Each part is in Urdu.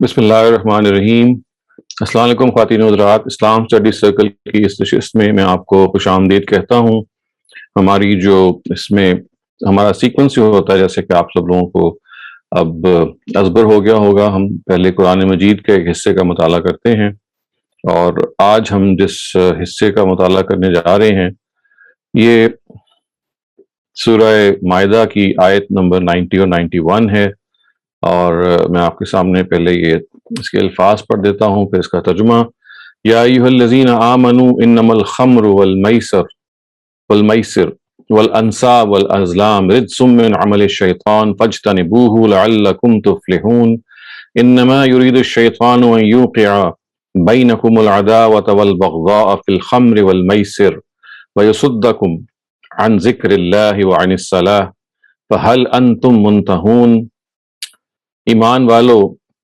بسم اللہ الرحمن الرحیم۔ السلام علیکم خواتین و حضرات، اسلام اسٹڈی سرکل کی اس نشست میں میں آپ کو خوش آمدید کہتا ہوں۔ ہماری جو اس میں ہمارا سیکوینس جو ہوتا ہے، جیسے کہ آپ سب لوگوں کو اب ازبر ہو گیا ہوگا، ہم پہلے قرآن مجید کے ایک حصے کا مطالعہ کرتے ہیں، اور آج ہم جس حصے کا مطالعہ کرنے جا رہے ہیں یہ سورہ مائدہ کی آیت نمبر 90 اور 91 ہے، اور میں آپ کے سامنے پہلے یہ اس کے الفاظ پڑھ دیتا ہوں، پھر اس کا ترجمہ۔ یا ایھا الذین آمنوا انما الخمر والمیسر والانصاب والازلام رجس من عمل الشیطان فاجتنبوه لعلکم تفلحون انما یرید الشیطان ان یوقع بینکم العداوة والبغضاء فی الخمر والمیسر ویصدکم عن ذکر اللہ وعن الصلاة فہل انتم منتہون۔ ایمان والو،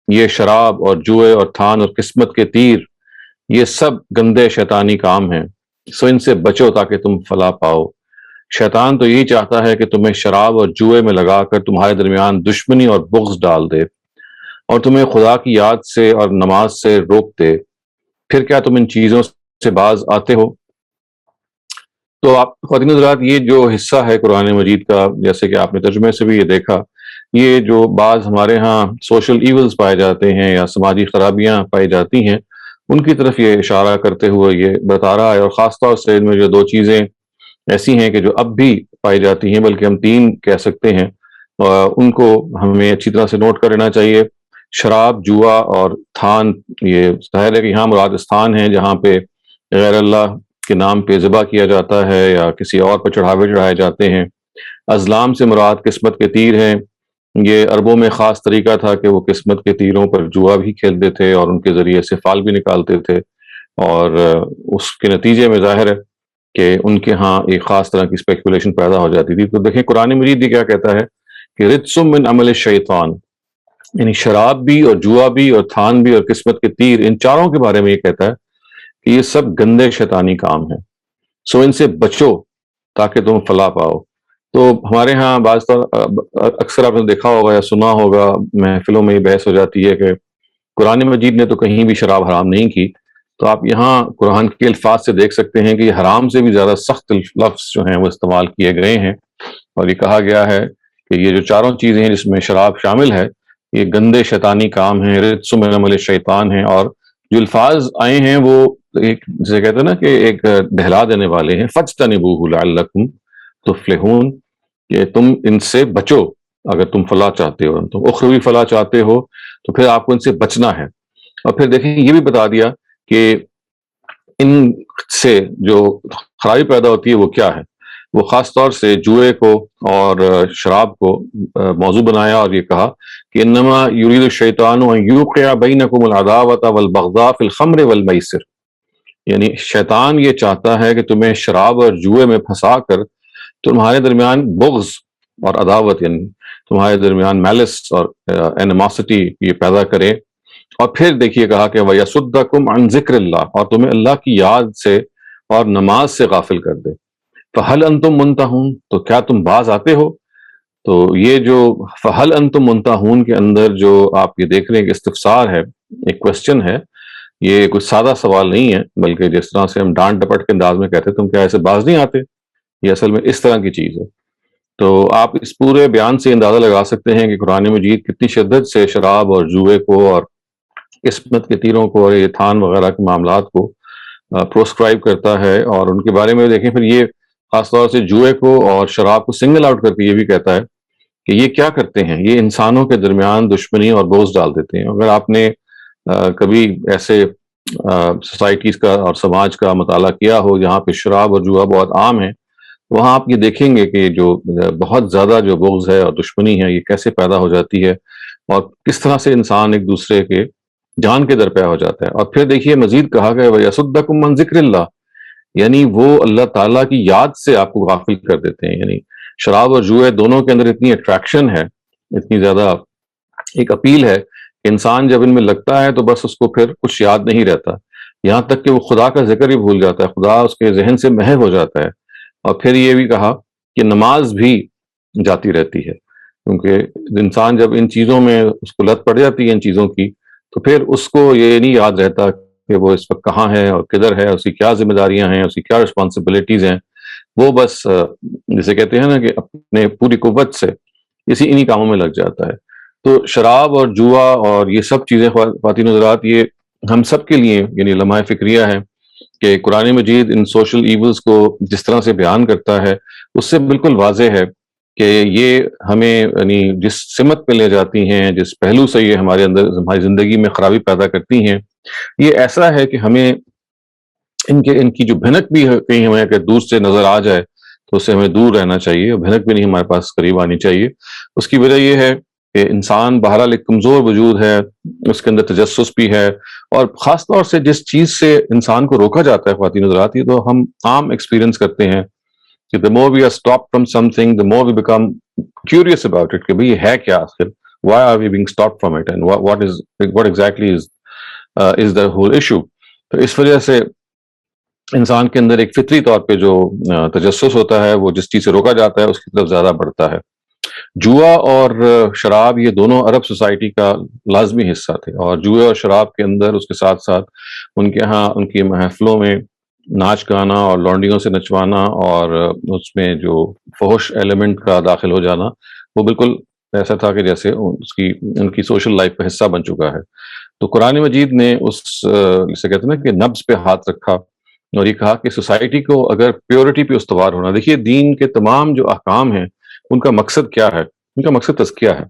یہ شراب اور جوئے اور تھان اور قسمت کے تیر یہ سب گندے شیطانی کام ہیں، سو ان سے بچو تاکہ تم فلاح پاؤ۔ شیطان تو یہی چاہتا ہے کہ تمہیں شراب اور جوئے میں لگا کر تمہارے درمیان دشمنی اور بغض ڈال دے، اور تمہیں خدا کی یاد سے اور نماز سے روک دے۔ پھر کیا تم ان چیزوں سے باز آتے ہو؟ تو آپ خواتین حضرات، یہ جو حصہ ہے قرآن مجید کا، جیسے کہ آپ نے ترجمے سے بھی یہ دیکھا، یہ جو بعض ہمارے ہاں سوشل ایولز پائے جاتے ہیں یا سماجی خرابیاں پائی جاتی ہیں، ان کی طرف یہ اشارہ کرتے ہوئے یہ بتا رہا ہے، اور خاص طور سے ان میں جو دو چیزیں ایسی ہیں کہ جو اب بھی پائی جاتی ہیں، بلکہ ہم تین کہہ سکتے ہیں، ان کو ہمیں اچھی طرح سے نوٹ کر لینا چاہیے۔ شراب، جوا اور تھان، یہ ظاہر ہے کہ یہاں مراد استھان ہیں جہاں پہ غیر اللہ کے نام پہ ذبح کیا جاتا ہے یا کسی اور پر چڑھاوے چڑھائے جاتے ہیں۔ ازلام سے مراد قسمت کے تیر ہیں۔ یہ عربوں میں خاص طریقہ تھا کہ وہ قسمت کے تیروں پر جوا بھی کھیلتے تھے اور ان کے ذریعے سے فال بھی نکالتے تھے، اور اس کے نتیجے میں ظاہر ہے کہ ان کے ہاں ایک خاص طرح کی اسپیکولیشن پیدا ہو جاتی تھی۔ تو دیکھیں قرآن مجید یہ کیا کہتا ہے کہ رجس من عمل الشیطان، یعنی شراب بھی اور جوا بھی اور تھان بھی اور قسمت کے تیر، ان چاروں کے بارے میں یہ کہتا ہے کہ یہ سب گندے شیطانی کام ہیں، سو ان سے بچو تاکہ تم فلاح پاؤ۔ تو ہمارے ہاں اکثر آپ نے دیکھا ہوگا یا سنا ہوگا، محفلوں میں یہ بحث ہو جاتی ہے کہ قرآن مجید نے تو کہیں بھی شراب حرام نہیں کی، تو آپ یہاں قرآن کے الفاظ سے دیکھ سکتے ہیں کہ یہ حرام سے بھی زیادہ سخت لفظ جو ہیں وہ استعمال کیے گئے ہیں، اور یہ کہا گیا ہے کہ یہ جو چاروں چیزیں ہیں جس میں شراب شامل ہے، یہ گندے شیطانی کام ہیں، رجس من عمل الشیطان ہیں، اور جو الفاظ آئے ہیں وہ ایک جسے کہتے ہیں نا کہ ایک دہلا دینے والے ہیں۔ فاجتنبوہ لعلکم تفلحون، کہ تم ان سے بچو اگر تم فلاح چاہتے ہو، تم اخروی فلاح چاہتے ہو تو پھر آپ کو ان سے بچنا ہے۔ اور پھر دیکھیں یہ بھی بتا دیا کہ ان سے جو خرابی پیدا ہوتی ہے وہ کیا ہے، وہ خاص طور سے جوئے کو اور شراب کو موضوع بنایا، اور یہ کہا کہ انما یرید الشیطان ان یوقع بینکم العداوۃ والبغضاء فی الخمر والمیسر، یعنی شیطان یہ چاہتا ہے کہ تمہیں شراب اور جوئے میں پھنسا کر تمہارے درمیان بغض اور عداوت، یعنی تمہارے درمیان میلس اور اینیماسٹی یہ پیدا کرے، اور پھر دیکھیے کہا کہ وَيَصُدَّكُمْ عَنْ ذِكْرِ اللَّهِ، اور تمہیں اللہ کی یاد سے اور نماز سے غافل کر دے۔ فَهَلْ أَنْتُمْ مُنْتَهُونَ، تو کیا تم باز آتے ہو؟ تو یہ جو فَهَلْ أَنْتُمْ مُنْتَهُونَ کے اندر جو آپ یہ دیکھ رہے ہیں کہ استفسار ہے، ایک کوشچن ہے، یہ کوئی سادہ سوال نہیں ہے، بلکہ جس طرح سے ہم ڈانٹ ڈپٹ کے انداز میں کہتے تم کیا ایسے باز نہیں آتے، یہ اصل میں اس طرح کی چیز ہے۔ تو آپ اس پورے بیان سے اندازہ لگا سکتے ہیں کہ قرآن مجید کتنی شدت سے شراب اور جوئے کو اور قسمت کے تیروں کو اور یہ تھان وغیرہ کے معاملات کو پروسکرائب کرتا ہے، اور ان کے بارے میں دیکھیں پھر یہ خاص طور سے جوئے کو اور شراب کو سنگل آؤٹ کر کے یہ بھی کہتا ہے کہ یہ کیا کرتے ہیں، یہ انسانوں کے درمیان دشمنی اور بغض ڈال دیتے ہیں۔ اگر آپ نے کبھی ایسے سوسائٹیز کا اور سماج کا مطالعہ کیا ہو جہاں پہ شراب اور جوا بہت عام ہے، وہاں آپ یہ دیکھیں گے کہ جو بہت زیادہ جو بغض ہے اور دشمنی ہے یہ کیسے پیدا ہو جاتی ہے، اور کس طرح سے انسان ایک دوسرے کے جان کے درپے ہو جاتا ہے۔ اور پھر دیکھیے مزید کہا گیا وَيَصُدَّكُمْ عَنْ ذِكْرِ اللَّهِ، یعنی وہ اللہ تعالیٰ کی یاد سے آپ کو غافل کر دیتے ہیں۔ یعنی شراب اور جوئے دونوں کے اندر اتنی اٹریکشن ہے، اتنی زیادہ ایک اپیل ہے کہ انسان جب ان میں لگتا ہے تو بس اس کو پھر کچھ یاد نہیں رہتا، یہاں تک کہ وہ خدا کا ذکر ہی بھول جاتا ہے، خدا اس کے ذہن سے محو ہو جاتا ہے۔ اور پھر یہ بھی کہا کہ نماز بھی جاتی رہتی ہے، کیونکہ انسان جب ان چیزوں میں اس کو لت پڑ جاتی ہے ان چیزوں کی، تو پھر اس کو یہ نہیں یاد رہتا کہ وہ اس وقت کہاں ہے اور کدھر ہے، اس کی کیا ذمہ داریاں ہیں، اس کی کیا رسپانسبلٹیز ہیں. وہ بس جسے کہتے ہیں نا کہ اپنے پوری قوت سے انہی کاموں میں لگ جاتا ہے. تو شراب اور جوا اور یہ سب چیزیں خواتین حضرات، یہ ہم سب کے لیے یعنی لمحہ فکریہ ہے کہ قرآن مجید ان سوشل ایولز کو جس طرح سے بیان کرتا ہے اس سے بالکل واضح ہے کہ یہ ہمیں یعنی جس سمت پہ لے جاتی ہیں، جس پہلو سے یہ ہمارے اندر ہماری زندگی میں خرابی پیدا کرتی ہیں، یہ ایسا ہے کہ ہمیں ان کی جو بھنک بھی ہے کہیں ہمیں اگر دور سے نظر آ جائے تو اس سے ہمیں دور رہنا چاہیے، اور بھنک بھی نہیں ہمارے پاس قریب آنی چاہیے. اس کی وجہ یہ ہے کہ انسان بہرحال ایک کمزور وجود ہے، اس کے اندر تجسس بھی ہے، اور خاص طور سے جس چیز سے انسان کو روکا جاتا ہے خواتین حضرات، یہ تو ہم عام ایکسپیرینس کرتے ہیں کہ the more we are stopped from something, the more we become curious about it کہ بھئی یہ ہے کیا آخر، why are we being stopped from it and what exactly is the whole issue. تو اس وجہ سے انسان کے اندر ایک فطری طور پہ جو تجسس ہوتا ہے وہ جس چیز سے روکا جاتا ہے اس کی طرف زیادہ بڑھتا ہے. جوا اور شراب یہ دونوں عرب سوسائٹی کا لازمی حصہ تھے، اور جوئے اور شراب کے اندر اس کے ساتھ ساتھ ان کے ہاں ان کی محفلوں میں ناچ گانا اور لونڈیوں سے نچوانا اور اس میں جو فحش ایلیمنٹ کا داخل ہو جانا، وہ بالکل ایسا تھا کہ جیسے ان کی سوشل لائف کا حصہ بن چکا ہے. تو قرآن مجید نے اس جسے کہتے ہیں نا کہ نبض پہ ہاتھ رکھا اور یہ کہا کہ سوسائٹی کو اگر پیورٹی پہ استوار ہونا، دیکھیے دین کے تمام جو احکام ہیں ان کا مقصد کیا ہے؟ ان کا مقصد تزکیہ ہے.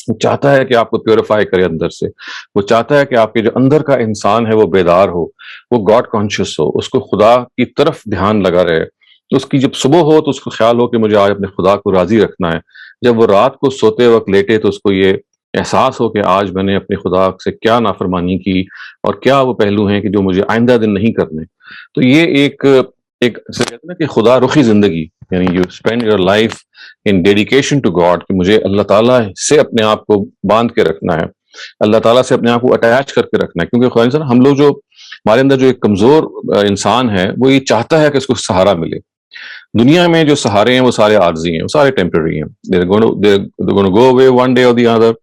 وہ چاہتا ہے کہ آپ کو پیوریفائی کرے اندر سے، وہ چاہتا ہے کہ آپ کے جو اندر کا انسان ہے وہ بیدار ہو، وہ گاڈ کانشیس ہو، اس کو خدا کی طرف دھیان لگا رہے. اس کی جب صبح ہو تو اس کو خیال ہو کہ مجھے آج اپنے خدا کو راضی رکھنا ہے. جب وہ رات کو سوتے وقت لیٹے تو اس کو یہ احساس ہو کہ آج میں نے اپنے خدا سے کیا نافرمانی کی اور کیا وہ پہلو ہیں کہ جو مجھے آئندہ دن نہیں کرنے. تو یہ ایک کہتے ہیں نا کہ خدا رخی زندگی، یعنی you spend your life in dedication to God, کہ مجھے اللہ تعالیٰ سے اپنے آپ کو باندھ کے رکھنا ہے، اللہ تعالیٰ سے اپنے آپ کو اٹیچ کر کے رکھنا ہے. کیونکہ خدا انسان ہم لوگ جو ہمارے اندر جو ایک کمزور انسان ہے وہ یہ چاہتا ہے کہ اس کو سہارا ملے. دنیا میں جو سہارے ہیں وہ سارے عارضی ہیں، وہ سارے ٹیمپرری ہیں. they're going to go away one day or the other.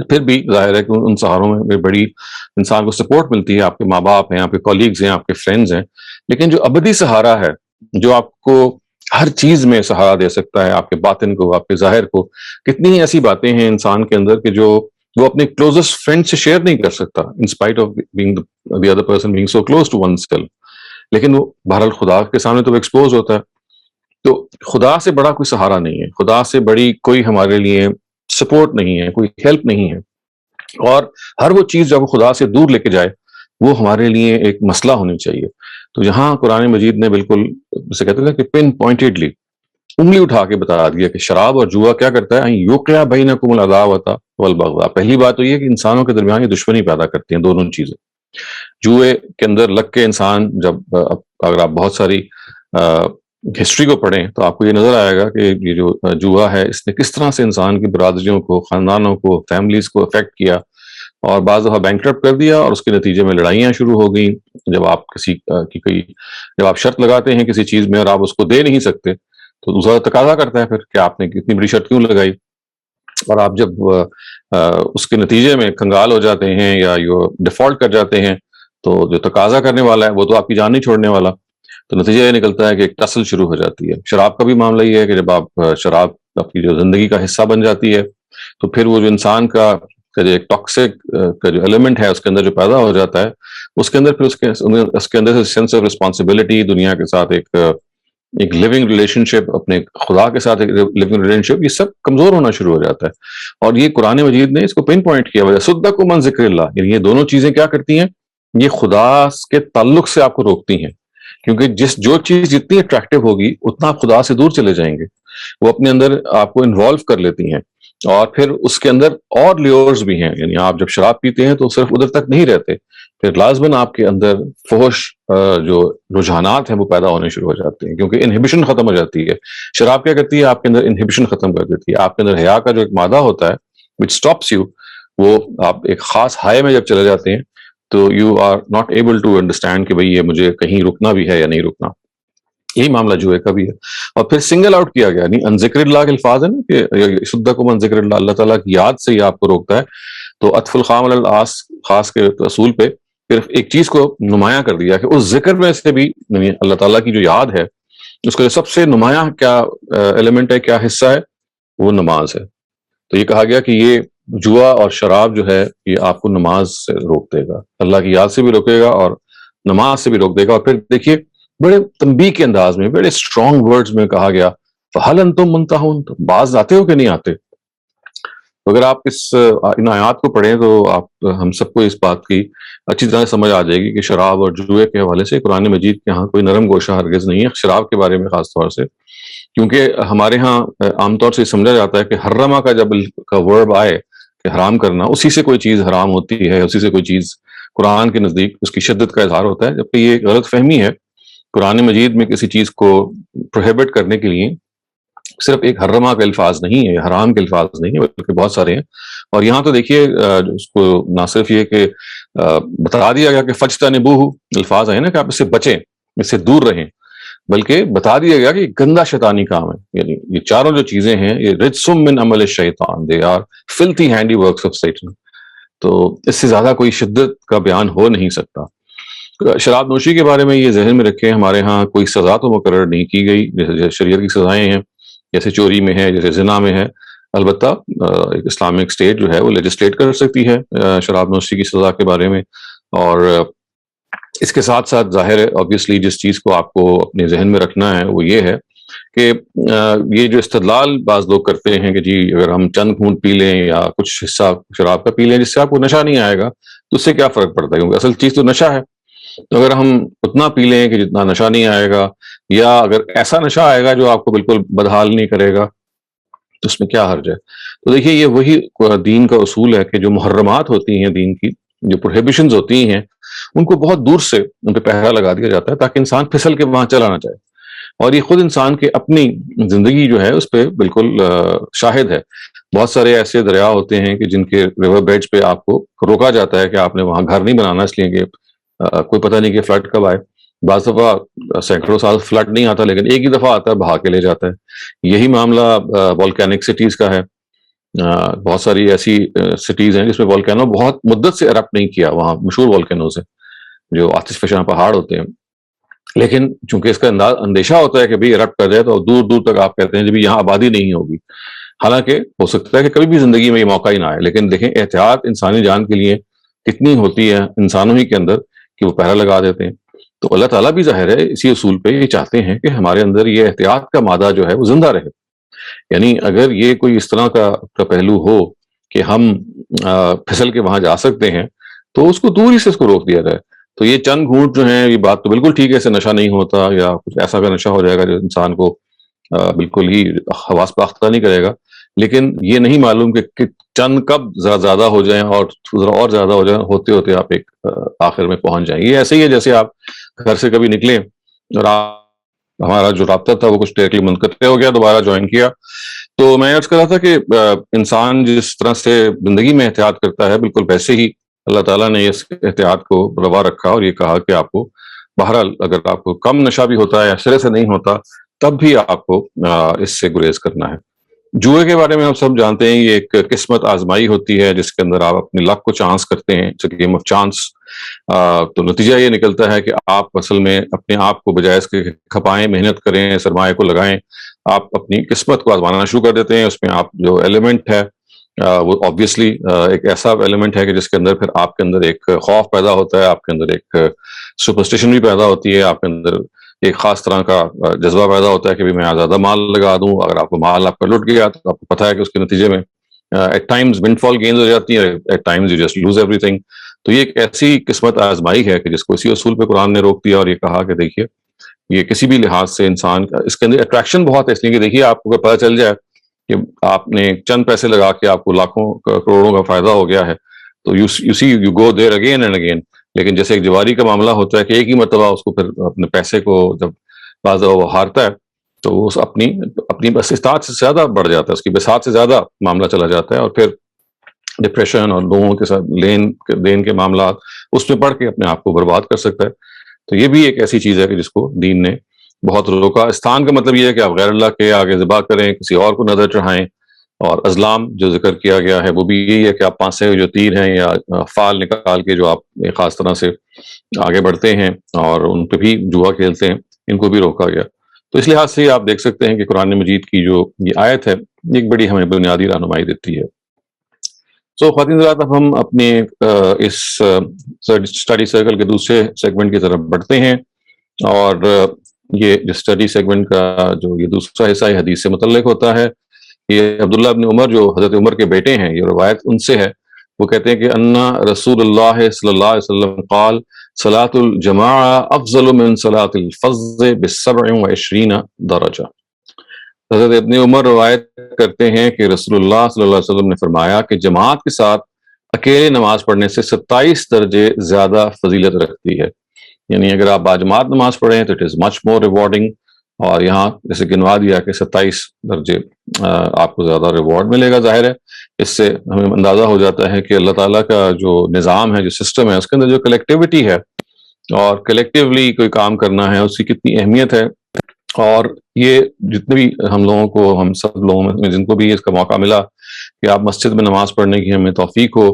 پھر بھی ظاہر ہے کہ ان سہاروں میں بڑی انسان کو سپورٹ ملتی ہے، آپ کے ماں باپ ہیں، آپ کے کولیگز ہیں، آپ کے فرینڈز ہیں. لیکن جو ابدی سہارا ہے، جو آپ کو ہر چیز میں سہارا دے سکتا ہے، آپ کے باطن کو، آپ کے ظاہر کو، کتنی ایسی باتیں ہیں انسان کے اندر کہ جو وہ اپنے کلوزسٹ فرینڈ سے شیئر نہیں کر سکتا in spite of being the other person being so close to oneself. لیکن وہ بہرحال خدا کے سامنے تو ایکسپوز ہوتا ہے. تو خدا سے بڑا کوئی سہارا نہیں ہے، خدا سے بڑی کوئی ہمارے لیے سپورٹ نہیں ہے، کوئی ہیلپ نہیں ہے. اور ہر وہ چیز جب خدا سے دور لے کے جائے وہ ہمارے لیے ایک مسئلہ ہونی چاہیے. تو یہاں قرآن مجید نے بالکل جسے کہتے ہیں کہ پن پوائنٹڈلی انگلی اٹھا کے بتا دیا کہ شراب اور جوا کیا کرتا ہے، یوقع بینکم العداوۃ والبغضاء. پہلی بات تو یہ کہ انسانوں کے درمیان یہ دشمنی پیدا کرتی ہیں دونوں چیزیں. جوئے کے اندر لگ کے انسان جب اگر آپ بہت ساری ہسٹری کو پڑھیں تو آپ کو یہ نظر آئے گا کہ یہ جو جوا ہے اس نے کس طرح سے انسان کی برادریوں کو، خاندانوں کو، فیملیز کو افیکٹ کیا اور بعض دفعہ بینکرپٹ کر دیا، اور اس کے نتیجے میں لڑائیاں شروع ہو گئیں. جب آپ جب آپ شرط لگاتے ہیں کسی چیز میں اور آپ اس کو دے نہیں سکتے تو دوسرا تقاضا کرتا ہے پھر کہ آپ نے کتنی بڑی شرط کیوں لگائی. اور آپ جب اس کے نتیجے میں کنگال ہو جاتے ہیں یا ڈیفالٹ کر جاتے ہیں تو جو تقاضا کرنے والا ہے وہ تو آپ کی جان نہیں چھوڑنے والا. تو نتیجہ یہ نکلتا ہے کہ ایک ٹسل شروع ہو جاتی ہے. شراب کا بھی معاملہ یہ ہے کہ جب آپ شراب آپ کی جو زندگی کا حصہ بن جاتی ہے تو پھر وہ جو انسان کا جو ایک ٹاکسک کا جو ایلیمنٹ ہے اس کے اندر جو پیدا ہو جاتا ہے، اس کے اندر پھر اس کے اندر سے سینس آف رسپانسبلٹی، دنیا کے ساتھ ایک لیونگ ریلیشن شپ، اپنے خدا کے ساتھ ایک لیونگ ریلیشن شپ، یہ سب کمزور ہونا شروع ہو جاتا ہے. اور یہ قرآن مجید نے اس کو پن پوائنٹ کیا، صدکم عن ذکر اللہ. یعنی یہ دونوں چیزیں کیا کرتی ہیں، یہ خدا کے تعلق سے آپ کو روکتی ہیں. کیونکہ جو چیز جتنی اٹریکٹیو ہوگی اتنا آپ خدا سے دور چلے جائیں گے. وہ اپنے اندر آپ کو انوالو کر لیتی ہیں، اور پھر اس کے اندر اور لیورز بھی ہیں. یعنی آپ جب شراب پیتے ہیں تو صرف ادھر تک نہیں رہتے، پھر لازماً آپ کے اندر فحش جو رجحانات ہیں وہ پیدا ہونے شروع ہو جاتے ہیں، کیونکہ انہیبیشن ختم ہو جاتی ہے. شراب کیا کرتی ہے، آپ کے اندر انہیبیشن ختم کر دیتی ہے. آپ کے اندر حیا کا جو ایک مادہ ہوتا ہے which stops you، وہ آپ ایک خاص ہائی میں جب چلے جاتے ہیں تو you are not able to understand کہ بھئی یہ مجھے کہیں رکنا بھی ہے یا نہیں رکنا. یہی معاملہ جوئے کا بھی ہے. اور پھر سنگل آؤٹ کیا گیا، یعنی ان ذکر اللہ کے الفاظ ہے نا کہ صدکم عن ذکر اللہ، اللہ تعالیٰ کی یاد سے یہ آپ کو روکتا ہے. تو عطف الخام علی الخاص، خاص کے اصول پہ صرف ایک چیز کو نمایاں کر دیا کہ اس ذکر میں سے بھی یعنی اللہ تعالیٰ کی جو یاد ہے اس کا جو سب سے نمایاں کیا ایلیمنٹ ہے، کیا حصہ ہے، وہ نماز ہے۔ تو یہ کہا گیا کہ یہ جوا اور شراب جو ہے یہ آپ کو نماز سے روک دے گا، اللہ کی یاد سے بھی روکے گا اور نماز سے بھی روک دے گا۔ اور پھر دیکھیے بڑے تنبیہ کے انداز میں، بڑے اسٹرانگ ورڈز میں کہا گیا فَهَلْ أَنْتُمْ مُنْتَهُونَ، تو باز آتے ہو کہ نہیں آتے؟ تو اگر آپ ان آیات کو پڑھیں تو آپ ہم سب کو اس بات کی اچھی طرح سمجھ آ جائے گی کہ شراب اور جوئے کے حوالے سے قرآن مجید کے ہاں کوئی نرم گوشہ ہرگز نہیں ہے شراب کے بارے میں، خاص طور سے کیونکہ ہمارے ہاں عام طور سے سمجھا جاتا ہے کہ حرمہ کا جب کا ورب آئے کہ حرام کرنا، اسی سے کوئی چیز حرام ہوتی ہے، اسی سے کوئی چیز قرآن کے نزدیک اس کی شدت کا اظہار ہوتا ہے، جبکہ یہ غلط فہمی ہے۔ قرآن مجید میں کسی چیز کو پروہیبٹ کرنے کے لیے صرف ایک حرمہ کے الفاظ نہیں ہے، حرام کے الفاظ نہیں ہے، بلکہ بہت سارے ہیں۔ اور یہاں تو دیکھیے اس کو نہ صرف یہ کہ بتا دیا گیا کہ فجتنبوہ، الفاظ ہیں نا کہ آپ اس سے بچیں، اس سے دور رہیں، بلکہ بتا دیا گیا کہ یہ گندا شیطانی کام ہے۔ یعنی یہ چاروں جو چیزیں ہیں یہ رجسم من عمل الشیطان، they are filthy handiworks of Satan. تو اس سے زیادہ کوئی شدت کا بیان ہو نہیں سکتا۔ شراب نوشی کے بارے میں یہ ذہن میں رکھیں، ہمارے ہاں کوئی سزا تو مقرر نہیں کی گئی جیسے شریعت کی سزائیں ہیں، جیسے چوری میں ہے، جیسے زنا میں ہے۔ البتہ ایک اسلامک اسٹیٹ جو ہے وہ لیجسلیٹ کر سکتی ہے شراب نوشی کی سزا کے بارے میں۔ اور اس کے ساتھ ساتھ ظاہر ہے آبویسلی جس چیز کو آپ کو اپنے ذہن میں رکھنا ہے وہ یہ ہے کہ یہ جو استدلال بعض لوگ کرتے ہیں کہ جی اگر ہم چند گھونٹ پی لیں یا کچھ حصہ شراب کا پی لیں جس سے آپ کو نشہ نہیں آئے گا تو اس سے کیا فرق پڑتا ہے، کیونکہ اصل چیز تو نشہ ہے۔ تو اگر ہم اتنا پی لیں کہ جتنا نشہ نہیں آئے گا، یا اگر ایسا نشہ آئے گا جو آپ کو بالکل بدحال نہیں کرے گا، تو اس میں کیا حرج ہے؟ تو دیکھیے یہ وہی دین کا اصول ہے کہ جو محرمات ہوتی ہیں دین کی، جو پروہیبیشنز ہوتی ہیں، ان کو بہت دور سے ان پہ پہرا لگا دیا جاتا ہے تاکہ انسان پھسل کے وہاں چلا نہ جائے۔ اور یہ خود انسان کے اپنی زندگی جو ہے اس پہ بالکل شاہد ہے۔ بہت سارے ایسے دریا ہوتے ہیں کہ جن کے ریور بیڈز پہ آپ کو روکا جاتا ہے کہ آپ نے وہاں گھر نہیں بنانا، اس لیے کہ کوئی پتہ نہیں کہ فلڈ کب آئے۔ بعض دفعہ سینکڑوں سال فلڈ نہیں آتا، لیکن ایک ہی دفعہ آتا ہے، بہا کے لے جاتا ہے۔ یہی معاملہ والکینک سٹیز کا ہے۔ بہت ساری ایسی سٹیز ہیں جس میں والکینو بہت مدت سے ارپٹ نہیں کیا، وہاں مشہور والکینوز ہیں جو آتش فشاں پہاڑ ہوتے ہیں، لیکن چونکہ اس کا اندیشہ ہوتا ہے کہ بھئی ارپٹ کر جائے تو دور دور تک آپ کہتے ہیں جب یہاں آبادی نہیں ہوگی، حالانکہ ہو سکتا ہے کہ کبھی بھی زندگی میں یہ موقع ہی نہ آئے۔ لیکن دیکھیں احتیاط انسانی جان کے لیے کتنی ہوتی ہے انسانوں ہی کے اندر کہ وہ پہرا لگا دیتے ہیں۔ تو اللہ تعالیٰ بھی ظاہر ہے اسی اصول پہ یہ چاہتے ہیں کہ ہمارے اندر یہ احتیاط کا مادہ جو ہے وہ زندہ رہے۔ یعنی اگر یہ کوئی اس طرح کا پہلو ہو کہ ہم پھسل کے وہاں جا سکتے ہیں تو اس کو دور ہی سے اس کو روک دیا جائے۔ تو یہ چند گھونٹ جو ہیں، یہ بات تو بالکل ٹھیک ہے، اسے نشہ نہیں ہوتا یا کچھ ایسا کا نشہ ہو جائے گا جو انسان کو بالکل ہی حواس باختہ نہیں کرے گا، لیکن یہ نہیں معلوم کہ چند کب ذرا زیادہ ہو جائیں اور ذرا اور زیادہ ہو جائیں، ہوتے ہوتے آپ ایک آخر میں پہنچ جائیں۔ یہ ایسے ہی ہے جیسے آپ گھر سے کبھی نکلیں اور ہمارا جو رابطہ تھا وہ کچھ دیر کے لیے منقطع ہو گیا، دوبارہ جوائن کیا، تو میں عرض کر رہا تھا کہ انسان جس طرح سے زندگی میں احتیاط کرتا ہے بالکل ویسے ہی اللہ تعالیٰ نے اس احتیاط کو روا رکھا اور یہ کہا کہ آپ کو بہرحال اگر آپ کو کم نشہ بھی ہوتا ہے یا سرے سے نہیں ہوتا تب بھی آپ کو اس سے گریز کرنا ہے۔ جوئے کے بارے میں ہم سب جانتے ہیں یہ ایک قسمت آزمائی ہوتی ہے جس کے اندر آپ اپنی لک کو چانس کرتے ہیں، گیم آف چانس۔ تو نتیجہ یہ نکلتا ہے کہ آپ اصل میں اپنے آپ کو بجائے اس کے کھپائیں، محنت کریں، سرمایہ کو لگائیں، آپ اپنی قسمت کو آزمانا شروع کر دیتے ہیں۔ اس میں آپ جو ایلیمنٹ ہے وہ آبویسلی ایک ایسا ایلیمنٹ ہے کہ جس کے اندر پھر آپ کے اندر ایک خوف پیدا ہوتا ہے، آپ کے اندر ایک سپرسٹیشن بھی پیدا ہوتی ہے، آپ کے اندر ایک خاص طرح کا جذبہ پیدا ہوتا ہے کہ بھی میں زیادہ مال لگا دوں۔ اگر آپ کو مال آپ کا لٹ گیا تو آپ کو پتہ ہے کہ اس کے نتیجے میں at times windfall gains ہو جاتی ہیں، at times you just lose everything. تو یہ ایک ایسی قسمت آزمائی ہے کہ جس کو اسی اصول پہ قرآن نے روک دیا اور یہ کہا کہ دیکھیے یہ کسی بھی لحاظ سے انسان کا اس کے اندر اٹریکشن بہت ہے، اس لیے کہ دیکھیے آپ کو پتہ چل جائے کہ آپ نے چند پیسے لگا کے آپ کو لاکھوں کروڑوں کا فائدہ ہو گیا ہے تو you go there again and again. لیکن جیسے ایک جواری کا معاملہ ہوتا ہے کہ ایک ہی مرتبہ اس کو پھر اپنے پیسے کو جب بعض وہ ہارتا ہے تو وہ اپنی استطاعت سے زیادہ بڑھ جاتا ہے، اس کی بساط سے زیادہ معاملہ چلا جاتا ہے، اور پھر ڈپریشن اور لوگوں کے ساتھ لین کے معاملات اس میں پڑھ کے اپنے آپ کو برباد کر سکتا ہے۔ تو یہ بھی ایک ایسی چیز ہے کہ جس کو دین نے بہت روکا۔ استھان کا مطلب یہ ہے کہ آپ غیر اللہ کے آگے ذبح کریں، کسی اور کو نظر چڑھائیں، اور ازلام جو ذکر کیا گیا ہے وہ بھی یہی ہے کہ آپ پانسے ہوئے جو تیر ہیں یا فال نکال کے جو آپ ایک خاص طرح سے آگے بڑھتے ہیں اور ان پہ بھی جوا کھیلتے ہیں، ان کو بھی روکا گیا۔ تو اس لحاظ سے آپ دیکھ سکتے ہیں کہ قرآن مجید کی جو یہ آیت ہے ایک بڑی ہمیں بنیادی رہنمائی دیتی ہے۔ خواتین حضرات، اب ہم اپنے اس اسٹڈی سرکل کے دوسرے سیگمنٹ کی طرف بڑھتے ہیں، اور یہ جو اسٹڈی سیگمنٹ کا جو یہ دوسرا حصہ حدیث سے متعلق ہوتا ہے۔ یہ عبداللہ ابن عمر جو حضرت عمر کے بیٹے ہیں، یہ روایت ان سے ہے، وہ کہتے ہیں کہ ان رسول اللہ صلی اللہ علیہ وسلم قال صلاۃ الجماعہ افضل من صلاۃ الفض ب27 درجہ۔ حضرت ابن عمر روایت کرتے ہیں کہ رسول اللہ صلی اللہ علیہ وسلم نے فرمایا کہ جماعت کے ساتھ اکیلے نماز پڑھنے سے 27 درجے زیادہ فضیلت رکھتی ہے، یعنی اگر آپ باجماعت نماز پڑھیں تو it is much more rewarding, اور یہاں جیسے گنوا دیا کہ 27 درجے آپ کو زیادہ ریوارڈ ملے گا۔ ظاہر ہے اس سے ہمیں اندازہ ہو جاتا ہے کہ اللہ تعالیٰ کا جو نظام ہے، جو سسٹم ہے، اس کے اندر جو کلیکٹیوٹی ہے اور کلیکٹیولی کوئی کام کرنا ہے، اس کی کتنی اہمیت ہے۔ اور یہ جتنے بھی ہم لوگوں کو، ہم سب لوگوں میں جن کو بھی اس کا موقع ملا کہ آپ مسجد میں نماز پڑھنے کی ہمیں توفیق ہو،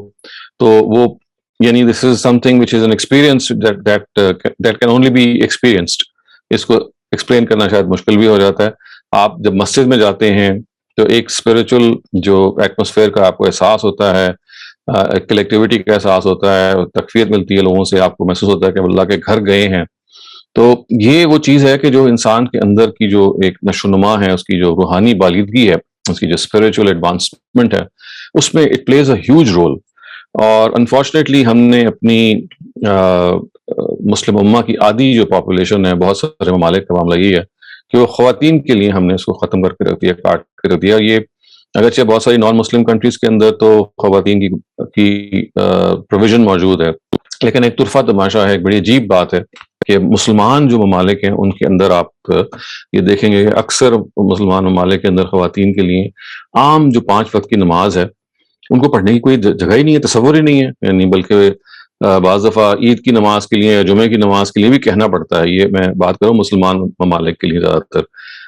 تو وہ یعنی this is something which is an experience that can only be experienced. اس کو ایکسپلین کرنا شاید مشکل بھی ہو جاتا ہے۔ آپ جب مسجد میں جاتے ہیں تو ایک اسپریچول جو ایٹماسفیئر کا آپ کو احساس ہوتا ہے، کلیکٹیوٹی کا احساس ہوتا ہے، تکفیت ملتی ہے لوگوں سے، آپ کو محسوس ہوتا ہے کہ اللہ کے گھر گئے ہیں۔ تو یہ وہ چیز ہے کہ جو انسان کے اندر کی جو ایک نشو و نما ہے، اس کی جو روحانی بالیدگی ہے، اس کی جو اسپریچول ایڈوانسمنٹ ہے، اس میں it plays a huge role. اور انفارچونیٹلی ہم نے اپنی مسلم امہ کی آدھی جو پاپولیشن ہے، بہت سارے ممالک کا معاملہ یہ ہے کہ وہ خواتین کے لیے ہم نے اس کو ختم کر کے رکھ دیا، کاٹ کے رکھ دیا۔ یہ اگرچہ بہت ساری نان مسلم کنٹریز کے اندر تو خواتین کی پروویژن موجود ہے، لیکن ایک طرفہ تماشا ہے، ایک بڑی عجیب بات ہے کہ مسلمان جو ممالک ہیں ان کے اندر آپ یہ دیکھیں گے کہ اکثر مسلمان ممالک کے اندر خواتین کے لیے عام جو 5 وقت کی نماز ہے ان کو پڑھنے کی کوئی جگہ ہی نہیں ہے، تصور ہی نہیں ہے، یعنی بلکہ بعض دفعہ عید کی نماز کے لیے یا جمعے کی نماز کے لیے بھی کہنا پڑتا ہے۔ یہ میں بات کروں مسلمان ممالک کے لیے زیادہ تر،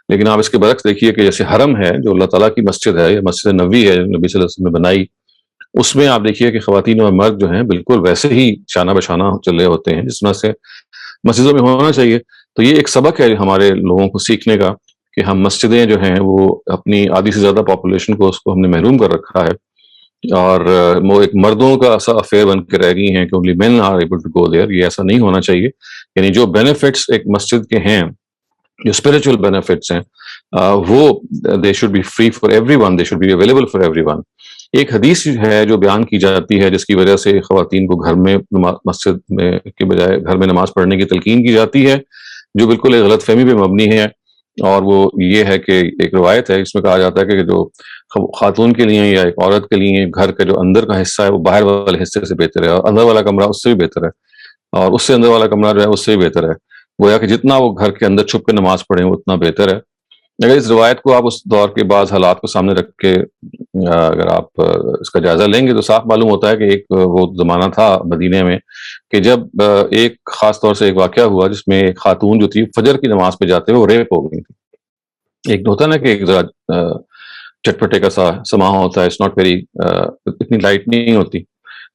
لیکن آپ اس کے برعکس دیکھیے کہ جیسے حرم ہے جو اللہ تعالیٰ کی مسجد ہے، یا مسجد نبوی ہے نبی صلی اللہ علیہ وسلم نے بنائی، اس میں آپ دیکھیے کہ خواتین اور مرد جو ہیں بالکل ویسے ہی شانہ بشانہ چلے ہوتے ہیں جس طرح سے مسجدوں میں ہونا چاہیے۔ تو یہ ایک سبق ہے ہمارے لوگوں کو سیکھنے کا کہ ہم مسجدیں جو ہیں وہ اپنی آدھی سے زیادہ پاپولیشن کو اس کو ہم نے محروم کر رکھا ہے، اور وہ ایک مردوں کا سا افیئر بن کے رہ گئی ہیں کہ only men are able to go there۔ یہ ایسا نہیں ہونا چاہیے، یعنی جو بینیفٹس ایک مسجد کے ہیں، جو اسپریچول بینیفٹس ہیں، وہ they should be free for everyone, they should be available for everyone۔ ایک حدیث ہے جو بیان کی جاتی ہے جس کی وجہ سے خواتین کو گھر میں مسجد میں کے بجائے گھر میں نماز پڑھنے کی تلقین کی جاتی ہے، جو بالکل ایک غلط فہمی پہ مبنی ہے، اور وہ یہ ہے کہ ایک روایت ہے، اس میں کہا جاتا ہے کہ جو خاتون کے لیے یا ایک عورت کے لیے گھر کا جو اندر کا حصہ ہے وہ باہر والے حصے سے بہتر ہے، اور اندر والا کمرہ اس سے بھی بہتر ہے، اور اس سے اندر والا کمرہ جو ہے اس سے بھی بہتر ہے۔ گویا کہ جتنا وہ گھر کے اندر چھپ کے نماز پڑھیں وہ اتنا بہتر ہے۔ اگر اس روایت کو آپ اس دور کے بعض حالات کو سامنے رکھ کے اگر آپ اس کا جائزہ لیں گے تو صاف معلوم ہوتا ہے کہ ایک وہ زمانہ تھا مدینے میں کہ جب ایک خاص طور سے ایک واقعہ ہوا جس میں ایک خاتون جو تھی فجر کی نماز پہ جاتے ہوئے وہ ریپ ہو گئی تھی۔ ایک ہوتا ہے نا کہ ایک ذرا چٹپٹے کا سا سما ہوتا ہے، اٹس ناٹ ویری، اتنی لائٹ نہیں ہوتی۔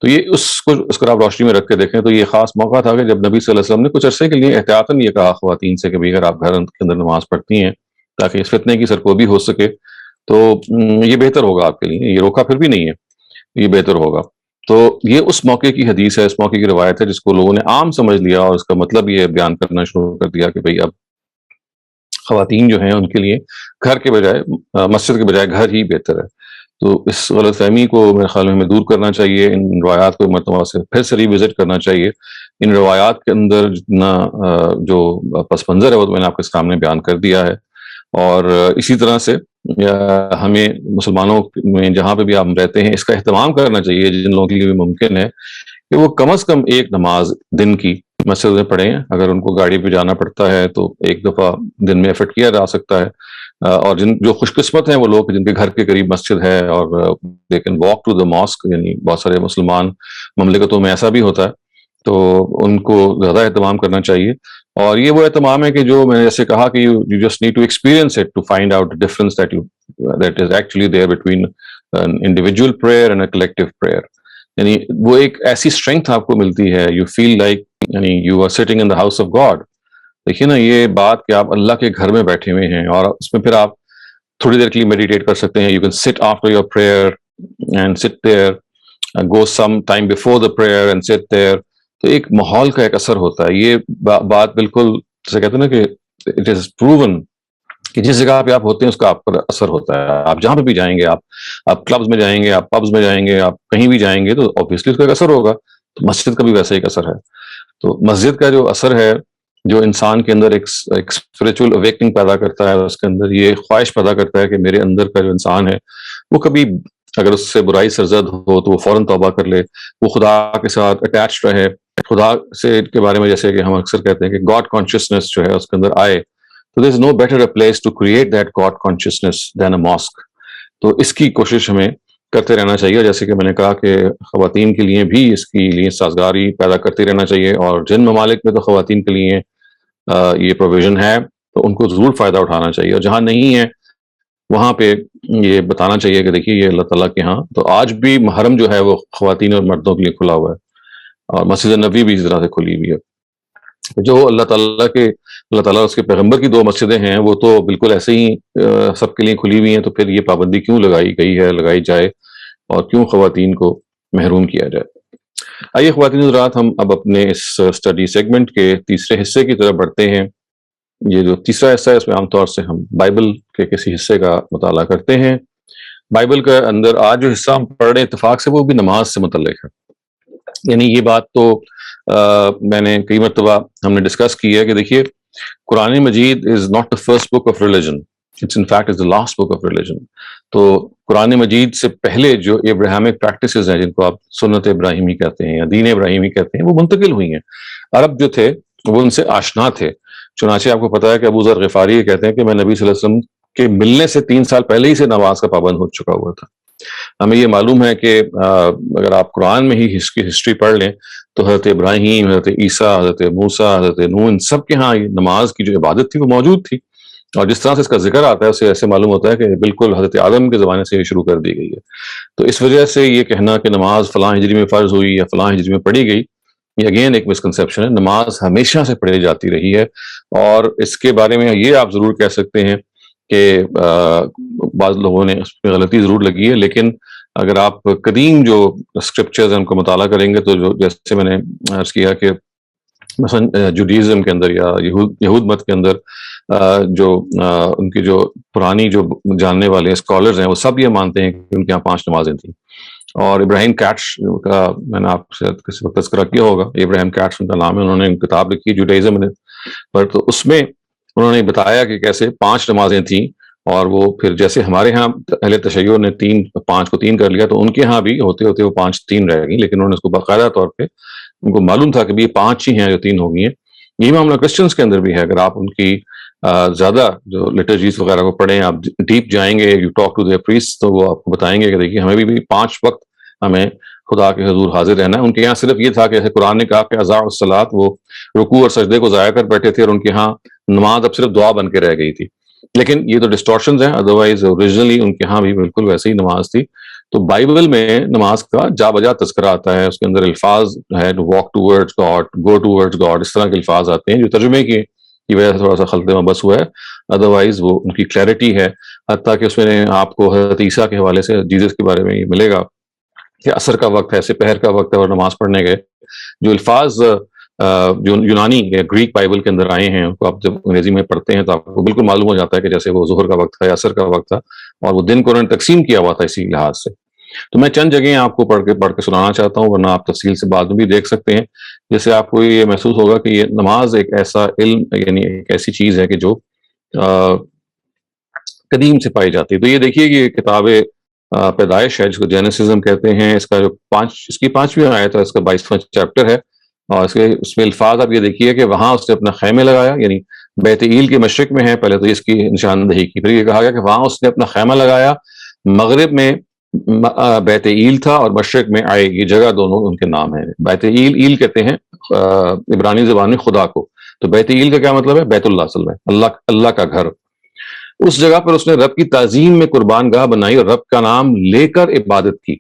تو یہ اس کو آپ روشنی میں رکھ کے دیکھیں تو یہ خاص موقع تھا کہ جب نبی صلی اللہ علیہ وسلم نے کچھ عرصے کے لیے احتیاطاً یہ کہا خواتین سے کہ بھئی اگر آپ گھر کے اندر نماز پڑھتی ہیں تاکہ اس فتنے کی سرکوبی ہو سکے تو یہ بہتر ہوگا آپ کے لیے، یہ روکا پھر بھی نہیں ہے، یہ بہتر ہوگا۔ تو یہ اس موقع کی حدیث ہے، اس موقع کی روایت ہے جس کو لوگوں نے عام سمجھ لیا اور اس کا مطلب یہ بیان کرنا شروع کر دیا کہ بھئی اب خواتین جو ہیں ان کے لیے گھر کے بجائے مسجد کے بجائے گھر ہی بہتر ہے۔ تو اس غلط فہمی کو میرے خیال میں ہمیں دور کرنا چاہیے، ان روایات کو مرتبہ سے پھر سے ری وزٹ کرنا چاہیے۔ ان روایات کے اندر جتنا جو پس منظر ہے وہ تو میں نے آپ کے سامنے بیان کر دیا ہے، اور اسی طرح سے ہمیں مسلمانوں میں جہاں پہ بھی آپ رہتے ہیں اس کا اہتمام کرنا چاہیے، جن لوگوں کے لیے بھی ممکن ہے کہ وہ کم از کم ایک نماز دن کی مسجد میں پڑھیں۔ اگر ان کو گاڑی پہ جانا پڑتا ہے تو ایک دفعہ دن میں ایفرٹ کیا جا سکتا ہے، اور جو خوش قسمت ہیں وہ لوگ جن کے گھر کے قریب مسجد ہے اور they can walk to the mosque, یعنی بہت سارے مسلمان مملکتوں میں ایسا بھی ہوتا ہے، تو ان کو زیادہ اہتمام کرنا چاہیے۔ اور یہ وہ اہتمام ہے کہ جو میں نے جیسے کہا کہ you just need to experience it to find out difference that that is actually there between an individual prayer and a collective prayer. یعنی وہ ایک ایسی اسٹرینتھ آپ کو ملتی ہے, you feel like یعنی you are sitting in the house of God. دیکھیے نا یہ بات کہ آپ اللہ کے گھر میں بیٹھے ہوئے ہیں, اور اس میں پھر آپ تھوڑی دیر کے لیے میڈیٹیٹ کر سکتے ہیں. You can sit after your prayer and sit there, go some time before the prayer and sit there. تو ایک ماحول کا ایک اثر ہوتا ہے. یہ بات بالکل جیسے کہتے ہیں نا کہ it is proven کہ جس جگہ پہ آپ ہوتے ہیں اس کا آپ پر اثر ہوتا ہے. آپ جہاں پہ بھی جائیں گے, آپ کلبز میں جائیں گے, آپ پبز میں جائیں گے, آپ کہیں بھی جائیں گے, تو obviously اس کا ایک اثر ہوگا. تو مسجد کا بھی ویسا ایک اثر ہے. تو مسجد کا جو اثر ہے, جو انسان کے اندر ایک اسپرچل اویکنگ پیدا کرتا ہے, اس کے اندر یہ خواہش پیدا کرتا ہے کہ میرے اندر کا جو انسان ہے وہ کبھی اگر اس سے برائی سرزد ہو تو وہ فوراً توبہ کر لے, وہ خدا کے ساتھ اٹیچ رہے, خدا سے کے بارے میں جیسے کہ ہم اکثر کہتے ہیں کہ گاڈ کانشیسنس جو ہے اس کے اندر آئے. تو there is no better a place to create that God consciousness than a mosque. تو اس کی کوشش ہمیں کرتے رہنا چاہیے. جیسے کہ میں نے کہا کہ خواتین کے لیے بھی اس کی لیے سازگاری پیدا کرتے رہنا چاہیے, اور جن ممالک میں تو خواتین کے لیے یہ پروویژن ہے تو ان کو ضرور فائدہ اٹھانا چاہیے, اور جہاں نہیں ہے وہاں پہ یہ بتانا چاہیے کہ دیکھیے یہ اللہ تعالیٰ کے ہاں تو آج بھی محرم جو ہے وہ خواتین اور مردوں کے لیے کھلا ہوا ہے, اور مسجد نبوی بھی اس طرح سے کھلی ہوئی ہے. جو اللہ تعالیٰ اس کے پیغمبر کی 2 مسجدیں ہیں وہ تو بالکل ایسے ہی سب کے لیے کھلی ہوئی ہیں, تو پھر یہ پابندی کیوں لگائی جائے اور کیوں خواتین کو محروم کیا جائے. آئیے خواتین حضرات, ہم اب اپنے اس اسٹڈی سیگمنٹ کے تیسرے حصے کی طرف بڑھتے ہیں. یہ جو تیسرا حصہ ہے اس میں عام طور سے ہم بائبل کے کسی حصے کا مطالعہ کرتے ہیں. بائبل کے اندر آج جو حصہ ہم پڑھ رہے ہیں اتفاق سے وہ بھی نماز سے متعلق ہے. یعنی یہ بات تو میں نے کئی مرتبہ ہم نے ڈسکس کی ہے کہ دیکھیے قرآن مجید is not the first book of religion, it's in fact is the last book of religion. تو قرآن مجید سے پہلے جو ابراہیمک پریکٹسز ہیں, جن کو آپ سنت ابراہیمی کہتے ہیں یا دین ابراہیمی کہتے ہیں, وہ منتقل ہوئی ہیں. عرب جو تھے وہ ان سے آشنا تھے. چنانچہ آپ کو پتا ہے کہ ابو ذر غفاری یہ کہتے ہیں کہ میں نبی صلی اللہ علیہ وسلم کے ملنے سے 3 سال پہلے ہی سے نماز کا پابند ہو چکا ہوا تھا. ہمیں یہ معلوم ہے کہ اگر آپ قرآن میں ہی اس کی ہسٹری پڑھ لیں تو حضرت ابراہیم, حضرت عیسیٰ, حضرت موسیٰ, حضرت نوح, ان سب کے ہاں نماز کی جو عبادت تھی وہ موجود تھی. اور جس طرح سے اس کا ذکر آتا ہے اسے ایسے معلوم ہوتا ہے کہ بالکل حضرت آدم کے زمانے سے یہ شروع کر دی گئی ہے. تو اس وجہ سے یہ کہنا کہ نماز فلاں ہجری میں فرض ہوئی یا فلاں ہجری میں پڑھی گئی, یہ اگین ایک مسکنسیپشن ہے. نماز ہمیشہ سے پڑھی جاتی رہی ہے, اور اس کے بارے میں یہ آپ ضرور کہہ سکتے ہیں کہ بعض لوگوں نے اس میں غلطی ضرور لگی ہے, لیکن اگر آپ قدیم جو اسکرپچرز ہیں ان کو مطالعہ کریں گے تو جو جیسے میں نے عرض کیا کہ مثلا جوڈیزم کے اندر یا یہود مت کے اندر جو ان کی جو پرانی جو جاننے والے اسکالرز ہیں وہ سب یہ مانتے ہیں کہ ان کے یہاں 5 نمازیں تھیں. اور ابراہیم کیٹش کا میں نے آپ سے کسی وقت تذکرہ کیا ہوگا, ابراہیم کیٹش ان کا نام ہے, انہوں نے کتاب لکھی جوڈیزم نے, پر تو اس میں انہوں نے بتایا کہ کیسے 5 نمازیں تھیں, اور وہ پھر جیسے ہمارے ہاں اہل تشیع نے 5 کو 3 کر لیا, تو ان کے ہاں بھی ہوتے ہوتے وہ 5 3 رہ گئی, لیکن انہوں نے اس کو باقاعدہ طور پہ ان کو معلوم تھا کہ یہ 5 ہی ہیں جو 3 ہو گئی ہیں. یہی معاملہ کرسچنس کے اندر بھی ہے. اگر آپ ان کی زیادہ جو لٹرجیز وغیرہ کو پڑھیں, آپ ڈیپ جائیں گے, you talk to their priest, تو وہ آپ کو بتائیں گے کہ دیکھیے ہمیں بھی 5 وقت ہمیں خدا کے حضور حاضر رہنا ہے. ان کے یہاں صرف یہ تھا کہ جیسے قرآن نے کہا کہ اضاعوا الصلاۃ, وہ رکوع اور سجدے کو ضائع کر بیٹھے تھے, اور ان کے ہاں نماز اب صرف دعا بن کے رہ گئی تھی. لیکن یہ تو ڈسٹورشنز ہیں, ادروائز اوریجنلی ان کے ہاں بھی بالکل ویسے ہی نماز تھی. تو بائبل میں نماز کا جا بجا تذکرہ آتا ہے, اس کے اندر الفاظ ہے walk towards God, go towards God, اس طرح کے الفاظ آتے ہیں جو ترجمے کی وجہ سے تھوڑا سا خلط مبس ہوا ہے. ادروائز وہ ان کی کلیئرٹی ہے. حتیٰ کہ اس میں آپ کو حضرت عیسیٰ کے حوالے سے جیزس کے بارے میں یہ ملے گا کہ عصر کا وقت ہے, سپہر کا وقت ہے, اور نماز پڑھنے گئے. جو الفاظ جو یونانی یا گریک بائبل کے اندر آئے ہیں ان کو آپ جب انگریزی میں پڑھتے ہیں تو آپ کو بالکل معلوم ہو جاتا ہے کہ جیسے وہ ظہر کا وقت تھا یا عصر کا وقت تھا, اور وہ دن کو انہوں نے تقسیم کیا ہوا تھا اسی لحاظ سے. تو میں چند جگہیں آپ کو پڑھ کے سنانا چاہتا ہوں, ورنہ آپ تفصیل سے بعد میں بھی دیکھ سکتے ہیں, جیسے آپ کو یہ محسوس ہوگا کہ یہ نماز ایک ایسا علم, یعنی ایک ایسی چیز ہے کہ جو قدیم سے پائی جاتی ہے. تو یہ دیکھیے کہ یہ کتاب پیدائش ہے جس کو جینیسزم کہتے ہیں, اس کا جو اس کی 5ویں آیت ہے, اس کا 22واں چیپٹر ہے, اور اس میں الفاظ آپ یہ دیکھیے کہ وہاں اس نے اپنا خیمے لگایا, یعنی بیت ایل کے مشرق میں ہے پہلے تو اس کی نشاندہی کی, پھر یہ کہا گیا کہ وہاں اس نے اپنا خیمہ لگایا, مغرب میں بیت ایل تھا اور مشرق میں آئے, یہ جگہ دونوں ان کے نام ہیں. بیت ایل کہتے ہیں عبرانی زبان میں خدا کو, تو بیت ایل کا کیا مطلب ہے؟ بیت اللہ, اصل میں اللہ کا گھر. اس جگہ پر اس نے رب کی تعظیم میں قربان گاہ بنائی اور رب کا نام لے کر عبادت کی.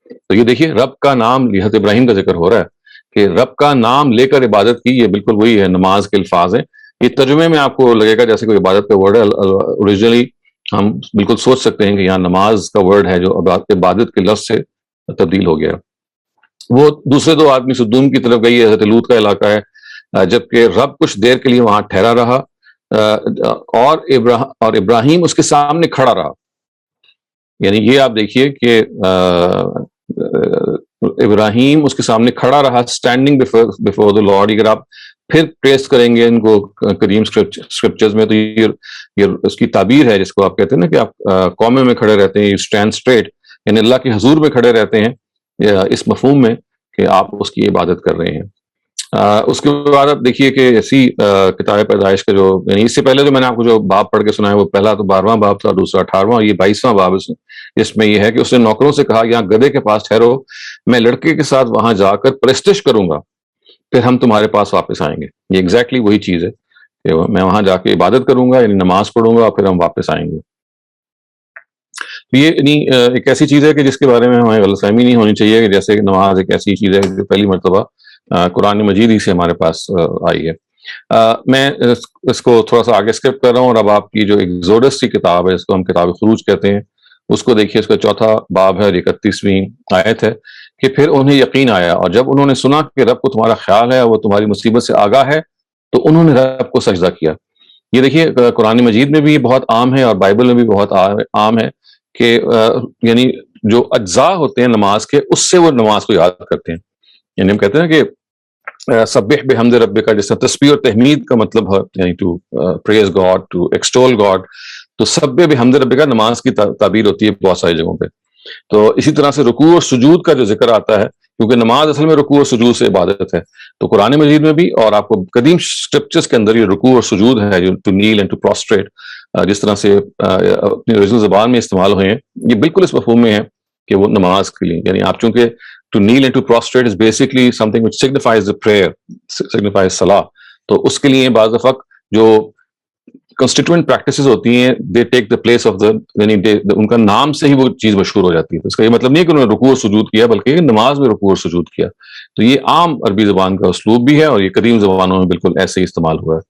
تو یہ دیکھیے رب کا نام، حضرت ابراہیم کا ذکر ہو رہا ہے کہ رب کا نام لے کر عبادت کی. یہ بالکل وہی ہے، نماز کے الفاظ ہیں. یہ ترجمے میں آپ کو لگے گا جیسے کوئی عبادت کا ورڈ ہے. اوریجنلی ہم بالکل سوچ سکتے ہیں کہ یہاں نماز کا ورڈ ہے جو عبادت کے لفظ سے تبدیل ہو گیا. وہ دوسرے دو آدمی سدوم کی طرف گئی، حضرت لوط کا علاقہ ہے، جبکہ رب کچھ دیر کے لیے وہاں ٹھہرا رہا اور ابراہیم اس کے سامنے کھڑا رہا. یعنی یہ آپ دیکھیے کہ ابراہیم اس کے سامنے کھڑا رہا، اسٹینڈنگ بفور دا لارڈ. اگر آپ پھر ٹریس کریں گے ان کو قدیم اسکرپچرز میں تو یہ اس کی تعبیر ہے جس کو آپ کہتے ہیں نا کہ آپ قومے میں کھڑے رہتے ہیں، یو اسٹینڈ اسٹریٹ، یعنی اللہ کے حضور میں کھڑے رہتے ہیں اس مفہوم میں کہ آپ اس کی عبادت کر رہے ہیں. اس کے بعد آپ دیکھیے کہ ایسی کتاب پیدائش کا جو یعنی اس سے پہلے جو میں نے آپ کو جو باب پڑھ کے سنا ہے وہ پہلا تو 12واں باب تھا، دوسرا 18واں، یہ 22واں باب. اس میں یہ ہے کہ اس نے نوکروں سے کہا یہاں گدھے کے پاس ٹھہرو، میں لڑکے کے ساتھ وہاں جا کر پرستش کروں گا، پھر ہم تمہارے پاس واپس آئیں گے. یہ ایگزیکٹلی وہی چیز ہے کہ میں وہاں جا کے عبادت کروں گا، یعنی نماز پڑھوں گا اور پھر ہم واپس آئیں گے. یہ ایک ایسی چیز ہے کہ جس کے بارے میں ہمیں غلط فہمی نہیں ہونی چاہیے کہ جیسے کہ نماز ایک ایسی چیز ہے جو پہلی مرتبہ قرآن مجید ہی سے ہمارے پاس آئی ہے. میں اس کو تھوڑا سا آگے اسکپ کر رہا ہوں اور اب آپ کی جو ایگزوڈس کی کتاب ہے جس کو ہم کتاب خروج کہتے ہیں اس کو دیکھیے. اس کا چوتھا باب ہے، 31ویں آیت ہے کہ پھر انہیں یقین آیا اور جب انہوں نے سنا کہ رب کو تمہارا خیال ہے اور وہ تمہاری مصیبت سے آگاہ ہے تو انہوں نے رب کو سجدہ کیا. یہ دیکھیے قرآن مجید میں بھی بہت عام ہے اور بائبل میں بھی بہت عام ہے کہ یعنی جو اجزاء ہوتے ہیں نماز کے اس سے وہ نماز کو یاد کرتے ہیں. یعنی ہم کہتے ہیں کہ سبح بحمد ربک کا جس طرح تسبیح اور تحمید کا مطلب ہے یعنی to praise God, to extol God, تو سبح بحمد ربک کا نماز کی تعبیر ہوتی ہے بہت ساری جگہوں پہ. تو اسی طرح سے رکوع اور سجود کا جو ذکر آتا ہے کیونکہ نماز اصل میں رکوع اور سجود سے عبادت ہے، تو قرآن مجید میں بھی اور آپ کو قدیم اسکرپچرز کے اندر یہ رکوع اور سجود ہے جو to kneel and to prostrate جس طرح سے اپنی اوریجنل زبان میں استعمال ہوئے ہیں، یہ بالکل اس مفہوم میں ہے کہ وہ نماز کے لیے یعنی آپ چونکہ to kneel and to prostrate is basically something which signifies the prayer, signifies صلاح. تو اس کے لیے بعض دفعہ جو کنسٹیٹوئنٹ پریکٹسز ہوتی ہیں دے ٹیک دا پلیس آف دا یعنی ان کا نام سے ہی وہ چیز مشہور ہو جاتی ہے. اس کا یہ مطلب نہیں ہے کہ انہوں نے رکوع اور سجود کیا بلکہ نماز میں رکوع اور سجود کیا. تو یہ عام عربی زبان کا اسلوب بھی ہے اور یہ قدیم زبانوں میں بالکل ایسے ہی استعمال ہوا ہے.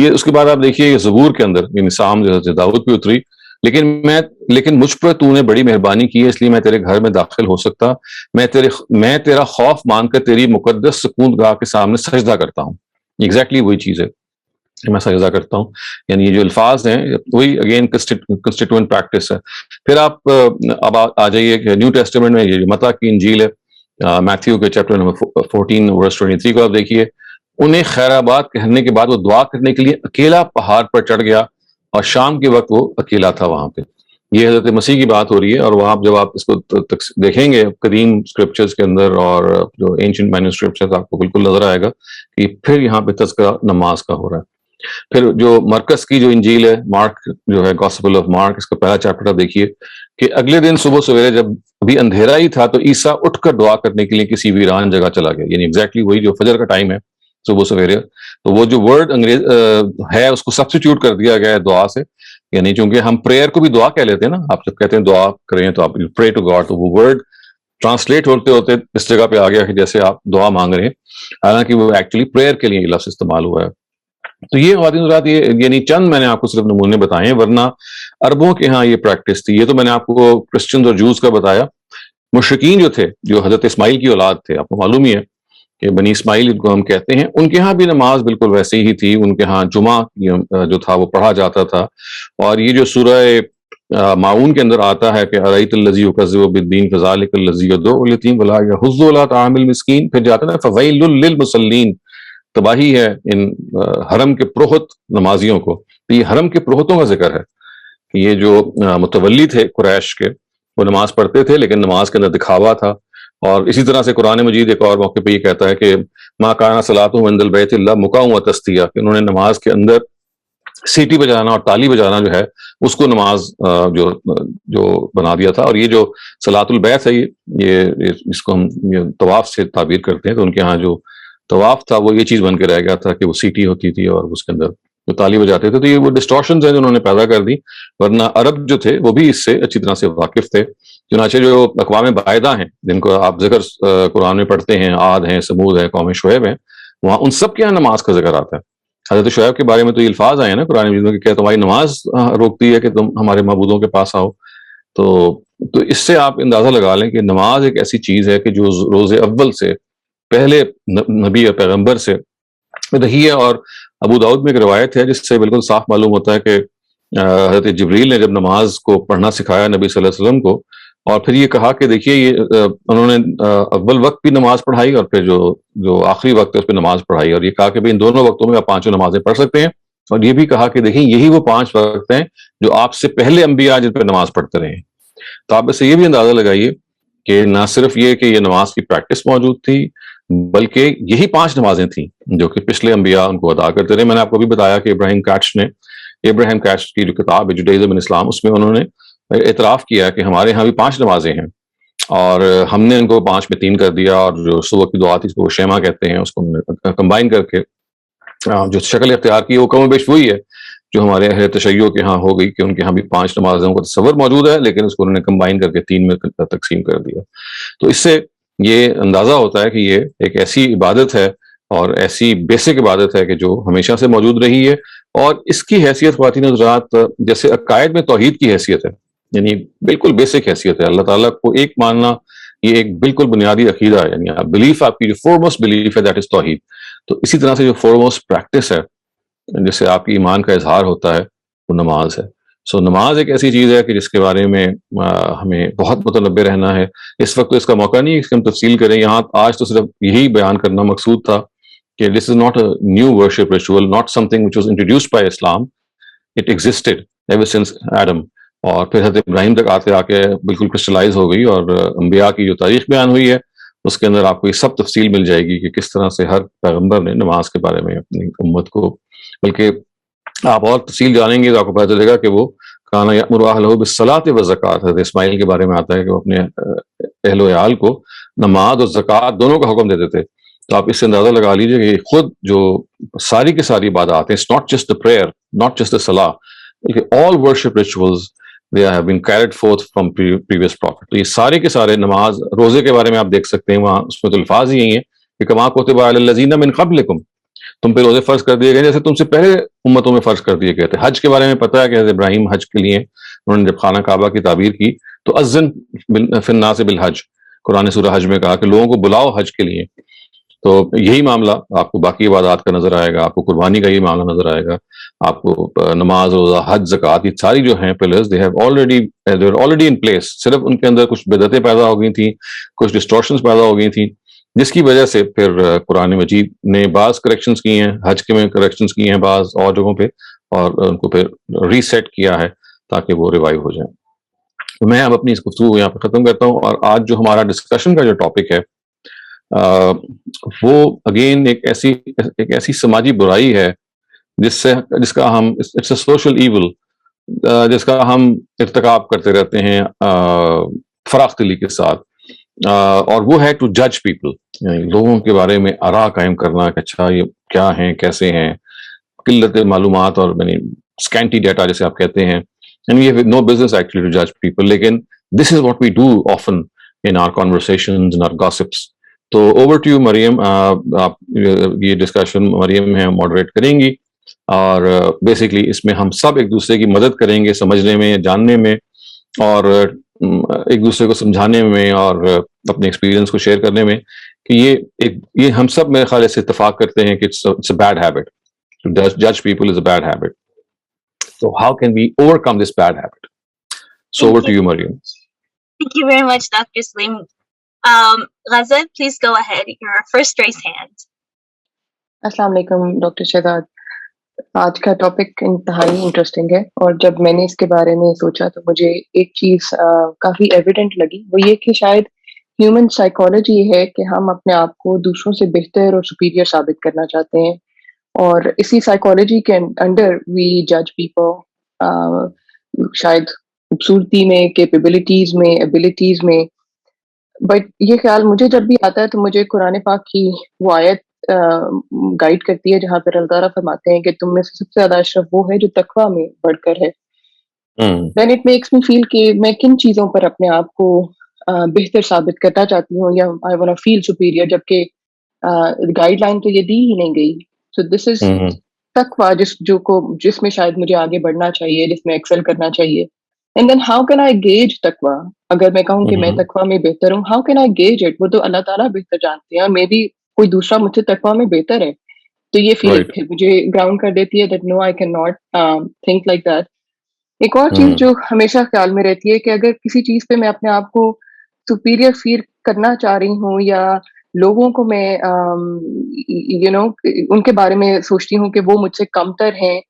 یہ اس کے بعد آپ دیکھیے یہ زبور کے اندر یعنی سام جو داؤد پہ اتری، لیکن مجھ پر تو نے بڑی مہربانی کی ہے اس لیے میں تیرے گھر میں داخل ہو سکتا، میں تیرا خوف مان کر تیری مقدس سکون گاہ کے سامنے سجدہ کرتا ہوں. ایگزیکٹلی وہی چیز ہے میں سجدہ کرتا ہوں. یعنی یہ جو الفاظ ہیں وہی اگین کنسٹیٹوئنٹ پریکٹس ہے. پھر آپ اب آ جائیے کہ نیو ٹیسٹمنٹ میں یہ جو متی کی انجیل ہے میتھیو کے چیپٹر نمبر 14 ورس 23 کو آپ دیکھیے. انہیں خیر آباد کہنے کے بعد وہ دعا کرنے کے لیے اکیلا پہاڑ پر چڑھ گیا اور شام کے وقت وہ اکیلا تھا وہاں پہ. یہ حضرت مسیح کی بات ہو رہی ہے اور وہاں جب آپ اس کو دیکھیں گے قدیم اسکرپچرز کے اندر اور جو اینشنٹ مینوسکرپٹس آپ کو بالکل نظر آئے گا کہ پھر یہاں پہ تذکرہ نماز کا ہو رہا ہے. پھر جو مرکز کی جو انجیل ہے مارک جو ہے گاسپل آف مارک، اس کا پہلا چیپٹر آپ دیکھیے کہ اگلے دن صبح سویرے جب ابھی اندھیرا ہی تھا تو عیسیٰ اٹھ کر دعا کرنے کے لیے کسی ویران جگہ چلا گیا. یعنی ایگزیکٹلی وہی جو فجر کا ٹائم ہے صبح سویرے، تو وہ جو ورڈ انگریز ہے اس کو سبسٹیٹیوٹ کر دیا گیا ہے دعا سے. یعنی چونکہ ہم پریئر کو بھی دعا کہہ لیتے ہیں نا، آپ جب کہتے ہیں دعا کریں تو آپ پرے ٹو گاڈ، تو وہ ورڈ ٹرانسلیٹ ہوتے ہوتے اس جگہ پہ آ گیا کہ جیسے آپ دعا مانگ رہے ہیں، حالانکہ وہ ایکچولی پریئر کے لیے لفظ استعمال ہوا ہے. تو یہ خواتین حضرات یہ یعنی چند میں نے آپ کو صرف نمونے بتائے ہیں، ورنہ عربوں کے ہاں یہ پریکٹس تھی. یہ تو میں نے آپ کو کرسچنز اور جوز کا بتایا. مشرکین جو تھے جو حضرت اسماعیل کی اولاد تھے، آپ کو معلوم ہی ہے کہ بنی اسماعیل جن کو ہم کہتے ہیں، ان کے ہاں بھی نماز بالکل ویسے ہی تھی. ان کے ہاں جمعہ جو تھا وہ پڑھا جاتا تھا. اور یہ جو سورہ معون کے اندر آتا ہے کہ ارأیت الذی یکذب بالدین فذلک الذی یدعو الیتیم ولا یحض علی طعام المسکین، پھر جاتا ہے نا فویل للمصلین، تباہی ہے ان حرم کے پروہت نمازیوں کو. تو یہ حرم کے پروہتوں کا ذکر ہے کہ یہ جو متولی تھے قریش کے وہ نماز پڑھتے تھے لیکن نماز کے اندر دکھاوا تھا. اور اسی طرح سے قرآن مجید ایک اور موقع پہ یہ کہتا ہے کہ ما کان صلاتهم عند البیت الا مکاء وتصدیہ، کہ انہوں نے نماز کے اندر سیٹی بجانا اور تالی بجانا جو ہے اس کو نماز جو بنا دیا تھا. اور یہ جو صلاۃ البیت ہے یہ اس کو ہم طواف سے تعبیر کرتے ہیں. تو ان کے ہاں جو طواف تھا وہ یہ چیز بن کے رہ گیا تھا کہ وہ سیٹی ہوتی تھی اور اس کے اندر جو تالی بجاتے تھے. تو یہ وہ ڈسٹورشنز ہیں جو انہوں نے پیدا کر دی, ورنہ عرب جو تھے وہ بھی اس سے اچھی طرح سے واقف تھے. چنانچہ جو اقوام بعیدہ ہیں جن کو آپ ذکر قرآن میں پڑھتے ہیں, عاد ہیں, سمود ہیں, قوم شعیب ہیں, وہاں ان سب کے یہاں نماز کا ذکر آتا ہے. حضرت شعیب کے بارے میں تو یہ الفاظ آئے ہیں نا قرآن مجید میں کہ کیا تمہاری نماز روکتی ہے کہ تم ہمارے معبودوں کے پاس آؤ. تو اس سے آپ اندازہ لگا لیں کہ نماز ایک ایسی چیز ہے کہ جو روز اول سے پہلے نبی اور پیغمبر سے رہی ہے. اور ابو داؤد میں ایک روایت ہے جس سے بالکل صاف معلوم ہوتا ہے کہ حضرت جبریل نے جب نماز کو پڑھنا سکھایا نبی صلی اللہ علیہ وسلم کو, اور پھر یہ کہا کہ دیکھیے یہ انہوں نے اول وقت بھی نماز پڑھائی اور پھر جو آخری وقت ہے اس پہ نماز پڑھائی, اور یہ کہا کہ ان دونوں وقتوں میں آپ پانچوں نمازیں پڑھ سکتے ہیں. اور یہ بھی کہا کہ دیکھیں یہی وہ 5 وقت ہیں جو آپ سے پہلے انبیاء جن پہ نماز پڑھتے رہے ہیں. تو آپ اس سے یہ بھی اندازہ لگائیے کہ نہ صرف یہ کہ یہ نماز کی پریکٹس موجود تھی, بلکہ یہی 5 نمازیں تھیں جو کہ پچھلے انبیاء ان کو ادا کرتے رہے. میں نے آپ کو بھی بتایا کہ ابراہیم کیچ کی جو کتاب ہے جوڈائزم ان اسلام, اس میں انہوں نے اعتراف کیا کہ ہمارے ہاں بھی 5 نمازیں ہیں, اور ہم نے ان کو 5 میں 3 کر دیا, اور جو صبح کی دعا تھی اس کو شیما کہتے ہیں, اس کو کمبائن کر کے جو شکل اختیار کی وہ کم و بیش وہی ہے جو ہمارے اہل تشیع کے ہاں ہو گئی کہ ان کے ہاں بھی 5 نمازوں کا تصور موجود ہے, لیکن اس کو انہوں نے کمبائن کر کے 3 میں تقسیم کر دیا. تو اس سے یہ اندازہ ہوتا ہے کہ یہ ایک ایسی عبادت ہے اور ایسی بیسک عبادت ہے کہ جو ہمیشہ سے موجود رہی ہے, اور اس کی حیثیت خواتین حضرات جیسے عقائد میں توحید کی حیثیت ہے, یعنی بالکل بیسک حیثیت ہے. اللہ تعالیٰ کو ایک ماننا یہ ایک بالکل بنیادی عقیدہ ہے, یعنی بلیف آپ کی جو فورموسٹ بلیف ہے دیٹ از توحید. تو اسی طرح سے جو فورموسٹ پریکٹس ہے جس سے آپ کی ایمان کا اظہار ہوتا ہے وہ نماز ہے. سو نماز ایک ایسی چیز ہے کہ جس کے بارے میں ہمیں بہت متنبع رہنا ہے. اس وقت تو اس کا موقع نہیں اس کی ہم تفصیل کریں یہاں, آج تو صرف یہی بیان کرنا مقصود تھا کہ this is not a new worship ritual, not something which was introduced by اسلام, it existed ever since Adam, اور پھر حضرت ابراہیم تک آ کے بالکل کرسٹلائز ہو گئی, اور انبیاء کی جو تاریخ بیان ہوئی ہے اس کے اندر آپ کو یہ سب تفصیل مل جائے گی کہ کس طرح سے ہر پیغمبر نے نماز کے بارے میں اپنی امت کو, بلکہ آپ اور تفصیل جانیں گے تو آپ کو پتہ چلے گا کہ وہ کانا یأمر اہلہ بالصلاۃ والزکوٰۃ, حضرت اسماعیل کے بارے میں آتا ہے کہ وہ اپنے اہل و عیال کو نماز اور زکوٰۃ دونوں کا حکم دیتے تھے. تو آپ اس سے اندازہ لگا لیجیے کہ خود جو ساری کی ساری عبادات ہیں, it's not just the prayer, not just the صلاح, بلکہ all worship rituals they have been carried forth from previous prophet. تو یہ سارے کے سارے نماز, روزے کے بارے میں آپ دیکھ سکتے ہیں وہاں اس میں تو الفاظ ہی ہیں کہ کما کتب علی الذین من قبلکم, تم پہ روزے فرض کر دیے گئے جیسے تم سے پہلے امتوں میں فرض کر دیے گئے تھے. حج کے بارے میں پتہ ہے کہ حضرت ابراہیم حج کے لیے انہوں نے جب خانہ کعبہ کی تعبیر کی تو اذن فی الناس بالحج, قرآن سورہ حج میں کہا کہ لوگوں کو بلاؤ حج کے لیے. تو یہی معاملہ آپ کو باقی عبادات کا نظر آئے گا, آپ کو قربانی کا یہ معاملہ نظر آئے گا, آپ کو نماز, روزہ, حج, زکوٰۃ, یہ ساری جو ہیں pillars they are already in place. صرف ان کے اندر کچھ بدعتیں پیدا ہو گئی تھیں, کچھ ڈسٹورشنز پیدا ہو گئی تھیں, جس کی وجہ سے پھر قرآن مجید نے بعض کریکشنز کی ہیں, حج کے میں کریکشنز کی ہیں بعض اور جگہوں پہ, اور ان کو پھر ریسیٹ کیا ہے تاکہ وہ ریوائیو ہو جائیں. تو میں اب اپنی اس گفتگو یہاں پہ ختم کرتا ہوں, اور آج جو ہمارا ڈسکشن کا جو ٹاپک ہے وہ اگین ایک ایسی سماجی برائی ہے جس کا ہم اٹس اے سوشل ایول جس کا ہم ارتکاب کرتے رہتے ہیں فراخ دلی کے ساتھ, اور وہ ہے ٹو جج پیپل, یعنی لوگوں کے بارے میں آراء قائم کرنا کہ اچھا یہ کیا ہیں, کیسے ہیں, قلت معلومات اور یعنی اسکینٹی ڈیٹا جیسے آپ کہتے ہیں, and we have no business actually to judge people, لیکن this is what we do often in our conversations, in our gossips. تو اوور ٹو یو مریم, آپ یہ ڈسکشن مریم ہیں ماڈریٹ کریں گی, اور بیسکلی اس میں ہم سب ایک دوسرے کی مدد کریں گے سمجھنے میں, جاننے میں, اور ایک دوسرے کو سمجھانے میں, اور اپنے ایکسپیرینس کو شیئر کرنے میں کہ یہ ہم سب میرے خیال سے اتفاق کرتے ہیں کہ it's a bad habit. To judge people is a bad habit. So how can we overcome this bad habit? So over to you, Mariam. Thank you very much, Dr. Slim. Ghazal, please go ahead. Your first raised hand. السلام علیکم ڈاکٹر شہزاد. آج کا ٹاپک انتہائی انٹرسٹنگ ہے, اور جب میں نے اس کے بارے میں سوچا تو مجھے ایک چیز کافی ایویڈنٹ لگی, وہ یہ کہ شاید ہیومن سائیکالوجی ہے کہ ہم اپنے آپ کو دوسروں سے بہتر اور سپیریئر ثابت کرنا چاہتے ہیں, اور اسی سائیکالوجی کے انڈر وی جج پیپل, شاید خوبصورتی میں, کیپیبلٹیز میں, ایبلٹیز میں. بٹ یہ خیال مجھے جب بھی آتا ہے تو مجھے قرآن پاک کی وہ آیت گائڈ کرتی ہے جہاں پر اللہ تعالیٰ فرماتے ہیں کہ تم میں سے سب سے زیادہ اشرف وہ ہے جو تقویٰ میں بڑھ کر ہے. دین اٹ میکس می فیل کہ میں کن چیزوں پر اپنے آپ کو بہتر ثابت کرنا چاہتی ہوں یا آئی وانٹ فیل سپیریئر، جبکہ گائیڈ لائن تو یہ دی ہی نہیں گئی. سو دس از تقویٰ جس میں شاید مجھے آگے بڑھنا چاہیے، جس میں ایکسل کرنا چاہیے. And then how can I gauge تقویٰ؟ اگر میں کہوں کہ میں تقویٰ میں بہتر ہوں، how can I gauge it? وہ تو اللہ تعالیٰ بہتر جانتے ہیں، اور میں بھی کوئی دوسرا مجھ سے تقویٰ میں بہتر ہے. تو یہ فیلنگ پھر مجھے گراؤنڈ کر دیتی ہے that no I can not think like that. ایک اور چیز جو ہمیشہ خیال میں رہتی ہے کہ اگر کسی چیز پہ میں اپنے آپ کو سپیریئر فیل کرنا چاہ رہی ہوں، یا لوگوں کو میں ان کے بارے میں سوچتی ہوں کہ وہ مجھ سے کمتر ہیں،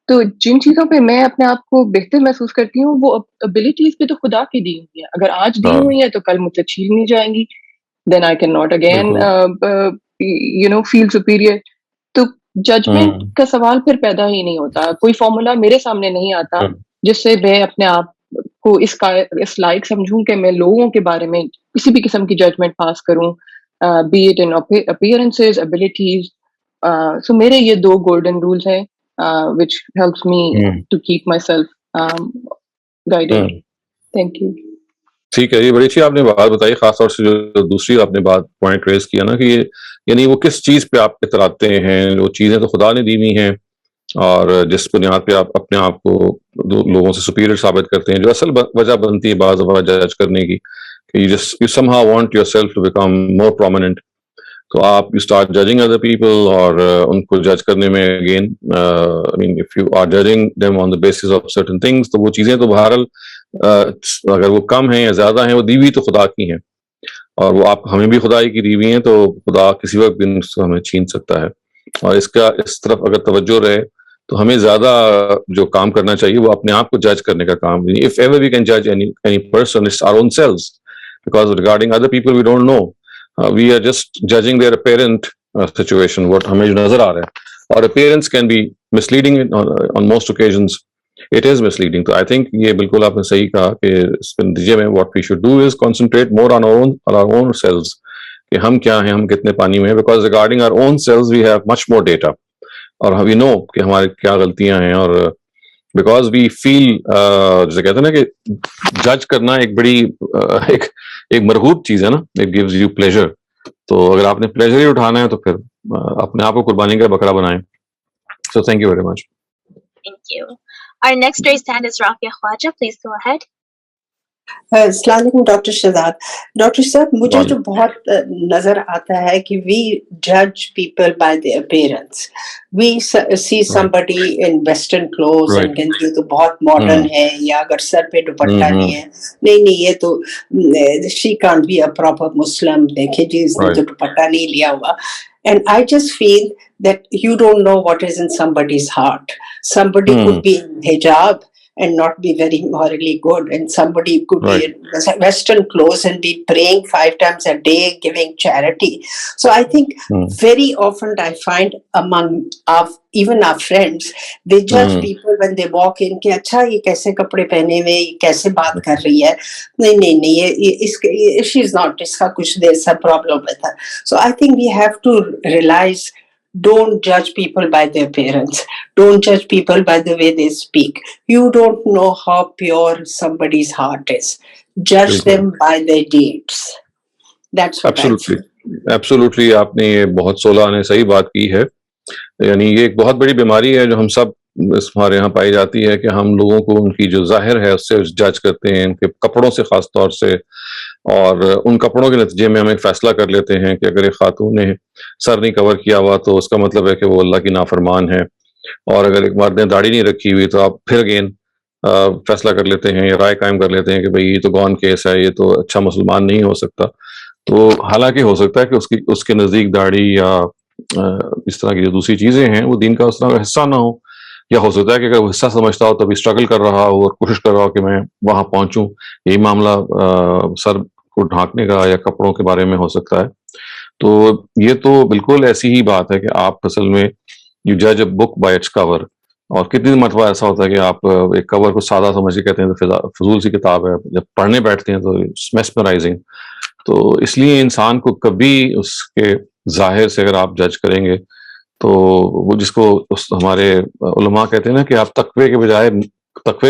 تو جن چیزوں پہ میں اپنے آپ کو بہتر محسوس کرتی ہوں وہ ابلیٹیز پہ تو خدا کی دی ہوئی ہے. اگر آج دی ہوئی ہے تو کل مجھ سے چھین نہیں جائیں گی. Then I cannot again feel superior. تو ججمنٹ کا سوال پھر پیدا ہی نہیں ہوتا. کوئی فارمولا میرے سامنے نہیں آتا جس سے میں اپنے آپ کو اس لائق سمجھوں کہ میں لوگوں کے بارے میں کسی بھی قسم کی ججمنٹ پاس کروں، be it in appearances, abilities. سو میرے یہ 2 گولڈن رولز ہیں which helps me to keep myself guided. Thank you. ٹھیک ہے، یہ بڑی اچھی آپ نے بات بتائی، خاص طور سے جو دوسری آپ نے بات پوائنٹ ریز کیا نا، کہ یعنی وہ کس چیز پہ آپ اتراتے ہیں. وہ چیزیں تو خدا نے دی ہوئی ہیں، اور جس بنیاد پہ آپ اپنے آپ کو لوگوں سے سپیریئر ثابت کرتے ہیں، جو اصل وجہ بنتی ہے بعض دفعہ جج کرنے کی کہ you somehow want yourself to become more prominent. تو آپ you start judging other people, اور ان کو جج کرنے میں again if you are judging them on the basis of certain things، تو وہ چیزیں تو بہرحال اگر وہ کم ہیں یا زیادہ ہیں، وہ دی ہوئی تو خدا کی ہیں، اور وہ آپ ہمیں بھی خدائی کی دی ہوئی ہیں، تو خدا کسی وقت بھی اس کو ہمیں چھین سکتا ہے. اور اس طرف اگر توجہ رہے تو ہمیں زیادہ جو کام کرنا چاہیے وہ اپنے آپ کو جج کرنے کا کام. if ever we can judge any person, it's our own selves, because regarding other people we don't know. We are just judging their apparent situation, what ہمیں جو نظر آ رہا ہے. اور appearance can be misleading on most occasions. It is misleading. تو I think یہ بالکل آپ نے صحیح کہا کہ اس کے نتیجے میں what we should do is concentrate more on our own selves، کہ ہم کیا ہیں، ہم کتنے پانی میں ہیں. because regarding our own selves we have much more data، اور we know کہ ہمارے کیا غلطیاں ہیں. اور because we feel جیسے کہتے ہیں نا کہ جج کرنا ایک بڑی ایک مرغوب چیز ہے نا، it gives you pleasure. تو اگر آپ نے پلیزر ہی اٹھانا ہے تو پھر اپنے آپ کو قربانی کا بکرا بنائیں. So thank you very much. Thank you. Our next raised hand is Rafia Khwaja. Please go ahead. السلام علیکم ڈاکٹر شہزاد. ڈاکٹر صاحب مجھے تو بہت نظر آتا ہے کہ وی جج people by the appearance. We see somebody in western clothes and یہ تو بہت ماڈرن ہے، یا اگر سر پہ دوپٹہ نہیں ہے، نہیں یہ تو she can't be a proper Muslim. دیکھیں جی اس نے تو دوپٹہ نہیں لیا ہوا. And I just feel that you don't know what is in somebody's heart. Somebody could be in hijab and not be very morally good, and somebody could be in Western clothes and be praying 5 times a day, giving charity. So I think very often I find among even our friends, they judge people when they walk in کہ اچھا یہ کیسے کپڑے پہنے ہوئے، یہ کیسے بات کر رہی ہے، نہیں یہ she is not، اس کا کچھ there's a problem with her. So I think we have to realize, don't judge people by their appearance. Don't judge people by the way they speak. You don't know how pure somebody's heart is. Judge them by their deeds. That's what Absolutely. I feel. Absolutely. آپ نے یہ بہت صلح نے صحیح بات کی ہے. یعنی یہ ایک بہت بڑی بیماری ہے جو ہم سب ہمارے یہاں پائی جاتی ہے، کہ ہم لوگوں کو ان کی جو ظاہر ہے اس سے جج کرتے ہیں، ان کے کپڑوں سے خاص طور سے، اور ان کپڑوں کے نتیجے میں ہم ایک فیصلہ کر لیتے ہیں کہ اگر ایک خاتون نے سر نہیں کور کیا ہوا تو اس کا مطلب ہے کہ وہ اللہ کی نافرمان ہے، اور اگر ایک مرد نے داڑھی نہیں رکھی ہوئی تو آپ پھر اگین فیصلہ کر لیتے ہیں یا رائے قائم کر لیتے ہیں کہ بھئی یہ تو گون کیس ہے، یہ تو اچھا مسلمان نہیں ہو سکتا. تو حالانکہ ہو سکتا ہے کہ اس کے نزدیک داڑھی یا اس طرح کی جو دوسری چیزیں ہیں وہ دین کا اس طرح کا حصہ نہ ہو، یا ہو سکتا ہے کہ اگر وہ حصہ سمجھتا ہو تبھی اسٹرگل کر رہا ہو اور کوشش کر رہا ہو کہ میں وہاں پہنچوں. یہی معاملہ سر کو ڈھانکنے کا یا کپڑوں کے بارے میں ہو سکتا ہے. تو یہ تو بالکل ایسی ہی بات ہے کہ آپ اصل میں یو جج اے بک بائی اٹس کور. اور کتنی مرتبہ ایسا ہوتا ہے کہ آپ ایک کور کو سادہ سمجھ کے کہتے ہیں تو فضول سی کتاب ہے، جب پڑھنے بیٹھتے ہیں تو میسمرائزنگ. تو اس لیے انسان کو کبھی اس کے ظاہر سے اگر آپ جج کریں گے تو وہ جس کو ہمارے علماء کہتے ہیں نا کہ آپ تقوی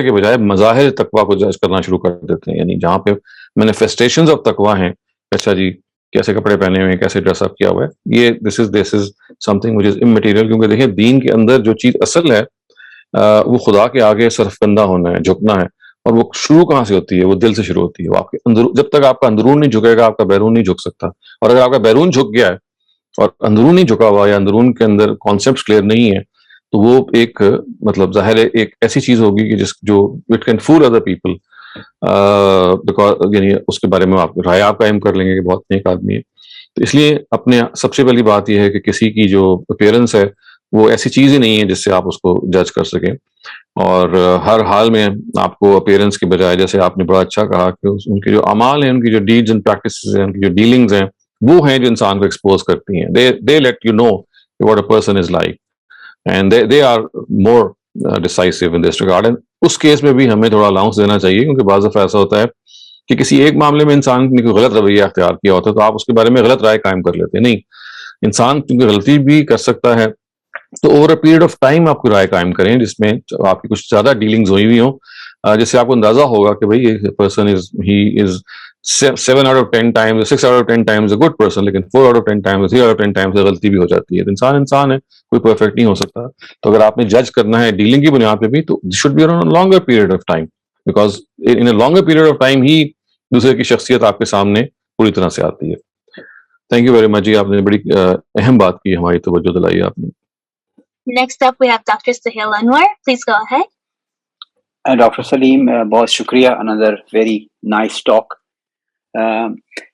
کے بجائے مظاہر تقوی کو جج کرنا شروع کر دیتے ہیں، یعنی جہاں پہ مینیفیسٹیشنز آف تقوی ہیں، اچھا جی کیسے کپڑے پہنے ہوئے ہیں، کیسے ڈریس اپ کیا ہوا ہے، یہ this is something which از اممیٹیریل. کیونکہ دیکھیں دین کے اندر جو چیز اصل ہے وہ خدا کے آگے سرفکندہ ہونا ہے، جھکنا ہے. اور وہ شروع کہاں سے ہوتی ہے؟ وہ دل سے شروع ہوتی ہے. وہ آپ کے اندر، جب تک آپ کا اندرون نہیں جھکے گا آپ کا بیرون نہیں جھک سکتا. اور اگر آپ کا بیرون جھک گیا ہے اور اندرون نہیں جھکا ہوا یا اندرون کے اندر کانسیپٹس کلیئر نہیں ہے تو وہ ایک مطلب ظاہر ہے ایک ایسی چیز ہوگی کہ جو it can fool other people, یعنی اس کے بارے میں آپ رائے آپ قائم کر لیں گے کہ بہت نیک آدمی ہے. تو اس لیے اپنے سب سے پہلی بات یہ ہے کہ کسی کی جو اپیرنس ہے وہ ایسی چیز ہی نہیں ہے جس سے آپ اس کو جج کر سکیں. اور ہر حال میں آپ کو اپیرنس کے بجائے، جیسے آپ نے بڑا اچھا کہا کہ ان کے جو اعمال ہیں، ان کی جو ڈیڈز اینڈ پریکٹسز ہیں، ان کی جو ڈیلنگز ہیں، وہ ہیں جو انسان کو ایکسپوز کرتی ہیں. They let you know what a person is like and they are more decisive in this regard. اس کیس میں بھی ہمیں تھوڑا الاؤنس دینا چاہیے، کیونکہ بعض دفعہ ایسا ہوتا ہے کہ کسی ایک معاملے میں انسان نے کوئی غلط رویہ اختیار کیا ہوتا ہے تو آپ اس کے بارے میں غلط رائے قائم کر لیتے ہیں. نہیں، انسان کیونکہ غلطی بھی کر سکتا ہے تو over a period of time آپ کو رائے قائم کریں جس میں آپ کی کچھ زیادہ ڈیلنگز ہوئی ہوئی ہوں، جس سے آپ کو اندازہ ہوگا کہ بھائی یہ person is 7 out of 10 times 6 out of 10 times a good person، لیکن 4 out of 10 times 3 out of 10 times غلطی بھی ہو جاتی ہے. انسان ہے، کوئی پرفیکٹ نہیں ہو سکتا. تو اگر آپ نے جج کرنا ہے ڈیلنگ کی بنیاد پہ بھی تو should be on a longer period of time because in a longer period of time ہی دوسرے کی شخصیت آپ کے سامنے پوری طرح سے آتی ہے. تھینک یو ویری مچ جی، آپ نے بڑی اہم بات کی، ہماری توجہ دلائی آپ نے. Next up, we have Dr. Sahil Anwar. Please go ahead. Doctor Saleem بہت شکریہ، another very nice talk.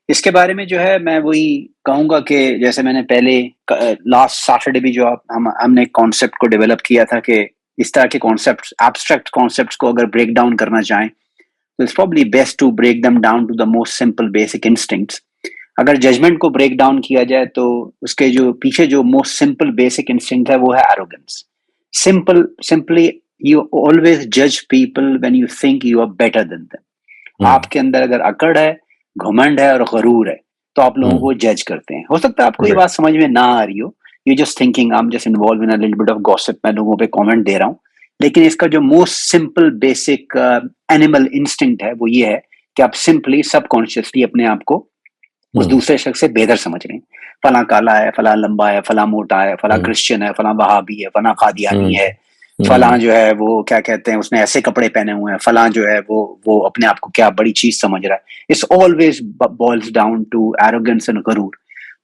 اس کے بارے میں جو ہے میں وہی کہوں گا کہ جیسے میں نے پہلے لاسٹ سیٹرڈے بھی جو ہم نے کانسیپٹ کو ڈیولپ کیا تھا کہ اس طرح کے کانسیپٹس، ایبسٹریکٹ کانسیپٹس کو اگر بریک ڈاؤن کرنا چاہیں تو it's probably best to break them down to the most simple basic instincts. اگر ججمنٹ کو بریک ڈاؤن کیا جائے تو اس کے جو پیچھے جو موسٹ سمپل بیسک انسٹنکٹ ہے وہ ہے arrogance. Simply you always judge people when you think you are better than them. آپ کے اندر اگر اکڑ ہے، گھمنڈ ہے اور غرور ہے تو آپ لوگوں کو جج کرتے ہیں. ہو سکتا ہے آپ کو یہ بات سمجھ میں نہ آ رہی ہو، you just thinking I'm just involved in a little bit of gossip، میں لوگوں پہ کامنٹ دے رہا ہوں. لیکن اس کا جو most simple basic animal instinct ہے وہ یہ ہے کہ آپ سمپلی سب کانشیسلی اپنے آپ کو اس دوسرے شخص سے بہتر سمجھ رہے ہیں. فلاں کالا ہے، فلاں لمبا ہے، فلاں موٹا ہے، فلاں کرسچن ہے، فلاں وہابی ہے، فلاں قادیانی ہے، فلاں جو ہے وہ کیا کہتے ہیں اس نے ایسے کپڑے پہنے ہوئے ہیں، فلاں جو ہے وہ اپنے آپ کو کیا بڑی چیز سمجھ رہا ہے. It's always boils down to arrogance and غرور.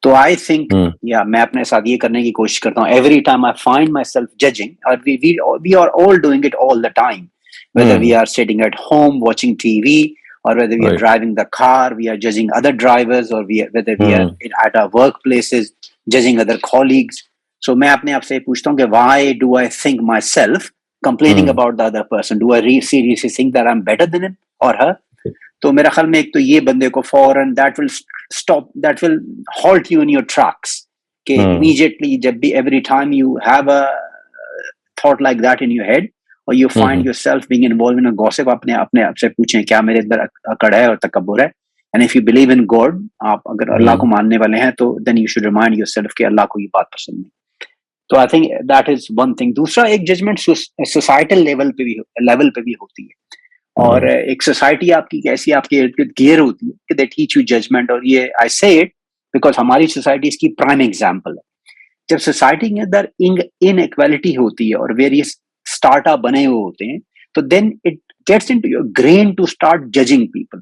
تو آئی تھنک یا میں اپنے ساتھ یہ کرنے کی کوشش کرتا ہوں every time I find myself judging, اور we are all doing it all the time, whether we are sitting at home watching TV or whether we are driving the car, we are judging other drivers, or whether we are at our workplaces judging other colleagues. So میں اپنے آپ سے پوچھتا ہوں کہ why do I think myself complaining about the other person? Do I seriously think that I'm better than him or her? تو میرا خیال میں ایک تو یہ بندے کو فوراً that will halt you in your tracks کہ immediately جب بھی every time you have a thought like that in your head or you find yourself being involved in a gossip، اپنے آپ سے پوچھیں کیا میرے اندر اکڑ ہے اور تکبر ہے. And if you believe in God، آپ اگر اللہ کو ماننے والے ہیں تو then you should remind yourself کہ اللہ کو یہ بات پسند نہیں. تو I think that is one thing. دوسرا ایک ججمنٹ سوسائٹل لیول پہ بھی ہوتی ہے، اور ایک سوسائٹی آپ کی کیسی آپ کے ارد گرد گیئر ہوتی ہے کہ they teach you judgment. اور یہ I say it because ہماری سوسائٹی اس کی پرائم ایگزامپل ہے. جب سوسائٹی کے اندر انیکویلٹی ہوتی ہے اور ویریس اسٹارٹ اپ بنے ہوئے ہوتے ہیں تو then it gets into your brain to start judging people.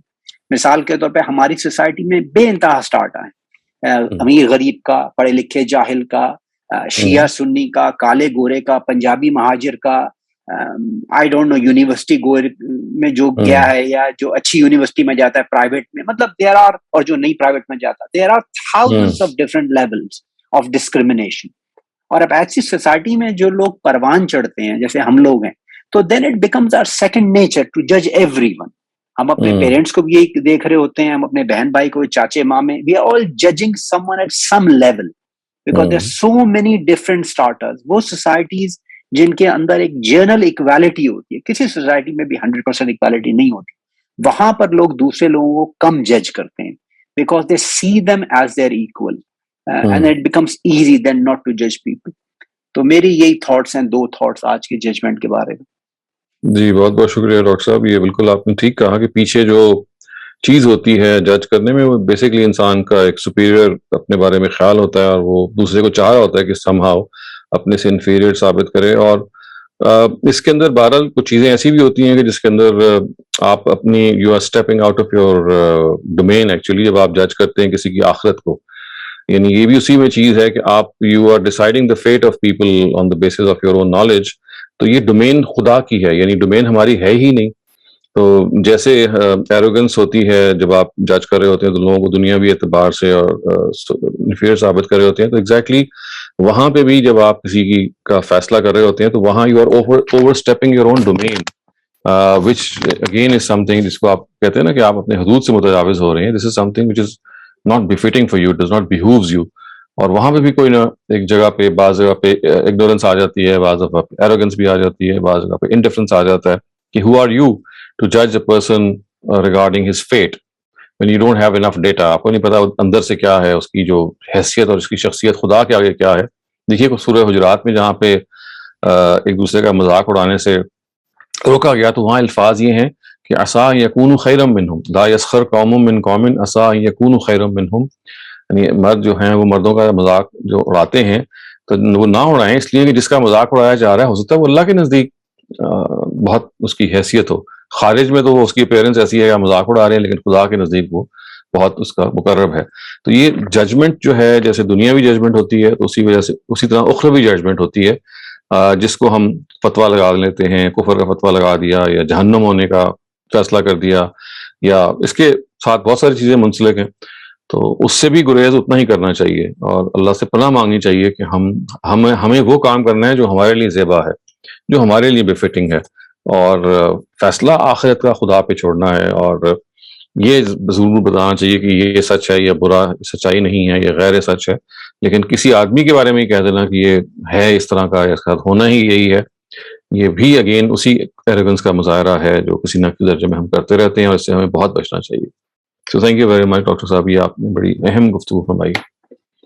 مثال کے طور پہ ہماری سوسائٹی میں بے انتہا اسٹارٹ ہیں، امیر غریب کا، پڑھے لکھے جاہل کا، شیعہ سنی کا، کالے گورے کا، پنجابی مہاجر کا، آئی ڈونٹ نو یونیورسٹی گوئر میں جو گیا ہے یا جو اچھی یونیورسٹی میں جاتا ہے پرائیویٹ میں، مطلب دیر آر، اور جو نہیں پرائیویٹ میں جاتا، there are thousands of different levels of discrimination. اور اب ایسی سوسائٹی میں جو لوگ پروان چڑھتے ہیں جیسے ہم لوگ ہیں تو then it becomes our second nature to جج ایوری ون. ہم اپنے پیرنٹس کو بھی یہی دیکھ رہے ہوتے ہیں، ہم اپنے بہن بھائی کو، چاچے مامے، we are all judging someone at some level because there are so many different starters. وہ سوسائٹیز جن کے اندر ایک جنرل اکویلٹی ہوتی ہے، کسی سوسائٹی میں بھی 100% اکویلٹی نہیں ہوتی، وہاں پر لوگ دوسرے لوگوں کو کم جج کرتے ہیں because they see them as their equal. and it becomes easy then not to judge people. تو میری یہی تھاٹس ہیں, 2 تھاٹس آج کے ججمنٹ کے بارے میں. جی بہت بہت شکریہ ڈاکٹر صاحب. یہ بالکل آپ نے ٹھیک کہا کہ پیچھے جو چیز ہوتی ہے جج کرنے میں, وہ بیسیکلی انسان کا ایک سپیریئر اپنے بارے میں خیال ہوتا ہے, اور وہ دوسرے کو چاہ رہا ہوتا ہے کہ سم ہاؤ اپنے سے انفیریئر ثابت کرے. اور اس کے اندر بہرحال کچھ چیزیں ایسی بھی ہوتی ہیں کہ جس کے اندر آپ اپنی you are stepping out of your domain actually, جب آپ جج کرتے ہیں کسی کی آخرت کو. یعنی یہ بھی اسی میں چیز ہے کہ آپ you are deciding the fate of people on the basis of your own knowledge. تو یہ ڈومین خدا کی ہے, یعنی ڈومین ہماری ہے ہی نہیں. تو جیسے ایروگنس ہوتی ہے جب آپ جج کر رہے ہوتے ہیں تو لوگوں کو دنیاوی اعتبار سے اور انفیریئر ثابت کر رہے ہوتے ہیں, تو ایگزیکٹلی وہاں پہ بھی جب آپ کسی کی کا فیصلہ کر رہے ہوتے ہیں تو وہاں you are overstepping your own domain, which again is something جس کو آپ کہتے ہیں نا کہ آپ اپنے حدود سے متجاوز ہو رہے ہیں. This is something which is not befitting for you, does not behooves you. اور وہاں پہ بھی کوئی نہ ایک جگہ پہ بعض جگہ پہ اگنورینس آ جاتی ہے, بعض جگہ پہ ایروگنس بھی آ جاتی ہے, بعض جگہ پہ انڈیفرنس آ جاتا ہے کہ who are you to judge a person regarding his fate when you don't have enough data. آپ کو نہیں پتا اندر سے کیا ہے اس کی جو حیثیت اور اس کی شخصیت خدا کے آگے کیا ہے. دیکھیے سورہ حجرات میں جہاں پہ ایک دوسرے کا مذاق اڑانے سے روکا گیا تو وہاں الفاظ یہ ہیں کہ عسیٰ یکونوا خیرا منہم لا یسخر قوم من قوم عسیٰ یکونوا خیرا منہم. یعنی مرد جو ہیں وہ مردوں کا مذاق جو اڑاتے ہیں تو وہ نہ اڑائیں, اس لیے کہ جس کا مذاق اڑایا جا رہا ہے ہو سکتا ہے وہ اللہ کے نزدیک بہت اس کی حیثیت ہو. خارج میں تو وہ اس کی اپیرنس ایسی ہے کہ مذاق اڑا رہے ہیں, لیکن خدا کے نزدیک وہ بہت اس کا مقرب ہے. تو یہ ججمنٹ جو ہے جیسے دنیاوی ججمنٹ ہوتی ہے تو اسی وجہ سے اسی طرح اخروی ججمنٹ ہوتی ہے, جس کو ہم فتویٰ لگا لیتے ہیں, کفر کا فتویٰ لگا دیا یا جہنم ہونے کا فیصلہ کر دیا, یا اس کے ساتھ بہت ساری چیزیں منسلک ہیں. تو اس سے بھی گریز اتنا ہی کرنا چاہیے اور اللہ سے پناہ مانگنی چاہیے کہ ہمیں وہ کام کرنا ہے جو ہمارے لیے زیبا ہے, جو ہمارے لیے بفٹنگ ہے, اور فیصلہ آخرت کا خدا پہ چھوڑنا ہے. اور یہ ضرور بتانا چاہیے کہ یہ سچ ہے, یہ برا سچائی نہیں ہے, یہ غیر سچ ہے, لیکن کسی آدمی کے بارے میں کہہ دینا کہ یہ ہے اس طرح کا, اس کا ہونا ہی یہی ہے, یہ بھی اگین اسی ایروگنس کا مظاہرہ ہے جو کسی نہ کسی درجے میں ہم کرتے رہتے ہیں, اور اس سے ہمیں بہت بچنا چاہیے. So thank you very much doctor صاحب, یہ آپ نے بڑی اہم گفتگو فرمائی.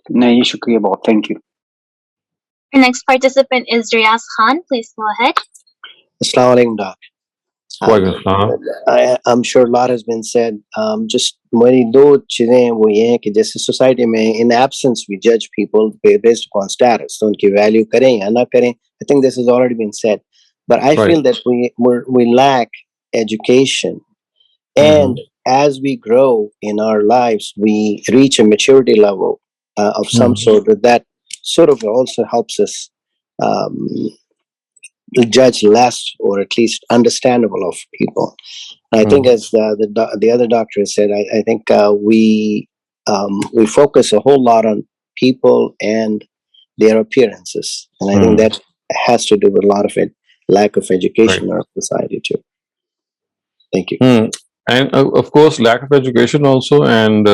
نہیں شکریہ بہت, thank you. Our next participant is Riyaz Khan. Please go ahead. Assalamu alaikum, Doc. وعلیکم السلام. I'm sure a lot has been said. Just میری 2 چیزیں وہ یہ ہیں کہ جیسے سوسائٹی میں in absence we judge people based upon status, تو ان کی ویلیو کریں یا نہ کریں. I think this has already been said, but I feel that we lack education, and as we grow in our lives, we reach a maturity level of some sort that sort of also helps us judge less, or at least understandable of people. I think as the other doctor has said, I think we focus a whole lot on people and their appearances, and I think that has to do with a lot of it, lack of education in our society too. Thank you. And of course lack of education also, and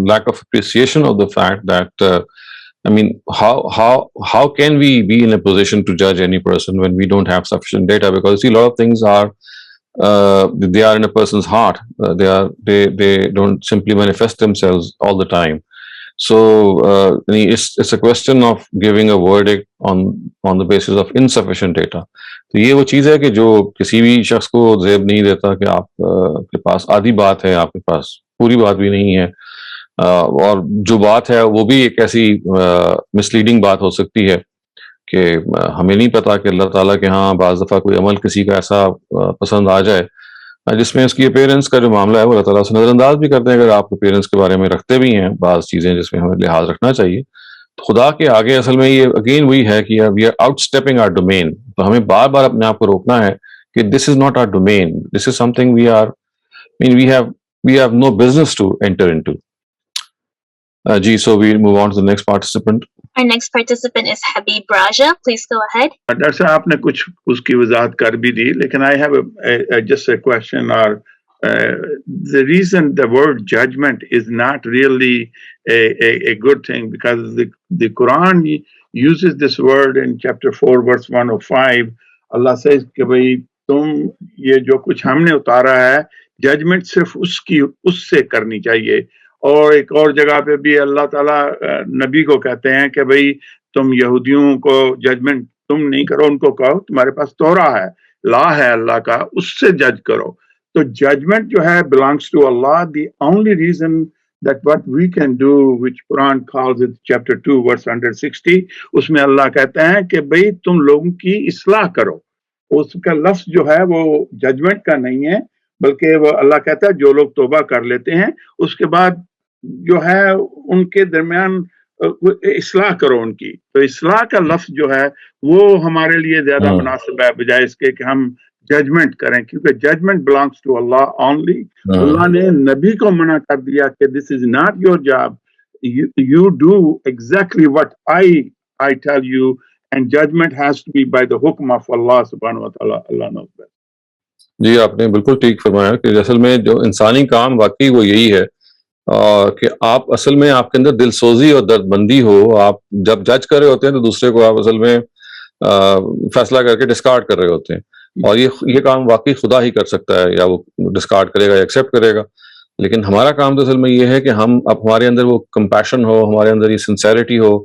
lack of appreciation of the fact that I mean how can we be in a position to judge any person when we don't have sufficient data? Because see, a lot of things are they are in a person's heart. They don't simply manifest themselves all the time. So it's a question of giving a verdict on the basis of insufficient data. تو یہ وہ چیز ہے کہ جو کسی بھی شخص کو زیب نہیں دیتا کہ آپ کے پاس آدھی بات ہے, آپ کے پاس پوری بات بھی نہیں ہے, اور جو بات ہے وہ بھی ایک ایسی مسلیڈنگ بات ہو سکتی ہے کہ ہمیں نہیں پتا کہ اللہ تعالیٰ کے ہاں بعض دفعہ کوئی عمل کسی کا ایسا پسند آ جائے جس میں اس کی اپیرنس کا جو معاملہ ہے وہ اللہ تعالیٰ سے نظر انداز بھی کرتے ہیں. اگر آپ اپیرنس کے بارے میں رکھتے بھی ہیں بعض چیزیں جس میں ہمیں لحاظ رکھنا چاہیے, تو خدا کے آگے اصل میں یہ اگین وہی ہے کہ we are out stepping our domain. تو ہمیں بار بار اپنے آپ کو روکنا ہے کہ this is not our domain, this is something we have no business to enter into. جی, so we move on to the next participant. Our next participant is Habib Raja. Please go ahead. Doctor صاحب آپ نے کچھ اس کی وضاحت کر بھی دی, لیکن I have just a question, or the reason the word judgment is not really a good thing, because the Quran uses this word in chapter 4 verse 105. Allah says کہ بھئی تم یہ جو کچھ ہم نے اتارا ہے ججمنٹ صرف اس سے کرنی چاہیے, اور ایک اور جگہ پہ بھی اللہ تعالیٰ نبی کو کہتے ہیں کہ بھئی تم یہودیوں کو ججمنٹ تم نہیں کرو، ان کو کہو تمہارے پاس تورا ہے، لا ہے اللہ کا، اس سے جج کرو. تو ججمنٹ جو ہے belongs to Allah. The only reason that what we can do, which Quran calls it chapter 2 verse 160, اس میں اللہ کہتے ہیں کہ بھئی تم لوگوں کی اصلاح کرو. اس کا لفظ جو ہے وہ ججمنٹ کا نہیں ہے، بلکہ وہ اللہ کہتا ہے جو لوگ توبہ کر لیتے ہیں اس کے بعد جو ہے ان کے درمیان اصلاح کرو ان کی. تو اصلاح کا لفظ جو ہے وہ ہمارے لیے زیادہ مناسب ہے بجائے اس کے کہ ہم ججمنٹ کریں، کیونکہ judgement belongs to Allah only. اللہ نے نبی کو منع کر دیا کہ this is not your job, you do exactly what I tell you, and judgment has to be by the حکم of Allah subhanahu wa ta'ala. Allah knows best. جی آپ نے بالکل ٹھیک فرمایا کہ اصل میں جو انسانی کام واقعی وہ یہی ہے کہ آپ اصل میں آپ کے اندر دل سوزی اور درد بندی ہو. آپ جب جج کر رہے ہوتے ہیں تو دوسرے کو آپ اصل میں فیصلہ کر کے ڈسکارڈ کر رہے ہوتے ہیں، اور یہ کام واقعی خدا ہی کر سکتا ہے، یا وہ ڈسکارڈ کرے گا یا ایکسیپٹ کرے گا. لیکن ہمارا کام تو اصل میں یہ ہے کہ ہم ہمارے اندر وہ کمپیشن ہو، ہمارے اندر یہ سنسیریٹی ہو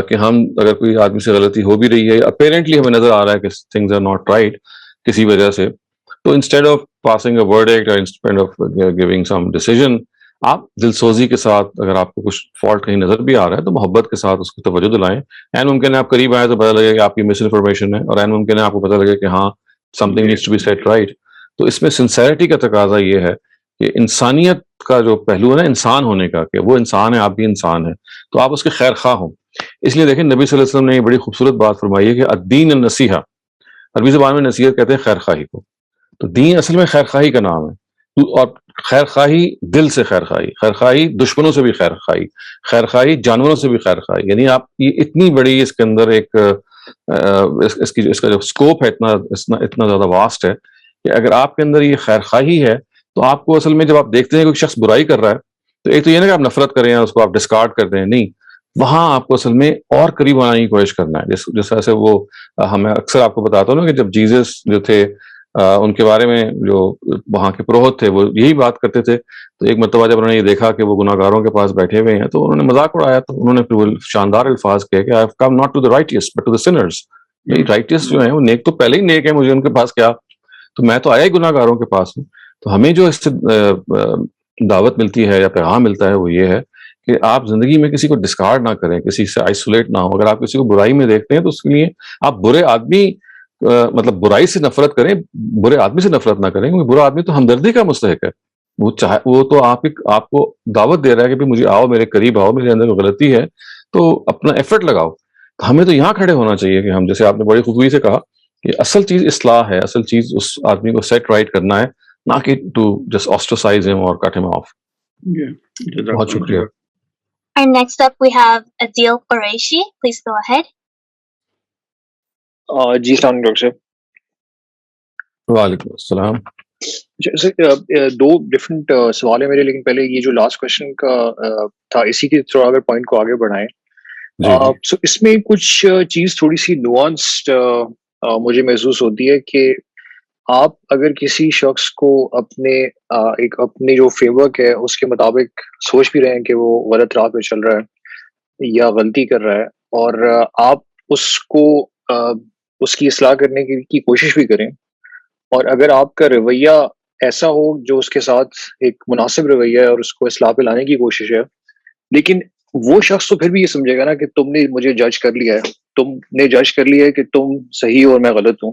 کہ ہم اگر کوئی آدمی سے غلطی ہو بھی رہی ہے، اپیرنٹلی ہمیں نظر آ رہا ہے کہ تھنگز آر ناٹ رائٹ کسی وجہ سے، تو instead of passing a verdict اور instead of giving some decision, آپ دل سوزی کے ساتھ اگر آپ کو کچھ فالٹ کہیں نظر بھی آ رہا ہے تو محبت کے ساتھ اس کو توجہ دلائیں. این ممکن ہے آپ قریب آئے تو پتہ لگے کہ آپ کی مس انفارمیشن ہے، اور این ممکن ہے آپ کو پتہ لگے کہ ہاں something needs to be set right. تو اس میں سنسیریٹی کا تقاضا یہ ہے کہ انسانیت کا جو پہلو ہے نا انسان ہونے کا، کہ وہ انسان ہے، آپ بھی انسان ہیں، تو آپ اس کے خیر خواہ ہوں. اس لیے دیکھیں نبی صلی اللہ علیہ وسلم نے یہ بڑی خوبصورت بات فرمائی ہے کہ الدین النصیحہ، عربی زبان میں نصیحت کہتے ہیں خیر خواہی کو. تو دین اصل میں خیر خواہی کا نام ہے، اور خیر خواہی دل سے خیر خواہی، خیر خواہی دشمنوں سے بھی خیر خواہی، خیر خواہی جانوروں سے بھی خیر خواہی. یعنی آپ یہ اتنی بڑی اس کے اندر ایک اس کا جو اسکوپ ہے اتنا زیادہ واسٹ ہے کہ اگر آپ کے اندر یہ خیر خواہی ہے تو آپ کو اصل میں جب آپ دیکھتے ہیں کہ کوئی شخص برائی کر رہا ہے تو ایک تو یہ نا کہ آپ نفرت کریں یا اس کو آپ ڈسکارڈ کر دیں، نہیں، وہاں آپ کو اصل میں اور قریب آنے کی کوشش کرنا ہے. جس طرح سے وہ ہمیں اکثر آپ کو بتاتا ہوں نا کہ جب جیزس جو تھے ان کے بارے میں جو وہاں کے پروہت تھے وہ یہی بات کرتے تھے. تو ایک مرتبہ جب انہوں نے یہ دیکھا کہ وہ گناہ گاروں کے پاس بیٹھے ہوئے ہیں تو انہوں نے مذاق اڑایا، تو انہوں نے پھر وہ شاندار الفاظ کہے کہ I have come not to the righteous but to the sinners. Righteous جو ہیں وہ نیک تو پہلے ہی نیک ہے، مجھے ان کے پاس کیا، تو میں تو آیا ہی گناہ گاروں کے پاس ہوں. تو ہمیں جو اس سے دعوت ملتی ہے یا پیغام ملتا ہے وہ یہ ہے کہ آپ زندگی میں کسی کو ڈسکارڈ نہ کریں، کسی سے آئسولیٹ نہ ہو. اگر آپ کسی کو برائی میں دیکھتے ہیں تو اس کے لیے آپ برے آدمی مطلب برائی سے نفرت کریں، برے آدمی سے نفرت نہ کریں، کیونکہ برا آدمی تو ہمدردی کا مستحق ہے. وہ تو آپ کو دعوت دے رہا ہے کہ مجھے آؤ، میرے قریب آؤ، میرے اندر غلطی ہے تو اپنا ایفرٹ لگاؤ. ہمیں تو یہاں کھڑے ہونا چاہیے کہ ہم، جیسے آپ نے بڑی خوبی سے کہا کہ اصل چیز اصلاح ہے، اصل چیز اس آدمی کو سیٹ رائٹ کرنا ہے، نہ کہ ٹو جسٹ آسٹرسائز ہم اور کٹ ہم آف. بہت شکریہ. And next up we have Adil Qureshi. Please go ahead. جی السلام علیکم ڈاکٹر صاحب. وعلیکم السلام. دو ڈفرینٹ سوال ہیں میرے، لیکن پہلے یہ جو لاسٹ کوشچن کا تھا اسی کے تھوڑا اگر پوائنٹ کو آگے بڑھائیں. سو اس میں کچھ چیز تھوڑی سی نوانسڈ مجھے محسوس ہوتی ہے کہ آپ اگر کسی شخص کو اپنے جو فریم ورک ہے اس کے مطابق سوچ بھی رہے ہیں کہ وہ غلط راہ پہ چل رہا ہے یا غلطی کر رہا ہے، اور آپ اس کو اس کی اصلاح کرنے کی کوشش بھی کریں، اور اگر آپ کا رویہ ایسا ہو جو اس کے ساتھ ایک مناسب رویہ ہے اور اس کو اصلاح پہ لانے کی کوشش ہے، لیکن وہ شخص تو پھر بھی یہ سمجھے گا نا کہ تم نے مجھے جج کر لیا ہے، تم نے جج کر لیا ہے کہ تم صحیح ہو اور میں غلط ہوں،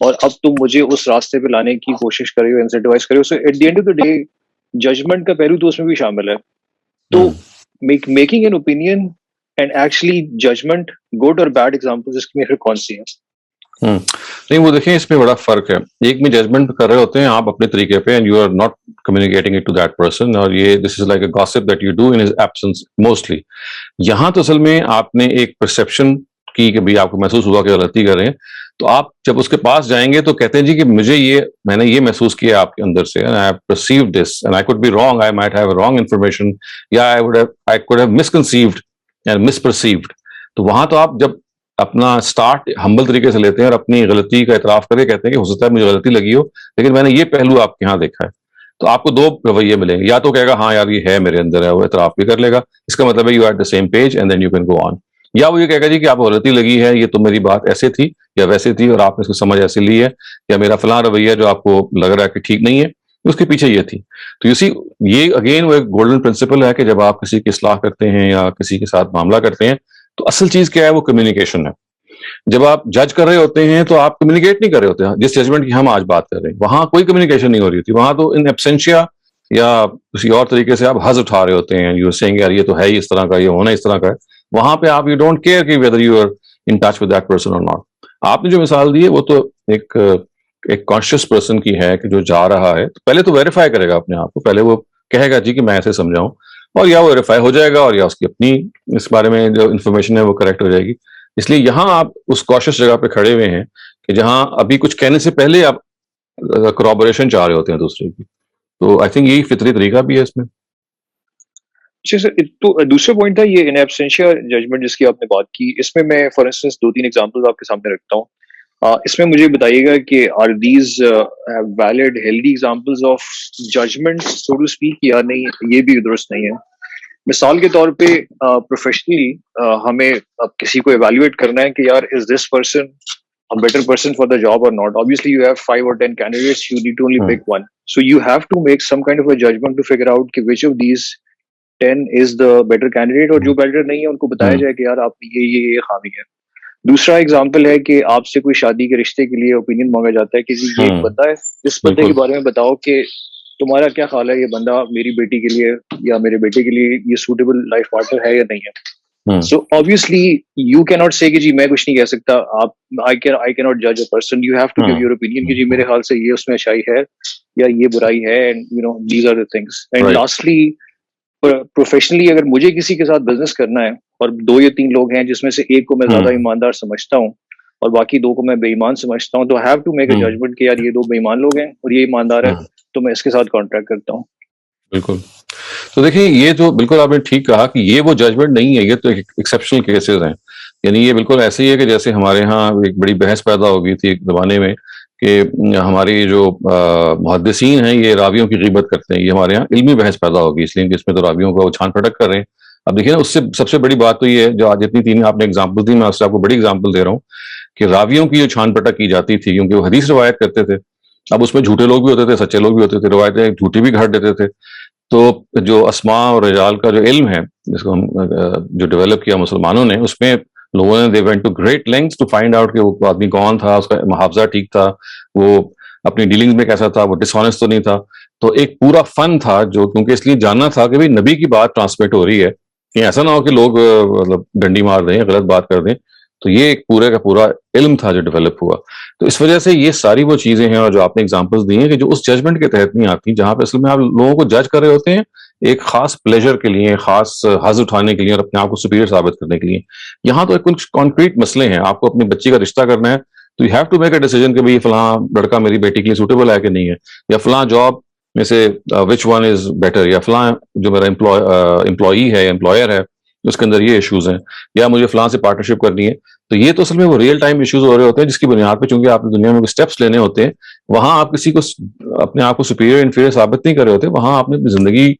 اور اب تم مجھے اس راستے پہ لانے کی کوشش کر رہے ہو، انسینٹیوائز کر رہے ہو. So at the end of the day judgement کا پہلو تو اس میں بھی شامل ہے. تو making an opinion and actually judgement, good اور بیڈ ایگزامپل اس میں پھر کون سی ہیں؟ نہیں، وہ دیکھیں اس میں بڑا فرق ہے. ایک میں ججمنٹ کر رہے ہوتے ہیں آپ اپنے طریقے پہ and you are not communicating it to that person, اور یہ this is like a gossip that you do in his absence mostly. یہاں تو اصل میں آپ نے ایک پرسیپشن کی کہ بھائی آپ کو محسوس ہوا کہ غلطی کر رہے ہیں، تو آپ جب اس کے پاس جائیں گے تو کہتے ہیں جی کہ میں نے یہ محسوس کیا آپ کے اندر سے، and I have perceived this and I could be wrong, I might have wrong information, yeah I could have misconceived and misperceived. تو وہاں تو آپ جب اپنا سٹارٹ ہمبل طریقے سے لیتے ہیں اور اپنی غلطی کا اعتراف کر کے کہتے ہیں کہ ہو سکتا ہے مجھے غلطی لگی ہو لیکن میں نے یہ پہلو آپ کے یہاں دیکھا ہے. تو آپ کو دو رویے ملیں گے, یا تو کہے گا ہاں یار یہ ہے میرے اندر ہے, وہ اعتراف بھی کر لے گا, اس کا مطلب ہے you are at the same page and then you can go on. یا وہ یہ کہے گا جی کہ آپ کو غلطی لگی ہے, یہ تو میری بات ایسے تھی یا ویسے تھی اور آپ نے اس کو سمجھ ایسے لی ہے, یا میرا فلاں رویہ جو آپ کو لگ رہا ہے کہ ٹھیک نہیں ہے اس کے پیچھے یہ تھی. تو اسی یہ اگین وہ ایک گولڈن پرنسپل ہے کہ جب آپ کسی کی اصلاح کرتے ہیں یا کسی کے ساتھ معاملہ کرتے ہیں تو اصل چیز کیا ہے, وہ کمیونیکیشن ہے. جب آپ جج کر رہے ہوتے ہیں تو آپ کمیونیکیٹ نہیں کر رہے ہوتے ہیں. جس ججمنٹ کی ہم آج بات کر رہے ہیں وہاں کوئی کمیونیکیشن نہیں ہو رہی ہوتی, وہاں تو ان ایبسینشیا یا کسی اور طریقے سے آپ حظ اٹھا رہے ہوتے ہیں, یو سینگ یار یہ تو ہے ہی اس طرح کا, یہ ہونا اس طرح کا ہے. وہاں پہ آپ یو ڈونٹ کیئر کہ whether you are in touch with that person or not. آپ نے جو مثال دی ہے وہ تو ایک کانشیس پرسن کی ہے کہ جو جا رہا ہے تو پہلے تو ویریفائی کرے گا اپنے آپ کو, پہلے وہ کہے گا جی کہ میں ایسے سمجھاؤں, اور یا وہ ویریفائی ہو جائے گا اور یا اس کی اپنی اس بارے میں جو انفارمیشن ہے وہ کریکٹ ہو جائے گی. اس لیے یہاں آپ اس کاشس جگہ پہ کھڑے ہوئے ہیں کہ جہاں ابھی کچھ کہنے سے پہلے آپ کرابوریشن چاہ رہے ہوتے ہیں دوسرے کی. تو آئی تھنک یہی فطری طریقہ بھی ہے اس میں. اچھا سر, تو دوسرا پوائنٹ تھا یہ ان ایبسینشیا ججمنٹ جس کی آپ نے بات کی, اس میں میں فار انسٹنس 2-3 ایگزامپل آپ کے سامنے رکھتا ہوں. اس میں مجھے بتائیے گا کہ are these valid healthy examples of judgement so to speak یا نہیں, یہ بھی درست نہیں ہے. مثال کے طور پہ پروفیشنلی ہمیں اب کسی کو ایویلویٹ کرنا ہے کہ یار is this person a better person for the job or not. Obviously you have 5 or 10 candidates, you need to only pick one, so you have to make some kind of a judgment to figure out کہ which of these 10 is the better candidate, اور جو better نہیں ہے ان کو بتایا جائے کہ یار آپ یہ خامی ہے. دوسرا ایگزامپل ہے کہ آپ سے کوئی شادی کے رشتے کے لیے اوپینین مانگا جاتا ہے کہ جی یہ ایک بندہ ہے, اس بندے کے بارے میں بتاؤ کہ تمہارا کیا خیال ہے, یہ بندہ میری بیٹی کے لیے یا میرے بیٹے کے لیے یہ سوٹیبل لائف پارٹنر ہے یا نہیں ہے. So obviously you cannot say کہ جی میں کچھ نہیں کہہ سکتا, آپ I cannot judge a person, you have to give your opinion کہ جی میرے خیال سے یہ اس میں اچھائی ہے یا یہ برائی ہے, and you know these are the things. And lastly professionally اگر مجھے کسی کے ساتھ بزنس کرنا ہے اور 2 یا 3 لوگ ہیں جس میں سے ایک کو میں زیادہ ایماندار سمجھتا ہوں اور باقی 2 کو میں بے ایمان سمجھتا ہوں, تو I have to make a judgment کہ یار یہ 2 بے ایمان لوگ ہیں اور یہ ایماندار ہے, تو میں اس کے ساتھ کانٹریکٹ کرتا ہوں. بالکل. تو دیکھیں یہ جو بالکل آپ نے ٹھیک کہا کہ یہ وہ ججمنٹ نہیں ہے, یہ تو ایکسیپشنل کیسز ہیں. یعنی یہ بالکل ایسے ہی ہے کہ جیسے ہمارے ہاں ایک بڑی بحث پیدا ہو گئی تھی ایک زمانے میں کہ ہماری جو محدثین ہیں یہ راویوں کی غیبت کرتے ہیں. یہ ہمارے یہاں علمی بحث پیدا ہوگی اس لیے کہ اس میں تو راویوں کو چھان پھٹک کر رہے ہیں. اب دیکھیے نا اس سے سب سے بڑی بات تو یہ ہے جو آج اتنی 3 آپ نے ایگزامپل دی, میں اس سے آپ کو بڑی ایگزامپل دے رہا ہوں کہ راویوں کی جو چھان پھٹک کی جاتی تھی کیونکہ وہ حدیث روایت کرتے تھے. اب اس میں جھوٹے لوگ بھی ہوتے تھے, سچے لوگ بھی ہوتے تھے, روایتیں جھوٹی بھی گھڑ دیتے تھے. تو جو اسماء اور رجال کا جو علم ہے جس کو ہم جو ڈیولپ کیا مسلمانوں نے, اس میں لوگوں نے they went to great lengths to find out کہ وہ آدمی کون تھا, اس کا محافظہ ٹھیک تھا, وہ اپنی ڈیلنگز میں کیسا تھا, وہ ڈس آنیسٹ تو نہیں تھا. تو ایک پورا فن تھا جو کیونکہ اس لیے جاننا تھا کہ بھائی نبی کی بات ٹرانسمٹ ہو رہی ہے, کہ ایسا نہ ہو کہ لوگ مطلب ڈنڈی مار دیں, غلط بات کر دیں. تو یہ ایک پورے کا پورا علم تھا جو ڈیولپ ہوا. تو اس وجہ سے یہ ساری وہ چیزیں ہیں اور جو آپ نے ایگزامپلس دی ہیں کہ جو اس ججمنٹ کے تحت نہیں آتی, جہاں پہ اصل میں آپ لوگوں کو جج کر رہے ہوتے ہیں ایک خاص پلیجر کے لیے, خاص حظ اٹھانے کے لیے اور اپنے آپ کو سپیریئر ثابت کرنے کے لیے. یہاں تو کچھ کانکریٹ مسئلے ہیں, آپ کو اپنی بچی کا رشتہ کرنا ہے تو you have to make a decision کہ بھائی فلاں لڑکا میری بیٹی کے لیے سوٹیبل ہے کہ نہیں ہے, یا فلاں جاب میں سے وچ ون از بیٹر, یا فلاں جو میرا امپلائی ہے یا امپلائر ہے اس کے اندر یہ ایشوز ہیں, یا مجھے فلاں سے پارٹنرشپ کرنی ہے. تو یہ تو اصل میں وہ ریئل ٹائم ایشوز ہو رہے ہوتے ہیں جس کی بنیاد پہ چونکہ آپ نے دنیا میں کوئی اسٹیپس لینے ہوتے ہیں, وہاں آپ کسی کو اپنے آپ کو سپیریئر انفیریئر ثابت نہیں کر رہے ہوتے, وہاں آپ نے اپنی زندگی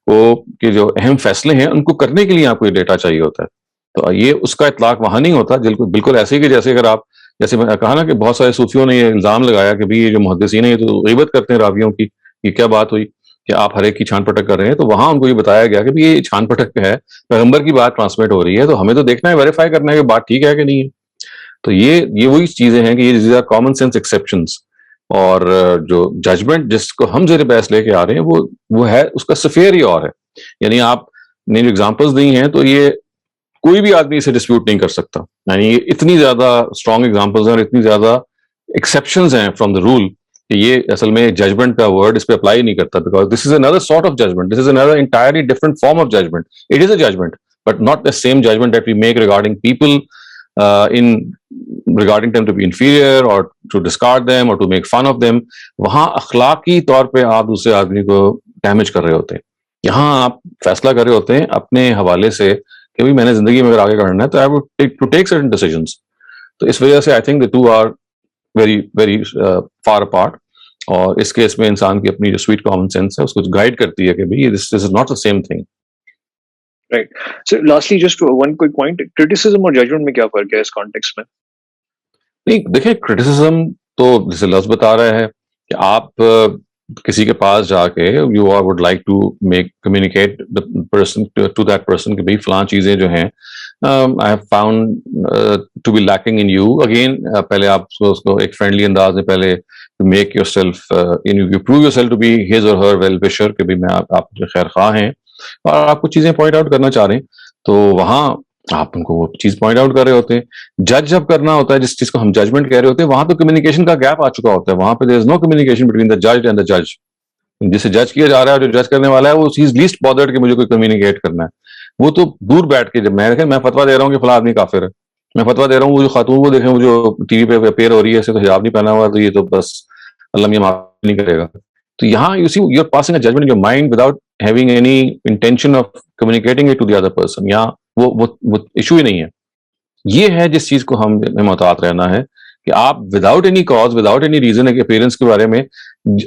کو کے جو اہم فیصلے ہیں ان کو کرنے کے لیے آپ کو یہ ڈیٹا چاہیے ہوتا ہے. تو یہ اس کا اطلاق وہاں نہیں ہوتا بالکل ایسے ہی کہ جیسے اگر آپ جیسے میں کہا نا کہ بہت سارے صوفیوں نے یہ الزام لگایا کہ بھائی یہ جو محدثین ہیں یہ تو غیبت کرتے ہیں راویوں کی, یہ کیا بات ہوئی کہ آپ ہر ایک کی چھان پٹک کر رہے ہیں. تو وہاں ان کو یہ بتایا گیا کہ یہ چھان پٹک ہے, پیغمبر کی بات ٹرانسمٹ ہو رہی ہے, تو ہمیں تو دیکھنا ہے, ویریفائی کرنا ہے کہ بات ٹھیک ہے کہ نہیں ہے. تو یہ وہی چیزیں ہیں کہ یہ کامن سینس ایکسیپشنز, اور جو ججمنٹ جس کو ہم زیر بحث لے کے آ رہے ہیں وہ ہے اس کا سفیر ہی اور ہے. یعنی آپ نے جو ایگزامپلس دی ہیں تو یہ کوئی بھی آدمی اسے ڈسپیوٹ نہیں کر سکتا. یعنی یہ اتنی زیادہ اسٹرانگ ایگزامپلز ہیں اور اتنی زیادہ ایکسیپشنز ہیں فرام دا رول کہ یہ اصل میں ججمنٹ کا ورڈ اس پہ اپلائی نہیں کرتا, because this is another sort of judgment, this is another entirely different form of judgment. It is a judgment but not the same judgment that we make regarding people regarding them to be inferior or to discard them or to make fun of them. وہاں اخلاقی طور پہ آپ دوسرے آدمی کو ڈیمیج کر رہے ہوتے ہیں. یہاں آپ فیصلہ کر رہے ہوتے ہیں اپنے حوالے سے کہ میں نے زندگی میں اگر آگے کرنا ہے تو I would to take certain decisions. تو اس وجہ سے I think the two are very very far apart. اور اس کیس میں انسان کی اپنی جو سویٹ کامن سینس ہے اس کو گائیڈ کرتی ہے کہ بھائی this is not the same thing. Right. So lastly, just one quick point. Criticism اور judgment میں کیا فرق ہے اس کانٹیکس میں؟ نہیں دیکھیں کرٹیسزم تو جیسے لفظ بتا رہا ہے کہ آپ کسی کے پاس جا کے you are would like to make communicate person to that person کہ بھائی فلاں چیزیں جو ہیں I have found to be lacking in you. Again پہلے آپ اس کو ایک فرینڈلی انداز میں پہلے make yourself you prove yourself to be his or her well وشر کہ بھائی میں آپ جو خیر خواہ ہیں اور آپ کو چیزیں پوائنٹ آؤٹ کرنا چاہ رہے ہیں, تو وہاں آپ ان کو وہ چیز پوائنٹ آؤٹ کر رہے ہوتے ہیں. جج جب کرنا ہوتا ہے جس چیز کو ہم ججمنٹ کہہ رہے ہوتے ہیں وہاں تو کمیونیکیشن کا گیپ آ چکا ہوتا ہے, وہاں پہ دیر is know communication between the جج اینڈ دا جج. جسے جج کیا جا رہا ہے جو جج کرنے والا ہے وہ ہی از لیسٹ بادرڈ کہ مجھے کوئی کمیونیکیٹ کرنا ہے. وہ تو دور بیٹھ کے جب میں فتویٰ دے رہا ہوں کہ فلاں آدمی کافر ہے, میں فتویٰ دے رہا ہوں وہ جو خاتون کو دیکھیں وہ جو ٹی وی پہ اپیئر ہو رہی ہے اسے تو حجاب نہیں پہنا ہوا تو یہ تو بس اللہ میاں معاف نہیں کرے گا. تو یہاں you see you are passing a judgement in your mind without having any intention of communicating it to the other person. یہاں وہ ایشو ہی نہیں ہے. یہ ہے جس چیز کو ہمیں محتاط رہنا ہے کہ آپ without any cause without any reason appearance کے بارے میں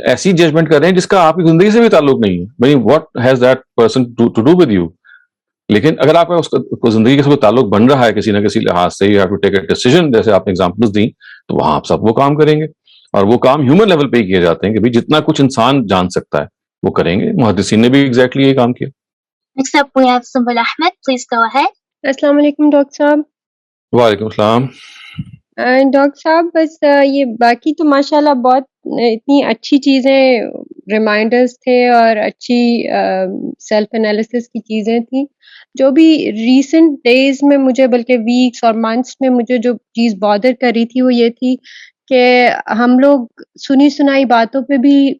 ایسی ججمنٹ کر رہے ہیں جس کا آپ کی زندگی سے بھی تعلق نہیں ہے. بھائی what has that person to do with you. لیکن اگر آپ کا اس کو زندگی کے ساتھ تعلق بن رہا ہے کسی نہ کسی لحاظ سے, you have to take a decision, جیسے آپ نے ایگزامپلس دی, تو وہاں آپ سب وہ کام کریں گے. اور وہ کام ہیومن لیول پہ ہی کیے جاتے ہیں کہ بھائی جتنا کچھ انسان جان سکتا ہے وہ کریں گے. محدثین نے بھی ایگزیکٹلی یہ کام کیا. Next up, we have Sumbul Ahmed. Please go ahead. السلام علیکم ڈاکٹر صاحب. وعلیکم السلام. ڈاکٹر صاحب بس یہ باقی تو ماشاءاللہ بہت اتنی اچھی چیزیں ریمائنڈرز تھے اور اچھی سیلف انالیسس کی چیزیں تھیں. جو بھی ریسنٹ ڈیز میں مجھے بلکہ ویکس اور منتھس میں مجھے جو چیز بادر کر رہی تھی وہ یہ تھی کہ ہم لوگ سنی سنائی باتوں پہ بھی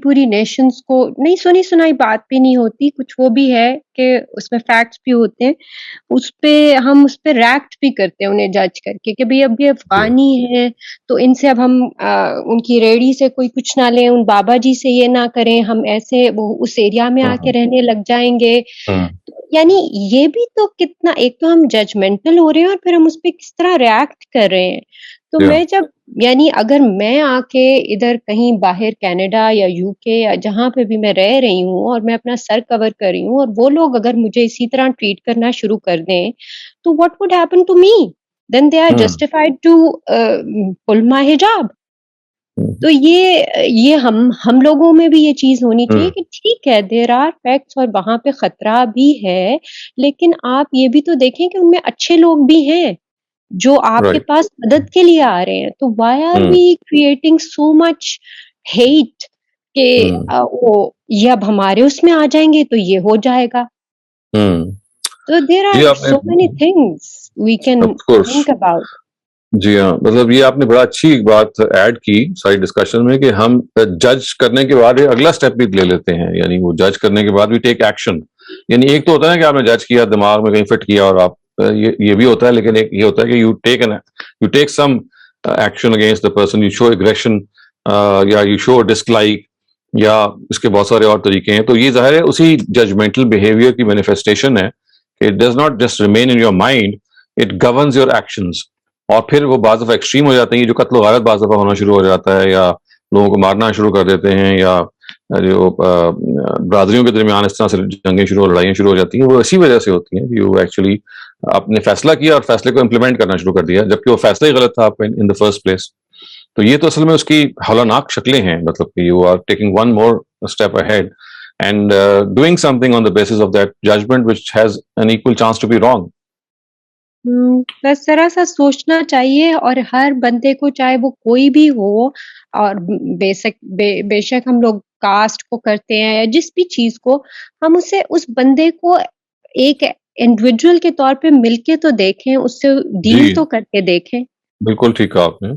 پوری نیشنز کو نہیں, سنی سنائی بات بھی نہیں ہوتی, کچھ وہ بھی ہے کہ اس میں فیکٹس بھی ہوتے ہیں, اس پہ ہم اس پہ ریکٹ بھی کرتے ہیں انہیں جج کر کے کہ بھئی اب یہ افغانی ہیں تو ان سے اب ہم ان کی ریڑھی سے کوئی کچھ نہ لیں, ان بابا جی سے یہ نہ کریں, ہم ایسے اس ایریا میں آ کے رہنے لگ جائیں گے. یعنی یہ بھی تو کتنا, ایک تو ہم ججمنٹل ہو رہے ہیں اور پھر ہم اس پہ کس طرح ریاکٹ کر رہے ہیں. تو میں جب یعنی اگر میں آ کے ادھر کہیں باہر کینیڈا یا یو کے یا جہاں پہ بھی میں رہ رہی ہوں اور میں اپنا سر کور کر رہی ہوں اور وہ لوگ اگر مجھے اسی طرح ٹریٹ کرنا شروع کر دیں تو what would happen to me? Then they are justified to pull my hijab. تو یہ ہم لوگوں میں بھی یہ چیز ہونی چاہیے کہ ٹھیک ہے دیر آر فیکٹس اور وہاں پہ خطرہ بھی ہے, لیکن آپ یہ بھی تو دیکھیں کہ ان میں اچھے لوگ بھی ہیں جو آپ کے پاس مدد کے لیے آ رہے ہیں. تو why are we creating so much hate کہ یہ اب ہمارے اس میں آ جائیں گے تو یہ ہو جائے گا. تو there are so many things we can think about. جی ہاں, مطلب یہ آپ نے بڑا اچھی بات ایڈ کی ساری ڈسکشن میں کہ ہم جج کرنے کے بعد اگلا اسٹیپ بھی لے لیتے ہیں. یعنی وہ جج کرنے کے بعد بھی ٹیک ایکشن. یعنی ایک تو ہوتا ہے کہ آپ نے جج کیا, دماغ میں کہیں فٹ کیا اور آپ یہ بھی ہوتا ہے, لیکن ایک یہ ہوتا ہے کہ you take some action against the person, you show aggression یا یو شو ڈس لائک, یا اس کے بہت سارے اور طریقے ہیں. تو یہ ظاہر ہے اسی ججمنٹل بیہیویئر کی مینیفیسٹیشن ہے کہ it does not just remain in your mind, it گورنز your actions. اور پھر وہ بعض دفعہ ایکسٹریم ہو جاتے ہیں, جو قتل و غارت بعض دفعہ ہونا شروع ہو جاتا ہے, یا لوگوں کو مارنا شروع کر دیتے ہیں, یا جو برادریوں کے درمیان اس طرح سے جنگیں لڑائیاں شروع ہو جاتی ہیں, وہ اسی وجہ سے ہوتی ہیں کہ وہ ایکچولی آپ نے فیصلہ کیا اور فیصلے کو امپلیمنٹ کرنا شروع کر دیا جبکہ وہ فیصلہ ہی غلط تھا ان دا فرسٹ پلیس. تو یہ تو اصل میں اس کی ہولناک شکلیں ہیں, مطلب کہ you are taking one more step ahead and doing something on the basis of that judgement which has an equal chance to be wrong. بس ذرا سا سوچنا چاہیے, اور ہر بندے کو چاہے وہ کوئی بھی ہو, اور بے شک ہم لوگ کاسٹ کو کرتے ہیں یا جس بھی چیز کو, ہم اسے اس بندے کو ایک انڈیویجول کے طور پہ مل کے تو دیکھیں, اس سے ڈیل تو کر کے دیکھیں. بالکل ٹھیک کہا آپ نے.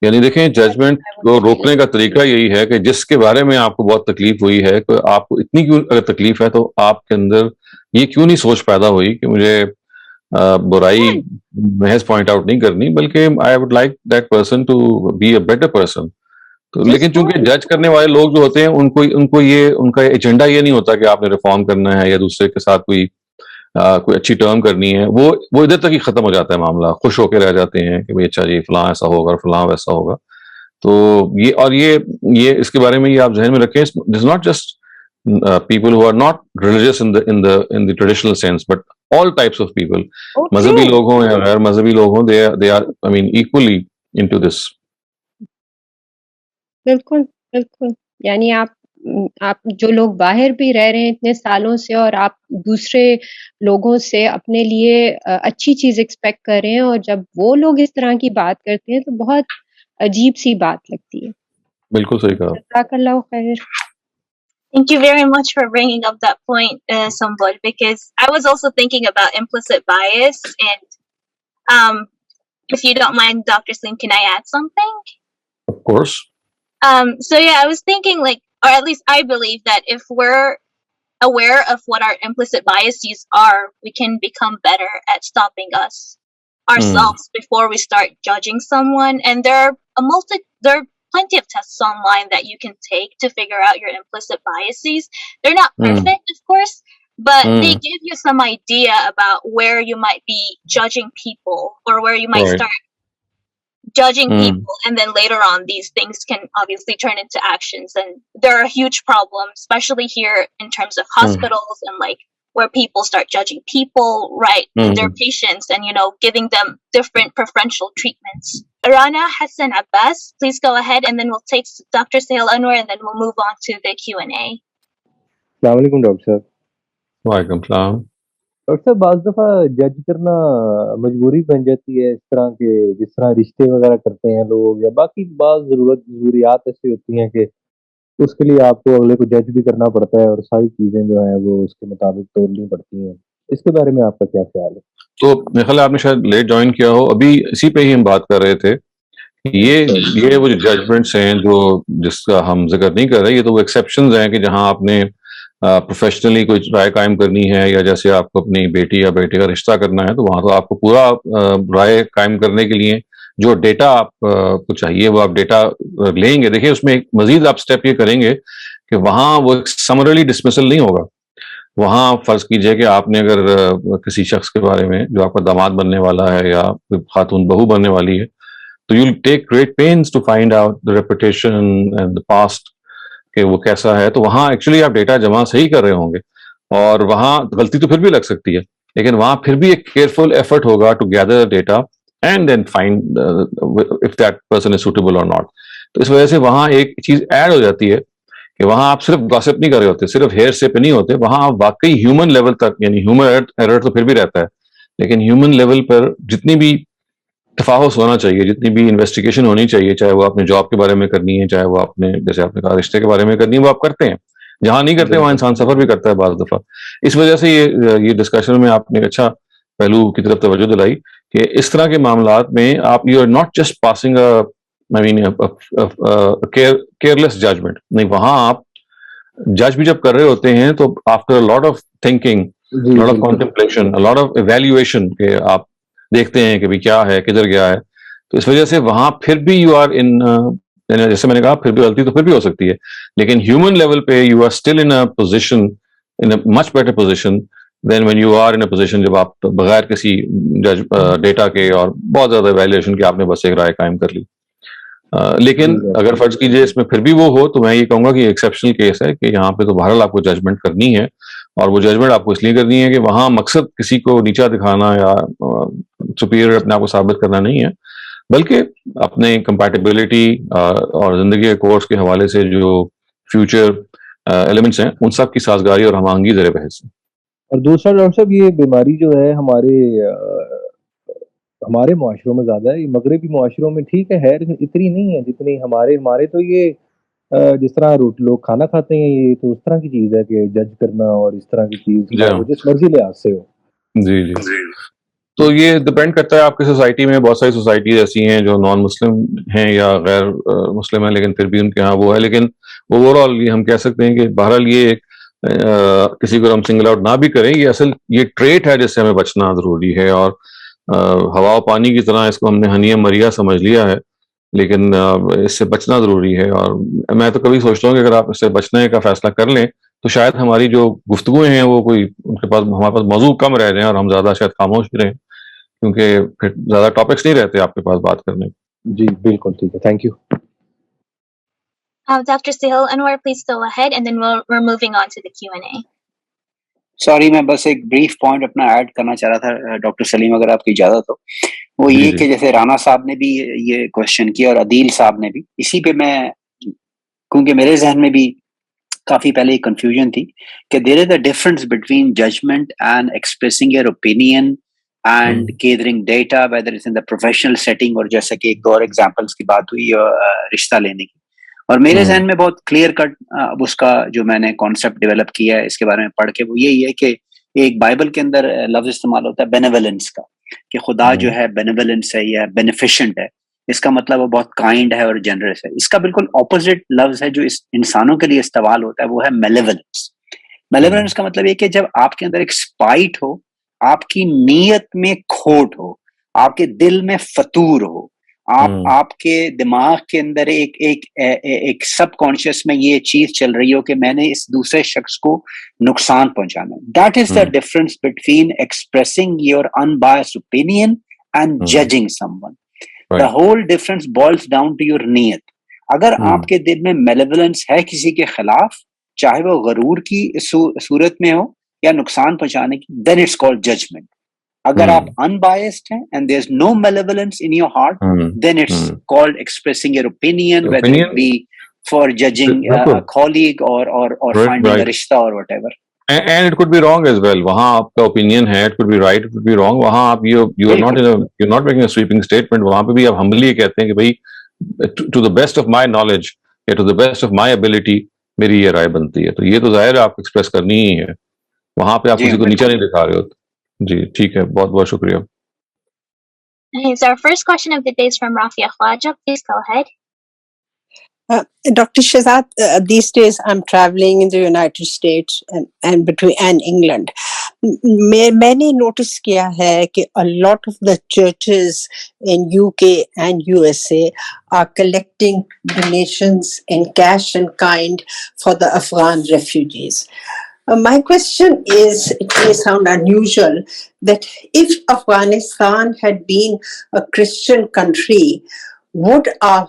یعنی دیکھیں ججمنٹ کو روکنے کا طریقہ یہی ہے کہ جس کے بارے میں آپ کو بہت تکلیف ہوئی ہے, کہ آپ کو اتنی کیوں اگر تکلیف ہے تو آپ کے اندر یہ کیوں نہیں سوچ پیدا ہوئی کہ مجھے برائی محض پوائنٹ آؤٹ نہیں کرنی, بلکہ I would like that person to be a better person. تو لیکن چونکہ جج کرنے والے لوگ جو ہوتے ہیں ان کو یہ ان کا ایجنڈا یہ نہیں ہوتا کہ آپ نے ریفارم کرنا ہے یا دوسرے کے ساتھ کوئی اچھی ٹرم کرنی ہے, وہ ادھر تک ہی ختم ہو جاتا ہے معاملہ. خوش ہو کے رہ جاتے ہیں کہ بھائی اچھا جی فلاں ایسا ہوگا اور فلاں ویسا ہوگا. تو یہ اس کے بارے میں یہ آپ ذہن میں رکھیں. This is not just people who are not religious in the traditional sense, but all types of people. مذہبی لوگ ہوں یا غیر مذہبی لوگ ہوں, they are I mean equally into this. بالکل بالکل. یعنی آپ جو لوگ باہر بھی رہ رہے ہیں اتنے سالوں سے اور آپ دوسرے لوگوں سے اپنے لیے اچھی چیز ایکسپیکٹ کر رہے ہیں, اور جب وہ لوگ اس طرح کی بات کرتے ہیں تو بہت عجیب سی بات لگتی ہے. بالکل صحیح کہا. جزاک اللہ خیر. Thank you very much for bringing up that point, Sambol, because I was also thinking about implicit bias. And if you don't mind, Dr. Saleem, can I add something? Of course. So yeah, I was thinking, like, or at least I believe that if we're aware of what our implicit biases are, we can become better at stopping ourselves before we start judging someone. And there are plenty of tests online that you can take to figure out your implicit biases. They're not perfect, of course, but they give you some idea about where you might be judging people, or where you might start judging people, and then later on these things can obviously turn into actions. And they're a huge problem, especially here in terms of hospitals and like where people start judging people, right, their patients, and giving them different preferential treatments. Rana Hassan Abbas, please go ahead, and then we'll take Dr. Sahel Anwar, and then we'll move on to the Q&A. السلام علیکم ڈاکٹر صاحب. وعلیکم السلام. ڈاکٹر صاحب بعض دفعہ جج کرنا مجبوری بن جاتی ہے, اس طرح کے جس طرح رشتے وغیرہ کرتے ہیں لوگ, یا باقی بعض ضروریات ایسی ہوتی ہیں کہ اس کے لیے آپ کو اگلے کو جج بھی کرنا پڑتا ہے, اور ساری چیزیں جو ہیں وہ اس کے مطابق تولنی پڑتی ہیں. اس کے بارے میں آپ کا کیا خیال ہے؟ تو میرے خیال ہے آپ نے شاید لیٹ جوائن کیا ہو, ابھی اسی پہ ہی ہم بات کر رہے تھے. یہ وہ جو ججمنٹس ہیں جو جس کا ہم ذکر نہیں کر رہے, یہ تو وہ ایکسیپشنز ہیں کہ جہاں آپ نے پروفیشنلی کوئی رائے قائم کرنی ہے, یا جیسے آپ کو اپنی بیٹی یا بیٹے کا رشتہ کرنا ہے, تو وہاں تو آپ کو پورا رائے قائم کرنے کے لیے جو ڈیٹا آپ کو چاہیے وہ آپ ڈیٹا لیں گے. دیکھیں اس میں ایک مزید آپ اسٹیپ یہ کریں گے کہ وہاں وہ سمرلی ڈسمسل نہیں ہوگا. وہاں فرض کیجئے کہ آپ نے اگر کسی شخص کے بارے میں جو آپ کا داماد بننے والا ہے یا خاتون بہو بننے والی ہے, تو you will take great pains to find out the reputation and the past کہ وہ کیسا ہے. تو وہاں ایکچولی آپ ڈیٹا جمع صحیح کر رہے ہوں گے, اور وہاں غلطی تو پھر بھی لگ سکتی ہے, لیکن وہاں پھر بھی ایک کیئرفل ایفرٹ ہوگا together data and then find if that person is suitable or not. تو اس وجہ سے وہاں ایک چیز ایڈ ہو جاتی ہے کہ وہاں آپ صرف گاسپ نہیں کر رہے ہوتے, صرف ہیئر سے پہ نہیں ہوتے, وہاں آپ واقعی ہیومن لیول تک, یعنی ہیومن ایرر تو پھر بھی رہتا ہے, لیکن ہیومن لیول پر جتنی بھی تفاحص ہونا چاہیے, جتنی بھی انویسٹیگیشن ہونی چاہیے, چاہے وہ اپنے جاب کے بارے میں کرنی ہے, چاہے وہ اپنے جیسے آپ نے کہا رشتے کے بارے میں کرنی ہے, وہ آپ کرتے ہیں. جہاں نہیں کرتے وہاں انسان سفر بھی کرتا ہے بعض دفعہ. اس وجہ سے یہ ڈسکشن میں آپ نے ایک اچھا پہلو کی طرف توجہ دلائی کہ اس طرح کے معاملات میں آپ you are not just passing careless judgement. نہیں, وہاں آپ جج بھی جب کر رہے ہوتے ہیں تو after lot of thinking, lot of contemplation, lot of evaluation, کہ آپ دیکھتے ہیں کہ بھی کیا ہے, کدھر گیا ہے. تو اس وجہ سے وہاں پھر بھی یو آر ان, جیسے میں نے کہا پھر بھی غلطی تو پھر بھی ہو سکتی ہے, لیکن ہیومن لیول پہ you are still in a position, in a much better position than when you are in a position جب آپ بغیر کسی ڈیٹا کے اور بہت زیادہ ایویلیویشن کے آپ نے بس ایک رائے قائم کر لی. لیکن اگر فرض کیجئے اس میں پھر بھی وہ ہو, تو میں یہ کہوں گا کہ ایکسیپشنل کیس ہے کہ یہاں پہ تو بہرحال آپ کو ججمنٹ کرنی ہے, اور وہ ججمنٹ آپ کو اس لیے کرنی ہے کہ وہاں مقصد کسی کو نیچا دکھانا یا سپیریئر اپنے آپ کو ثابت کرنا نہیں ہے, بلکہ اپنے کمپیٹیبلٹی اور زندگی کے کورس کے حوالے سے جو فیوچر ایلیمنٹس ہیں ان سب کی سازگاری اور ہم آہنگی زیر بحث ہے. اور دوسرا ڈاکٹر صاحب, یہ بیماری جو ہے ہمارے معاشروں میں زیادہ ہے, یہ مغربی معاشروں میں ٹھیک ہے لیکن اتنی نہیں ہے جتنی ہمارے تو یہ جس طرح لوگ کھانا کھاتے ہیں, یہ تو اس طرح کی چیز ہے کہ جج کرنا اور اس طرح کی چیز جس مرضی لحاظ سے ہو. جی جی, تو یہ ڈپینڈ کرتا ہے آپ کی سوسائٹی میں. بہت ساری سوسائٹیز ایسی ہیں جو نان مسلم ہیں یا غیر مسلم ہیں, لیکن پھر بھی ان کے ہاں وہ ہے. لیکن اوور آل یہ ہم کہہ سکتے ہیں کہ بہرحال یہ کسی کو ہم سنگل آؤٹ نہ بھی کریں, یہ اصل یہ ٹریٹ ہے جس سے ہمیں بچنا ضروری ہے. اور ہوا و پانی کی طرح اس کو ہم نے ہنیہ مریا سمجھ لیا ہے, لیکن اس سے بچنا ضروری ہے. اور میں تو کبھی سوچتا ہوں کہ اگر آپ اس سے بچنے کا فیصلہ کر لیں تو شاید ہماری جو گفتگویں ہیں وہ کوئی ان کے پاس ہمارے پاس موضوع کم رہ جائیں اور ہم زیادہ شاید خاموش بھی رہیں, کیونکہ پھر زیادہ ٹاپکس نہیں رہتے آپ کے پاس بات کرنے. جی بالکل ٹھیک ہے, thank you. Dr. Sahil Anwar, please go ahead, and then we're moving on to the Q&A. Sorry میں بس ایک بریف پوائنٹ اپنا ایڈ کرنا چاہ رہا تھا ڈاکٹر سلیم اگر آپ کی اجازت ہو. وہ یہ کہ جیسے رانا صاحب نے بھی یہ کوشچن کیا اور عدیل صاحب نے بھی, اسی پہ میں, کیونکہ میرے ذہن میں بھی کافی پہلے ایک کنفیوژن تھی کہ there is a difference between judgement and expressing your opinion and gathering data whether it's in the professional setting, اور جیسا کہ ایک دو اور ایگزامپلس کی بات ہوئی رشتہ لینے کی. اور میرے ذہن میں بہت کلیئر کٹ اب اس کا جو میں نے کانسیپٹ ڈیولپ کیا ہے اس کے بارے میں پڑھ کے, وہ یہی ہے کہ ایک بائبل کے اندر لفظ استعمال ہوتا ہے بینیولنس کا, کہ خدا جو ہے بینیولنس ہے یا بینیفیشنٹ ہے. اس کا مطلب وہ بہت کائنڈ ہے اور جنرس ہے. اس کا بالکل اپوزٹ لفظ ہے جو اس انسانوں کے لیے استعمال ہوتا ہے, وہ ہے میلیولنس. میلیولنس کا مطلب یہ کہ جب آپ کے اندر ایک اسپائٹ ہو, آپ کی نیت میں کھوٹ ہو, آپ کے دل میں فتور ہو, آپ کے دماغ کے اندر ایک سب کانشیس میں یہ چیز چل رہی ہو کہ میں نے اس دوسرے شخص کو نقصان پہنچانا. That is the difference between expressing your unbiased opinion and judging someone. The whole difference boils down to your نیت. اگر آپ کے دل میں میلیولنس ہے کسی کے خلاف, چاہے وہ غرور کی صورت میں ہو یا نقصان پہنچانے کی, دین اٹس کالڈ ججمنٹ. اگر آپ unbiased ہیں and there's no malevolence in your heart, then it's called expressing your opinion, whether it be for judging a colleague or finding a rishta or whatever. And it could be wrong as well. وہاں آپ کا opinion ہے, it could be right, it could be wrong. وہاں آپ you're not making a sweeping statement. وہاں پہ بھی آپ humbly یہ کہتے ہیں کہ بھائی to the best of my knowledge یا to the best of my ability میری یہ رائے بنتی ہے. تو یہ تو ظاہر ہے آپ ایکسپریس کرنی ہی ہے. وہاں پہ آپ کسی کو نیچا نہیں دکھا رہے ہوتے. جی ٹھیک ہے, بہت بہت شکریہ. So our first question of the day is from Rafia Khwaja. Please go ahead. Dr. Shehzad, these days I'm traveling in the United States and England. میں نے نوٹس کیا ہے کہ a lot of the churches in UK and USA are collecting donations in cash and kind for the Afghan refugees. My question is, it may sound unusual, that if Afghanistan had been a Christian country, would our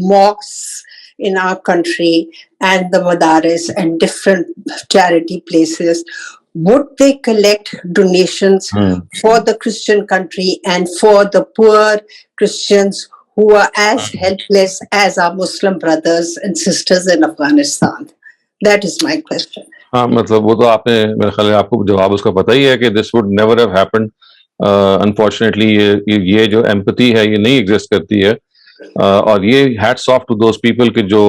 mosques in our country and the madaris and different charity places, would they collect donations for the Christian country and for the poor Christians who are as helpless as our Muslim brothers and sisters in Afghanistan? That is my question. ہاں مطلب وہ تو آپ نے میرے خیال ہے آپ کو جواب اس کا پتہ ہی ہے کہ this would never have happened. Unfortunately یہ جو ایمپتھی ہے یہ نہیں ایگزسٹ کرتی ہے, اور یہ hats of two those people کہ جو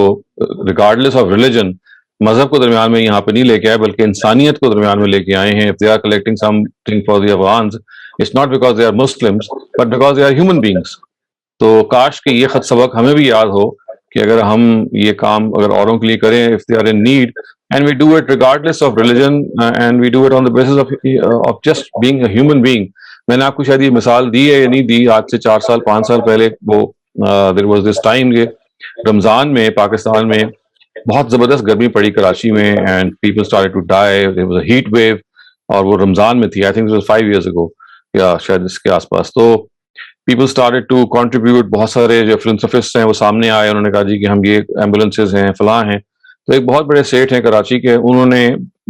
ریگارڈلیس آف ریلیجن مذہب کو درمیان میں یہاں پہ نہیں لے کے آئے بلکہ انسانیت کو درمیان میں لے کے آئے ہیں. If they are collecting something for the Afghans, it's not because they are Muslims but because they are human beings. تو کاش کہ یہ خط سبق ہمیں بھی یاد ہو کہ اگر ہم یہ کام اگر اوروں کے لیے کریں, if they are in need, and we do it regardless of religion, and we do it on the basis of just being a human being. میں نے آپ کو شاید یہ مثال دی ہے یا نہیں دی, آج سے 4 سال 5 سال پہلے وہ there was this time کہ رمضان میں پاکستان میں بہت زبردست گرمی پڑی کراچی میں, and people started to die, there was a heat wave, اور وہ رمضان میں تھی. I think it was 5 years ago یا شاید اس کے آس پاس. تو people started to contribute. بہت سارے جو فلسفسٹ ہیں وہ سامنے آئے, انہوں نے کہا جی کہ ہم یہ ایمبولینسز ہیں فلاں ہیں. تو ایک بہت بڑے سیٹ ہیں کراچی کے, انہوں نے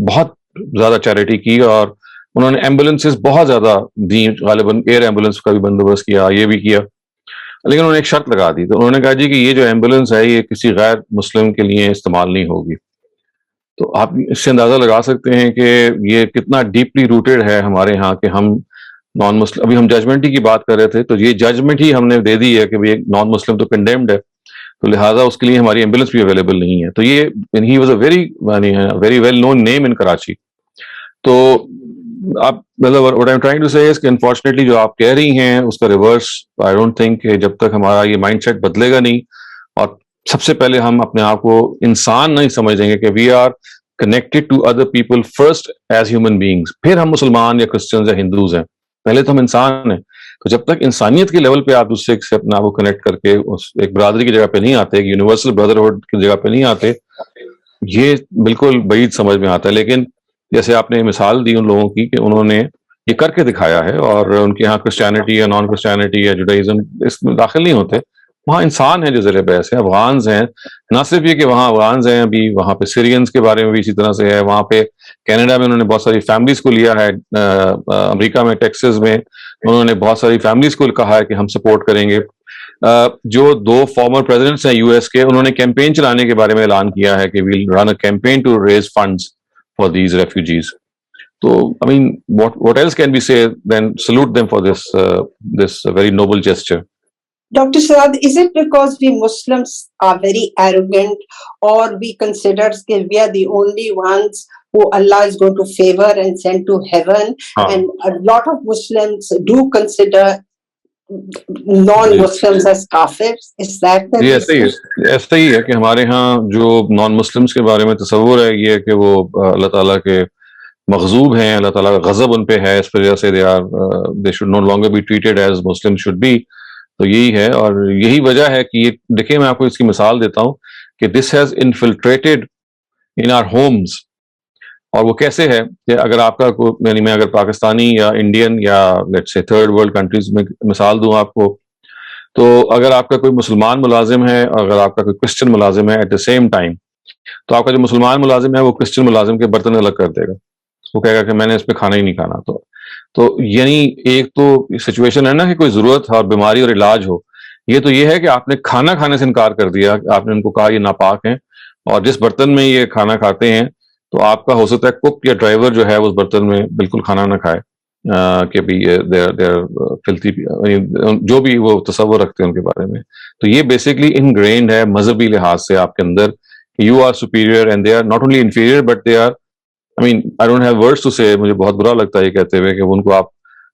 بہت زیادہ چیریٹی کی اور انہوں نے ایمبولینسز بہت زیادہ دیں, غالباً ایئر ایمبولینس کا بھی بندوبست کیا, یہ بھی کیا, لیکن انہوں نے ایک شرط لگا دی. تو انہوں نے کہا جی کہ یہ جو ایمبولینس ہے یہ کسی غیر مسلم کے لیے استعمال نہیں ہوگی. تو آپ اس سے اندازہ لگا سکتے ہیں کہ یہ کتنا ڈیپلی روٹیڈ ہے ہمارے ہاں کہ ہم نان مسلم, ابھی ہم ججمنٹ ہی کی بات کر رہے تھے, تو یہ ججمنٹ ہی ہم نے دے دی ہے کہ بھائی نان مسلم تو کنڈیمڈ ہے, تو لہٰذا اس کے لیے ہماری ایمبولینس بھی اویلیبل نہیں ہے. تو یہ ہی was a very well known name in Karachi. تو آپ مطلب what I'm trying to say is کہ انفارچونیٹلی جو آپ کہہ رہی ہیں اس کا ریورس آئی ڈونٹ تھنک کہ جب تک ہمارا یہ مائنڈ سیٹ بدلے گا نہیں, اور سب سے پہلے ہم اپنے آپ کو انسان نہیں سمجھ دیں گے کہ we are connected to other people first as human beings, پھر ہم مسلمان یا کرسچنز یا ہندوز ہیں, پہلے تو ہم انسان ہیں. تو جب تک انسانیت کے لیول پہ آپ دوسرے سے اپنے آپ کو کنیکٹ کر کے ایک برادری کی جگہ پہ نہیں آتے, ایک یونیورسل بردرہڈ کی جگہ پہ نہیں آتے, یہ بالکل بعید سمجھ میں آتا ہے. لیکن جیسے آپ نے مثال دی ان لوگوں کی کہ انہوں نے یہ کر کے دکھایا ہے, اور ان کے یہاں کرسچینٹی یا نان کرسچینٹی یا جوڈائزم اس میں داخل نہیں ہوتے, وہاں انسان ہیں جو زیر بحث ہیں، افغانز ہیں. نہ صرف یہ کہ وہاں افغانز ہیں، ابھی وہاں پہ سیرینز کے بارے میں بھی اسی طرح سے ہے. وہاں پہ کینیڈا میں انہوں نے بہت ساری فیملیز کو لیا ہے، امریکہ میں ٹیکسس میں انہوں نے بہت ساری فیملیز کو کہا ہے کہ ہم سپورٹ کریں گے. جو 2 فارمر پریزیڈنٹس ہیں یو ایس کے، انہوں نے کیمپین چلانے کے بارے میں اعلان کیا ہے کہ we'll run a campaign to raise funds for these refugees. تو I mean, what else can we say than salute them for this very noble gesture? Dr. Saad, is it because we Muslims are very arrogant, or we consider that we are the only ones who Allah is going to favor and send to heaven? And a lot of Muslims do consider non-Muslims as kafirs. Is that the reason? ایسا ہی ہے کہ ہمارے ہاں جو نان مسلمس کے بارے میں تصور ہے یہ کہ وہ اللہ تعالیٰ کے مغضوب ہیں، اللہ تعالیٰ کا غضب ان پہ ہے، اس وجہ سے they should no longer be treated as Muslims should be. تو یہی ہے، اور یہی وجہ ہے کہ یہ دیکھیں، میں آپ کو اس کی مثال دیتا ہوں کہ this has infiltrated in our homes. اور وہ کیسے ہے کہ اگر آپ کا یعنی میں اگر پاکستانی یا انڈین یا let's say third world countries میں مثال دوں آپ کو، تو اگر آپ کا کوئی مسلمان ملازم ہے، اگر آپ کا کوئی کرسچن ملازم ہے ایٹ دا سیم ٹائم، تو آپ کا جو مسلمان ملازم ہے وہ کرسچن ملازم کے برتن الگ کر دے گا، وہ کہے گا کہ میں نے اس پہ کھانا ہی نہیں کھانا. تو یعنی ایک تو سچویشن ہے نا کہ کوئی ضرورت اور بیماری اور علاج ہو، یہ تو یہ ہے کہ آپ نے کھانا کھانے سے انکار کر دیا، آپ نے ان کو کہا یہ ناپاک ہیں، اور جس برتن میں یہ کھانا کھاتے ہیں تو آپ کا ہو سکتا ہے کک یا ڈرائیور جو ہے اس برتن میں بالکل کھانا نہ کھائے، کہ بھی فلتھی، جو بھی وہ تصور رکھتے ہیں ان کے بارے میں. تو یہ بیسکلی انگرینڈ ہے مذہبی لحاظ سے آپ کے اندر کہ you are superior and they are not only inferior but they are I mean, I don't have words to say. مجھے بہت برا لگتا ہے یہ کہتے ہوئے کہ ان کو آپ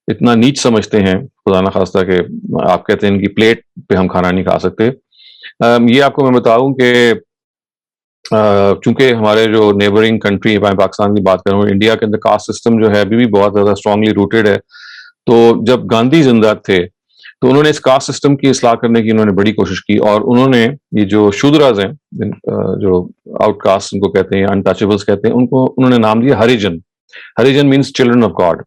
اتنا نیچ سمجھتے ہیں، خدا نہ خواستہ کہ آپ کہتے ہیں ان کی پلیٹ پہ ہم کھانا نہیں کھا سکتے. یہ آپ کو میں بتاؤں کہ چونکہ ہمارے جو نیبرنگ کنٹری ہے، پاکستان کی بات کروں، انڈیا کے اندر کاسٹ سسٹم جو ہے ابھی بھی بہت زیادہ اسٹرانگلی روٹیڈ ہے. تو جب گاندھی زندہ تھے تو انہوں نے اس کاسٹ سسٹم کی اصلاح کرنے کی انہوں نے بڑی کوشش کی، اور انہوں نے یہ جو شودراز ہیں، جو آؤٹ کاسٹ ان کو کہتے ہیں، انٹچیبلس کہتے ہیں، ان کو انہوں نے نام دیا Harijan. Harijan means children of God,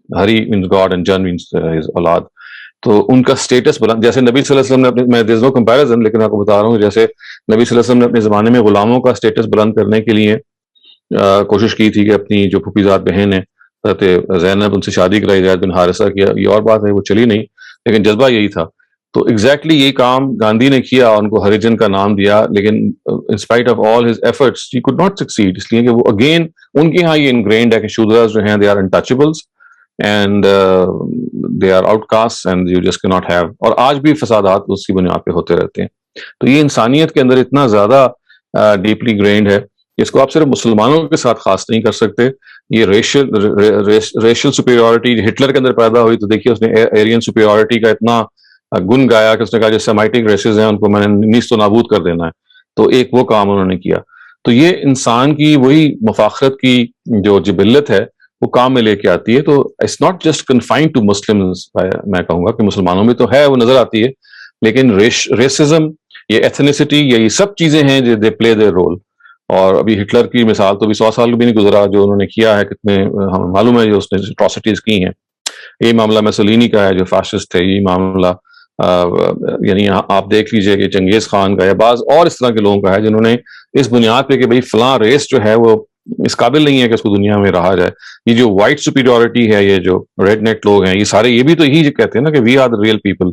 Hari means God and جن مینس ہز اولاد. تو ان کا اسٹیٹس بلند، جیسے نبی صلی اللہ علیہ وسلم نے اپنے، میں دیر از نو کمپیریزن لیکن آپ کو بتا رہا ہوں، جیسے نبی صلی اللہ علیہ وسلم نے اپنے زمانے میں غلاموں کا اسٹیٹس بلند کرنے کے لیے کوشش کی تھی کہ اپنی جو پھوپھیزاد بہن ہے حضرت زینب، ان سے شادی کرائی، زید بن حارثہ کی. یہ اور بات ہے وہ چلی نہیں، لیکن جذبہ یہی تھا. تو ایگزیکٹلی یہی کام گاندھی نے کیا، ان کو ہریجن کا نام دیا، لیکن in spite of all his efforts he could not succeed, اس لیے کہ وہ اگین ان کے یہاں یہ انگرینڈ ہے کہ شودراز جو ہیں they are untouchables and they are out cast and you just کی ناٹ ہیو. اور آج بھی فسادات اس کی بنیاد پہ ہوتے رہتے ہیں. تو یہ انسانیت کے اندر اتنا زیادہ ڈیپلی گرینڈ ہے، اس کو آپ صرف مسلمانوں کے ساتھ خاص نہیں کر سکتے. یہ ریشل سپیریورٹی ہٹلر کے اندر پیدا ہوئی، تو دیکھیے اس نے ایرین سپیریورٹی کا اتنا گن گایا کہ اس نے کہا جو سیمائٹک ریسز ہیں ان کو میں نے نیست و نابود کر دینا ہے. تو ایک وہ کام انہوں نے کیا. تو یہ انسان کی وہی مفاخرت کی جو جبلت ہے وہ کام میں لے کے آتی ہے. تو it's not just confined to Muslims, میں کہوں گا کہ مسلمانوں میں تو ہے، وہ نظر آتی ہے، لیکن ریسزم، یہ ایتھنیسٹی، یہ سب چیزیں ہیں جو دے پلے دیئر رول. اور ابھی ہٹلر کی مثال تو ابھی 100 سال بھی نہیں گزرا جو انہوں نے کیا ہے، کتنے ہمیں معلوم ہے جو اس نے اٹراسٹیز کی ہیں. یہ معاملہ میسولینی کا ہے جو فاسسٹ تھے، یہ معاملہ یعنی آپ دیکھ لیجئے کہ چنگیز خان کا یا بعض اور اس طرح کے لوگوں کا ہے جنہوں نے اس بنیاد پہ کہ بھئی فلاں ریس جو ہے وہ اس قابل نہیں ہے کہ اس کو دنیا میں رہا جائے. یہ جو وائٹ سپیریورٹی ہے، یہ جو ریڈ نیک لوگ ہیں، یہ سارے یہ بھی تو یہی کہتے ہیں نا کہ we are the real people.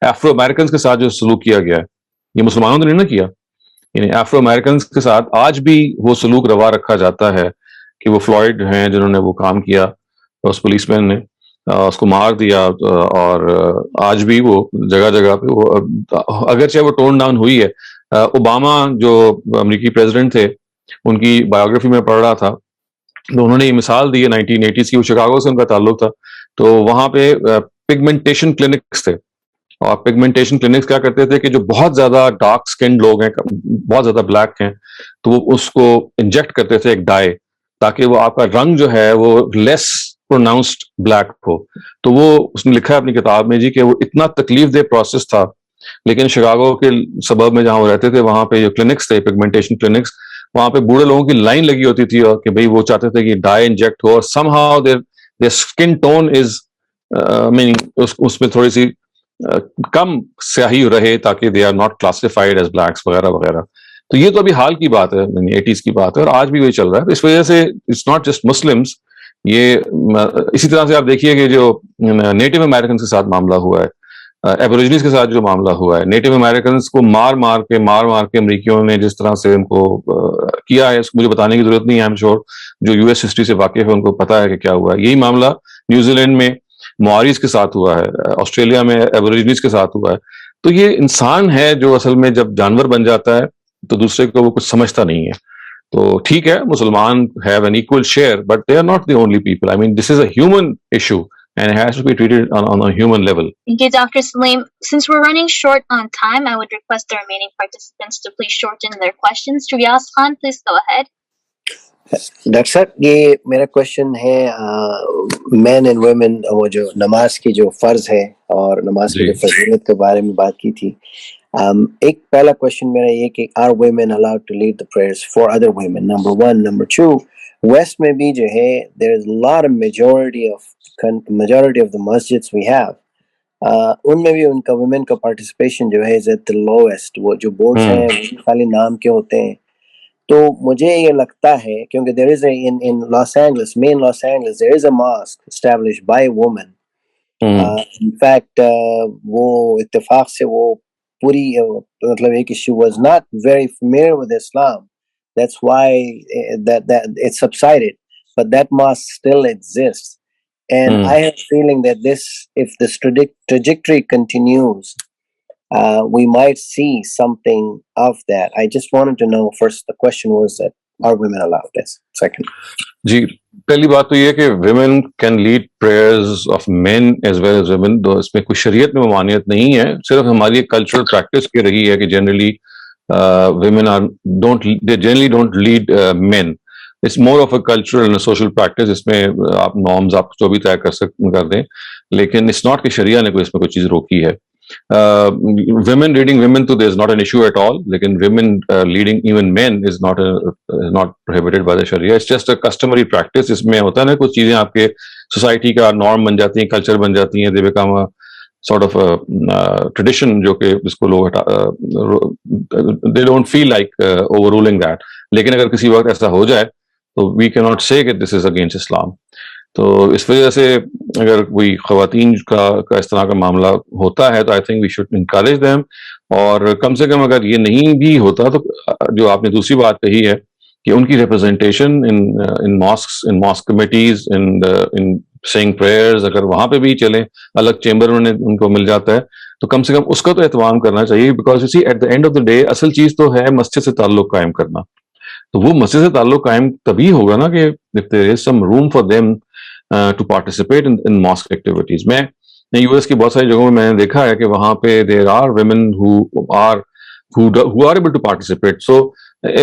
Afro Americans کے ساتھ جو سلوک کیا گیا ہے یہ مسلمانوں نے نہیں نہ کیا. یعنی افرو امریکنز کے ساتھ آج بھی وہ سلوک روا رکھا جاتا ہے کہ وہ فلوئڈ ہیں جنہوں نے وہ کام کیا، اس پولیس مین نے اس کو مار دیا، اور آج بھی وہ جگہ جگہ پہ وہ اگرچہ وہ ٹون ڈاؤن ہوئی ہے. اوباما جو امریکی پریزیڈنٹ تھے، ان کی بایوگرافی میں پڑھ رہا تھا تو انہوں نے یہ مثال دی ہے 1980s کی، وہ شکاگو سے ان کا تعلق تھا. تو وہاں پہ پگمنٹیشن کلینکس تھے، اور پگمنٹیشن کلینکس کیا کرتے تھے کہ جو بہت زیادہ ڈارک سکنڈ لوگ ہیں، بہت زیادہ بلیک ہیں، تو وہ اس کو انجیکٹ کرتے تھے ایک ڈائی، تاکہ وہ آپ کا رنگ جو ہے وہ لیس پروناؤنسڈ بلیک ہو. تو وہ اس نے لکھا ہے اپنی کتاب میں جی کہ وہ اتنا تکلیف دہ پروسیس تھا. لیکن شکاگو کے سبب میں جہاں وہ رہتے تھے وہاں پہ جو کلینکس تھے پگمنٹیشن کلینکس، وہاں پہ بوڑھے لوگوں کی لائن لگی ہوتی تھی، اور کہ بھئی وہ چاہتے تھے کہ ڈائی انجیکٹ ہو، اور somehow their skin tone is اس میں تھوڑی سی کم سیاہی رہے تاکہ they are not classified as blacks وغیرہ وغیرہ. تو یہ تو ابھی حال کی بات ہے, 80s کی بات ہے, اور آج بھی وہی چل رہا ہے. اس وجہ سے اٹس ناٹ جسٹ مسلمس. یہ اسی طرح سے آپ دیکھیے کہ جو نیٹو امریکنس کے ساتھ معاملہ ہوا ہے, ایبوریجنیز کے ساتھ جو معاملہ ہوا ہے, نیٹو امریکنس کو مار مار کے امریکیوں نے جس طرح سے ان کو کیا ہے, مجھے بتانے کی ضرورت نہیں ہے. آئی ایم شیور جو یو ایس ہسٹری سے واقف ہے ان کو پتا ہے کہ کیا ہوا ہے. یہی معاملہ نیوزی لینڈ میں مواریز کے ساتھ ہوا ہے, آسٹریلیا میں ایبوریجنیز کے ساتھ ہوا ہے. تو یہ انسان ہے جو اصل میں جب جانور بن جاتا ہے تو دوسرے کو وہ کچھ سمجھتا نہیں ہے. تو ٹھیک ہے, مسلمان have an equal share, but they are not the only people. I mean, this is a human issue and it has to be treated on a human level. Okay, Dr. Salim, since we're running short on time, I would request the remaining participants to please shorten their questions. Riyaz Khan, please go ahead. Doctor صاحب یہ میرا کوشچن ہے مین اینڈ ویمن, وہ جو نماز کی جو فرض ہے اور نماز کی جو فضیلت کے بارے میں بات کی تھی. ایک پہلا کوشچن میرا یہ کہ are women allowed to lead the prayers for other women, number 1. Number 2, west میں بھی جو ہے there is lot majority of the مسجدس وی ہیو, ان میں بھی ان کا ویمن کا پارٹیسپیشن جو ہے از ایٹ دا لویسٹ. وہ جو بورڈس ہیں وہ خالی نام کے ہوتے ہیں. تو مجھے یہ لگتا ہے کیونکہ there is in Los Angeles, مین Los Angeles, there is a mosque established by woman. In fact وہ اتفاق سے وہ پوری مطلب ہے کہ she was not very familiar with Islam. That's why that it subsided. But that mosque still exists. And I have a feeling that if this trajectory continues, we might see something of that. I just wanted to know, first the question was that are women allowed this? Second. جی, پہلی بات تو یہ کہ women can lead prayers of men as well as women. تو اس میں کوئی شریعت میں ممانعت نہیں ہے, صرف ہماری ایک کلچرل پریکٹس کی رہی ہے کہ generally women generally don't lead men. It's more of a cultural and a social practice. اس میں آپ norms آپ جو بھی طے کر دیں, لیکن it's not کہ شریعہ نے کوئی اس میں کوئی چیز روکی ہے. Women leading women, so there's not an issue at all. Lekin women leading even men is not prohibited by the Sharia. It's just a customary practice. اس میں ہوتا ہے نا, کچھ چیزیں آپ کے سوسائٹی کا نارم بن جاتی ہیں, کلچر بن جاتی ہیں. They become a sort of a tradition جو کہ جس کو لوگ they don't feel like overruling that. لیکن اگر کسی وقت ایسا ہو جائے تو we cannot say that this is against Islam. تو اس وجہ سے اگر کوئی خواتین کا اس طرح کا معاملہ ہوتا ہے تو I think we should encourage them. اور کم سے کم اگر یہ نہیں بھی ہوتا تو جو آپ نے دوسری بات کہی ہے کہ ان کی ریپرزینٹیشن ان ماسک کمیٹیز ان سیئنگ پریئرز, اگر وہاں پہ بھی چلیں, الگ چیمبر میں ان کو مل جاتا ہے, تو کم سے کم اس کا تو اہتمام کرنا چاہیے. Because you see at the end of the day اصل چیز تو ہے مسجد سے تعلق قائم کرنا. تو وہ مسجد سے تعلق قائم تبھی ہوگا نا کہ if there is some room for them to participate in mosque activities. میں یو ایس کی بہت ساری جگہوں میں نے دیکھا ہے کہ وہاں پہ there are women who are able to participate. So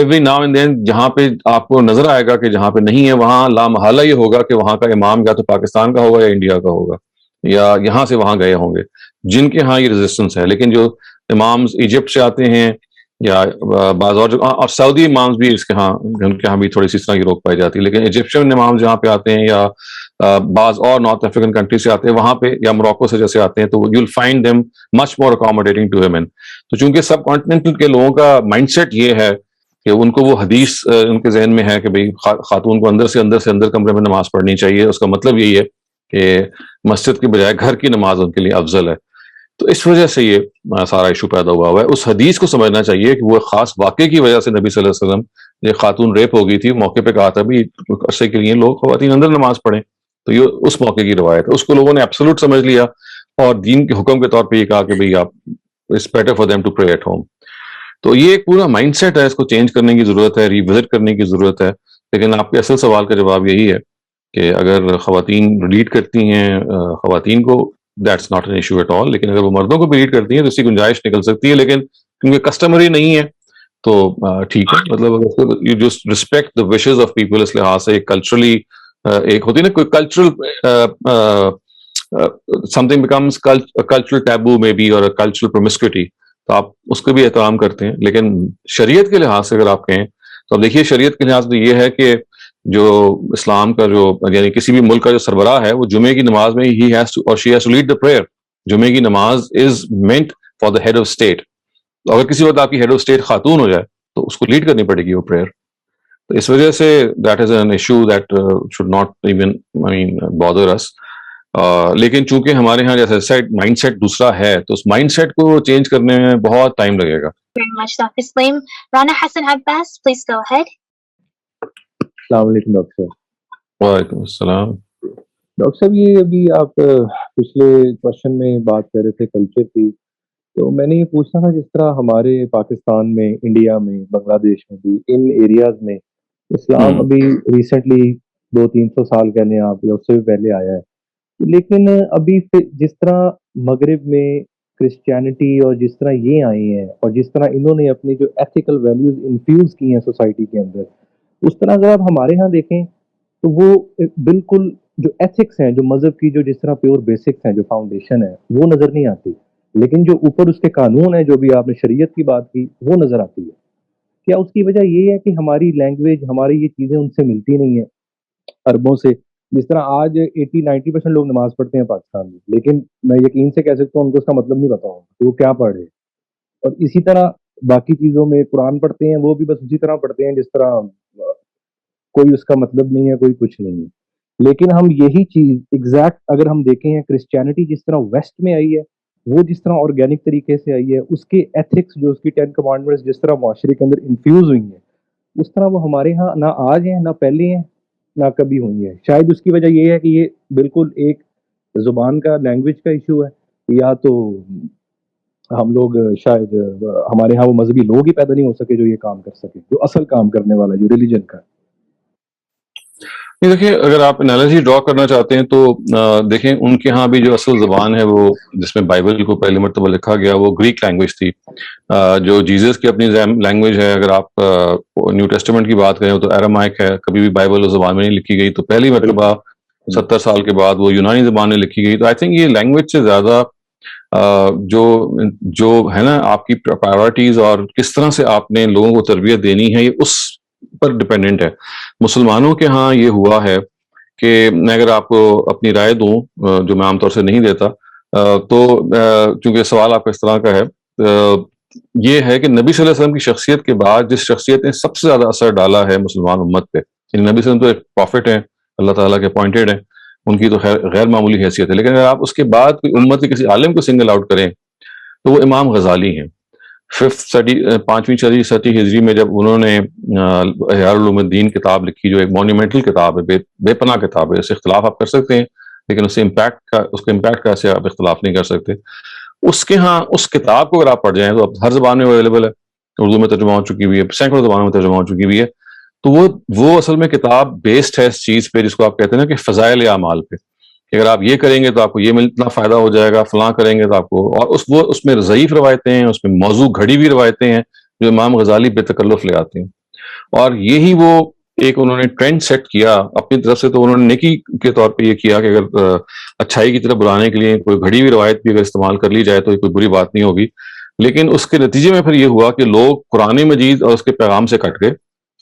every now and then جہاں پہ آپ کو نظر آئے گا کہ جہاں پہ نہیں ہے وہاں لا محالہ یہ ہوگا کہ وہاں کا امام یا تو پاکستان کا ہوگا یا انڈیا کا ہوگا یا یہاں سے وہاں گئے ہوں گے جن کے ہاں یہ ریزسٹنس ہے. لیکن جو امامز ایجپٹ سے آتے ہیں یا بعض اور سعودی امامز بھی اس کے ہاں ان کے ہاں بھی تھوڑی سی اس طرح کی روک پائی جاتی ہے. لیکن ایجپشین امامز جہاں پہ آتے ہیں یا بعض اور نارتھ افریقن کنٹری سے آتے ہیں وہاں پہ یا موراکو سے جیسے آتے ہیں تو you will find them much more accommodating to women. تو چونکہ سب کانٹیننٹل کے لوگوں کا مائنڈ سیٹ یہ ہے کہ ان کو وہ حدیث ان کے ذہن میں ہے کہ بھئی خاتون کو اندر سے اندر کمرے میں نماز پڑھنی چاہیے. اس کا مطلب یہی ہے کہ مسجد کے بجائے گھر کی نماز ان کے لیے افضل ہے. تو اس وجہ سے یہ سارا ایشو پیدا ہوا ہے. اس حدیث کو سمجھنا چاہیے کہ وہ خاص واقعے کی وجہ سے نبی صلی اللہ علیہ وسلم یہ خاتون ریپ ہو گئی تھی, موقع پہ کہا تھا بھی عرصے کے لیے لوگ خواتین اندر نماز پڑھیں. تو یہ اس موقع کی روایت ہے. اس کو لوگوں نے ایبسولوٹ سمجھ لیا اور دین کے حکم کے طور پہ یہ کہا کہ بھئی آپ it's better for them to pray at home. تو یہ ایک پورا مائنڈ سیٹ ہے, اس کو چینج کرنے کی ضرورت ہے, ریوزٹ کرنے کی ضرورت ہے. لیکن آپ کے اصل سوال کا جواب یہی ہے کہ اگر خواتین لیڈ کرتی ہیں خواتین کو, that's not an issue at all. لیکن اگر وہ مردوں کو بھی لیڈ کرتی ہیں تو اس کی گنجائش نکل سکتی ہے. لیکن کیونکہ کسٹمری نہیں ہے تو ٹھیک ہے, مطلب you just respect the wishes of people. اس لحاظ سے کلچرلی ایک ہوتی ہے نا کوئی cultural something becomes cultural taboo میں بی اور کلچرل پرومسکوٹی, تو آپ اس کو بھی احترام کرتے ہیں. لیکن شریعت کے لحاظ سے اگر آپ کہیں تو اب دیکھیے شریعت کے لحاظ سے یہ ہے کہ جو اسلام کا جو یعنی کسی بھی ملک کا جو سربراہ ہے وہ جمعے کی نماز میں ہی ہیز ٹو اور she has to lead the prayer. جمعے کی نماز is meant for the head of state. اگر کسی وقت آپ کی ہیڈ آف اسٹیٹ خاتون ہو جائے تو اس کو لیڈ کرنی پڑے گی وہ پریئر. تو اس وجہ سے that is an issue that should not even bother us. لیکن چونکہ ہمارے ہاں جیسے مائنڈ سیٹ دوسرا ہے تو اس مائنڈ سیٹ کو چینج کرنے میں بہت ٹائم لگے گا. Very much, Dr. Salim. Rana Hassan Abbas, please go ahead. السلام علیکم ڈاکٹر صاحب. وعلیکم السلام. ڈاکٹر صاحب یہ ابھی آپ پچھلے کوشچن میں بات کر رہے تھے کلچر کی, تو میں نے یہ پوچھنا تھا جس طرح ہمارے پاکستان میں, انڈیا میں, بنگلہ دیش میں بھی ان ایریاز میں اسلام ابھی ریسنٹلی 200-300 سال کہنے آپ یا اس سے بھی پہلے آیا ہے, لیکن ابھی جس طرح مغرب میں کرسچینٹی اور جس طرح یہ آئی ہیں اور جس طرح انہوں نے اپنی جو ایتھیکل ویلیوز انفیوز کی ہیں سوسائٹی کے اندر, اس طرح اگر آپ ہمارے ہاں دیکھیں تو وہ بالکل جو ایتھکس ہیں, جو مذہب کی جو جس طرح پیور بیسکس ہیں, جو فاؤنڈیشن ہے, وہ نظر نہیں آتی, لیکن جو اوپر اس کے قانون ہیں, جو بھی آپ نے شریعت کی بات کی, وہ نظر آتی ہے. کیا اس کی وجہ یہ ہے کہ ہماری لینگویج, ہماری یہ چیزیں ان سے ملتی نہیں ہیں عربوں سے؟ جس طرح آج 80-90% لوگ نماز پڑھتے ہیں پاکستان میں, لیکن میں یقین سے کہہ سکتا ہوں ان کو اس کا مطلب نہیں پتا ہوگا کہ وہ کیا پڑھ رہے ہیں. اور اسی طرح باقی چیزوں میں قرآن پڑھتے ہیں, وہ بھی بس اسی طرح پڑھتے ہیں جس طرح کوئی اس کا مطلب نہیں ہے, کوئی کچھ نہیں ہے. لیکن ہم یہی چیز ایگزیکٹ اگر ہم دیکھیں ہیں, کرسچینٹی جس طرح ویسٹ میں آئی ہے, وہ جس طرح آرگینک طریقے سے آئی ہے, اس کے ایتھکس جو اس کی 10 کمانڈمنٹس جس طرح معاشرے کے اندر انفیوز ہوئی ہیں, اس طرح وہ ہمارے ہاں نہ آج ہیں, نہ پہلے ہیں, نہ کبھی ہوئی ہیں. شاید اس کی وجہ یہ ہے کہ یہ بالکل ایک زبان کا, لینگویج کا ایشو ہے, یا تو ہم لوگ شاید ہمارے ہاں وہ مذہبی لوگ ہی پیدا نہیں ہو سکے جو یہ کام کر سکے, جو اصل کام کرنے والا جو ریلیجن کا ہے. دیکھیں, اگر آپ انالوجی ڈرا کرنا چاہتے ہیں تو دیکھیں ان کے ہاں بھی جو اصل زبان ہے وہ جس میں بائبل کو پہلی مرتبہ لکھا گیا وہ گریک لینگویج تھی. جو جیزس کی اپنی لینگویج ہے, اگر آپ نیو ٹیسٹمنٹ کی بات کریں تو ایرامائک ہے, کبھی بھی بائبل اس زبان میں نہیں لکھی گئی. تو پہلی مرتبہ 70 سال کے بعد وہ یونانی زبان میں لکھی گئی. تو آئی تھنک یہ لینگویج سے زیادہ جو ہے نا آپ کی پرائیورٹیز اور کس طرح سے آپ نے لوگوں کو تربیت دینی ہے, یہ اس پر ڈپینڈنٹ ہے. مسلمانوں کے ہاں یہ ہوا ہے کہ میں اگر آپ کو اپنی رائے دوں, جو میں عام طور سے نہیں دیتا, تو چونکہ سوال آپ کا اس طرح کا ہے, یہ ہے کہ نبی صلی اللہ علیہ وسلم کی شخصیت کے بعد جس شخصیت نے سب سے زیادہ اثر ڈالا ہے مسلمان امت پہ, یعنی نبی صلی اللہ علیہ وسلم تو ایک پروفٹ ہیں, اللہ تعالیٰ کے اپوائنٹڈ ہیں, ان کی تو غیر معمولی حیثیت ہے. لیکن اگر آپ اس کے بعد کوئی امت کے کسی عالم کو سنگل آؤٹ کریں تو وہ امام غزالی ہیں. 5ویں صدی ہجری میں جب انہوں نے احیاء علوم الدین کتاب لکھی, جو ایک مونیومنٹل کتاب ہے, بے پناہ کتاب ہے, اس سے اختلاف آپ کر سکتے ہیں لیکن اس کے امپیکٹ کا سے آپ اختلاف نہیں کر سکتے. اس کے ہاں اس کتاب کو اگر آپ پڑھ جائیں تو اب ہر زبان میں اویلیبل ہے, اردو میں ترجمہ ہو چکی ہوئی ہے, سینکڑوں زبانوں میں ترجمہ ہو چکی ہوئی ہے. تو وہ اصل میں کتاب بیسڈ ہے اس چیز پہ جس کو آپ کہتے ہیں نا کہ فضائل اعمال پہ, کہ اگر آپ یہ کریں گے تو آپ کو یہ اتنا فائدہ ہو جائے گا, فلاں کریں گے تو آپ کو, اور اس میں ضعیف روایتیں ہیں, اس میں موضوع گھڑی ہوئی روایتیں ہیں جو امام غزالی بے تکلف لے آتے ہیں. اور یہی وہ ایک انہوں نے ٹرینڈ سیٹ کیا اپنی طرف سے. تو انہوں نے نیکی کے طور پہ یہ کیا کہ اگر اچھائی کی طرف بلانے کے لیے کوئی گھڑی ہوئی روایت بھی اگر استعمال کر لی جائے تو یہ کوئی بری بات نہیں ہوگی. لیکن اس کے نتیجے میں پھر یہ ہوا کہ لوگ قرآن مجید اور اس کے پیغام سے کٹ گئے,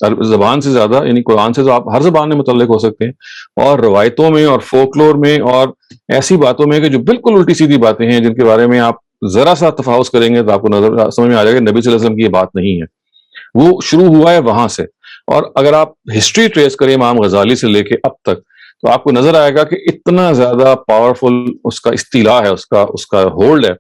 زبان سے زیادہ, یعنی قرآن سے تو آپ ہر زبان میں متعلق ہو سکتے ہیں, اور روایتوں میں اور فولکلور میں اور ایسی باتوں میں کہ جو بالکل الٹی سیدھی باتیں ہیں جن کے بارے میں آپ ذرا سا تفاوض کریں گے تو آپ کو سمجھ میں آ جائے گا نبی صلی اللہ علیہ وسلم کی یہ بات نہیں ہے. وہ شروع ہوا ہے وہاں سے. اور اگر آپ ہسٹری ٹریس کریں امام غزالی سے لے کے اب تک تو آپ کو نظر آئے گا کہ اتنا زیادہ پاورفل اس کا استیلا ہے, اس کا ہولڈ ہے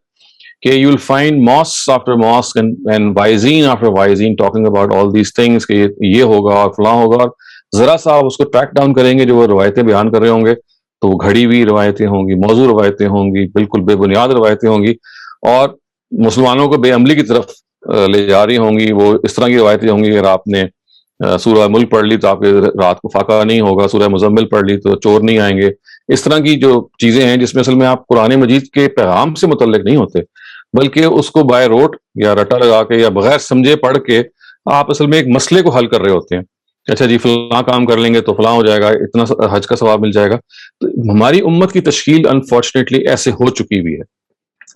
کہ you will find mosques after mosque and وائزین after وائزین talking about all these things کہ یہ ہوگا اور فلاں ہوگا. اور ذرا سا آپ اس کو ٹریک ڈاؤن کریں گے جو وہ روایتیں بیان کر رہے ہوں گے تو وہ گھڑی ہوئی روایتیں ہوں گی, موضوع روایتیں ہوں گی, بالکل بے بنیاد روایتیں ہوں گی, اور مسلمانوں کو بے عملی کی طرف لے جا رہی ہوں گی. وہ اس طرح کی روایتیں ہوں گی, اگر آپ نے سورہ ملک پڑھ لی تو آپ کے رات کو فاقہ نہیں ہوگا, سورہ مزمل پڑھ لی تو چور نہیں آئیں گے. اس طرح کی جو چیزیں ہیں جس میں اصل میں آپ قرآن مجید کے پیغام سے متعلق نہیں ہوتے بلکہ اس کو بائی روٹ یا رٹا لگا کے یا بغیر سمجھے پڑھ کے آپ اصل میں ایک مسئلے کو حل کر رہے ہوتے ہیں. اچھا جی فلاں کام کر لیں گے تو فلاں ہو جائے گا, اتنا حج کا ثواب مل جائے گا. تو ہماری امت کی تشکیل انفارچونیٹلی ایسے ہو چکی بھی ہے.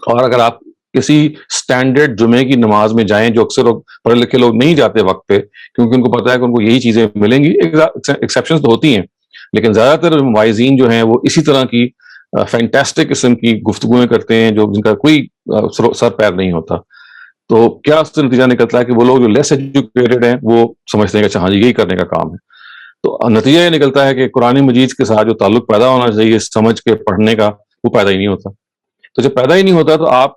اور اگر آپ کسی سٹینڈرڈ جمعے کی نماز میں جائیں, جو اکثر پڑھے لکھے لوگ نہیں جاتے وقت پہ کیونکہ ان کو پتا ہے کہ ان کو یہی چیزیں ملیں گی, ایکسیپشنز تو ہوتی ہیں لیکن زیادہ تر وائزین جو ہیں وہ اسی طرح کی فینٹاسٹک قسم کی گفتگویں کرتے ہیں جو جن کا کوئی سر پیر نہیں ہوتا. تو کیا اس سے نتیجہ نکلتا ہے کہ وہ لوگ جو لیس ایجوکیٹڈ ہیں وہ سمجھتے ہیں کہ اچھا ہاں جی یہی کرنے کا کام ہے. تو نتیجہ یہ نکلتا ہے کہ قرآن مجید کے ساتھ جو تعلق پیدا ہونا چاہیے سمجھ کے پڑھنے کا وہ پیدا ہی نہیں ہوتا. تو جب پیدا ہی نہیں ہوتا تو آپ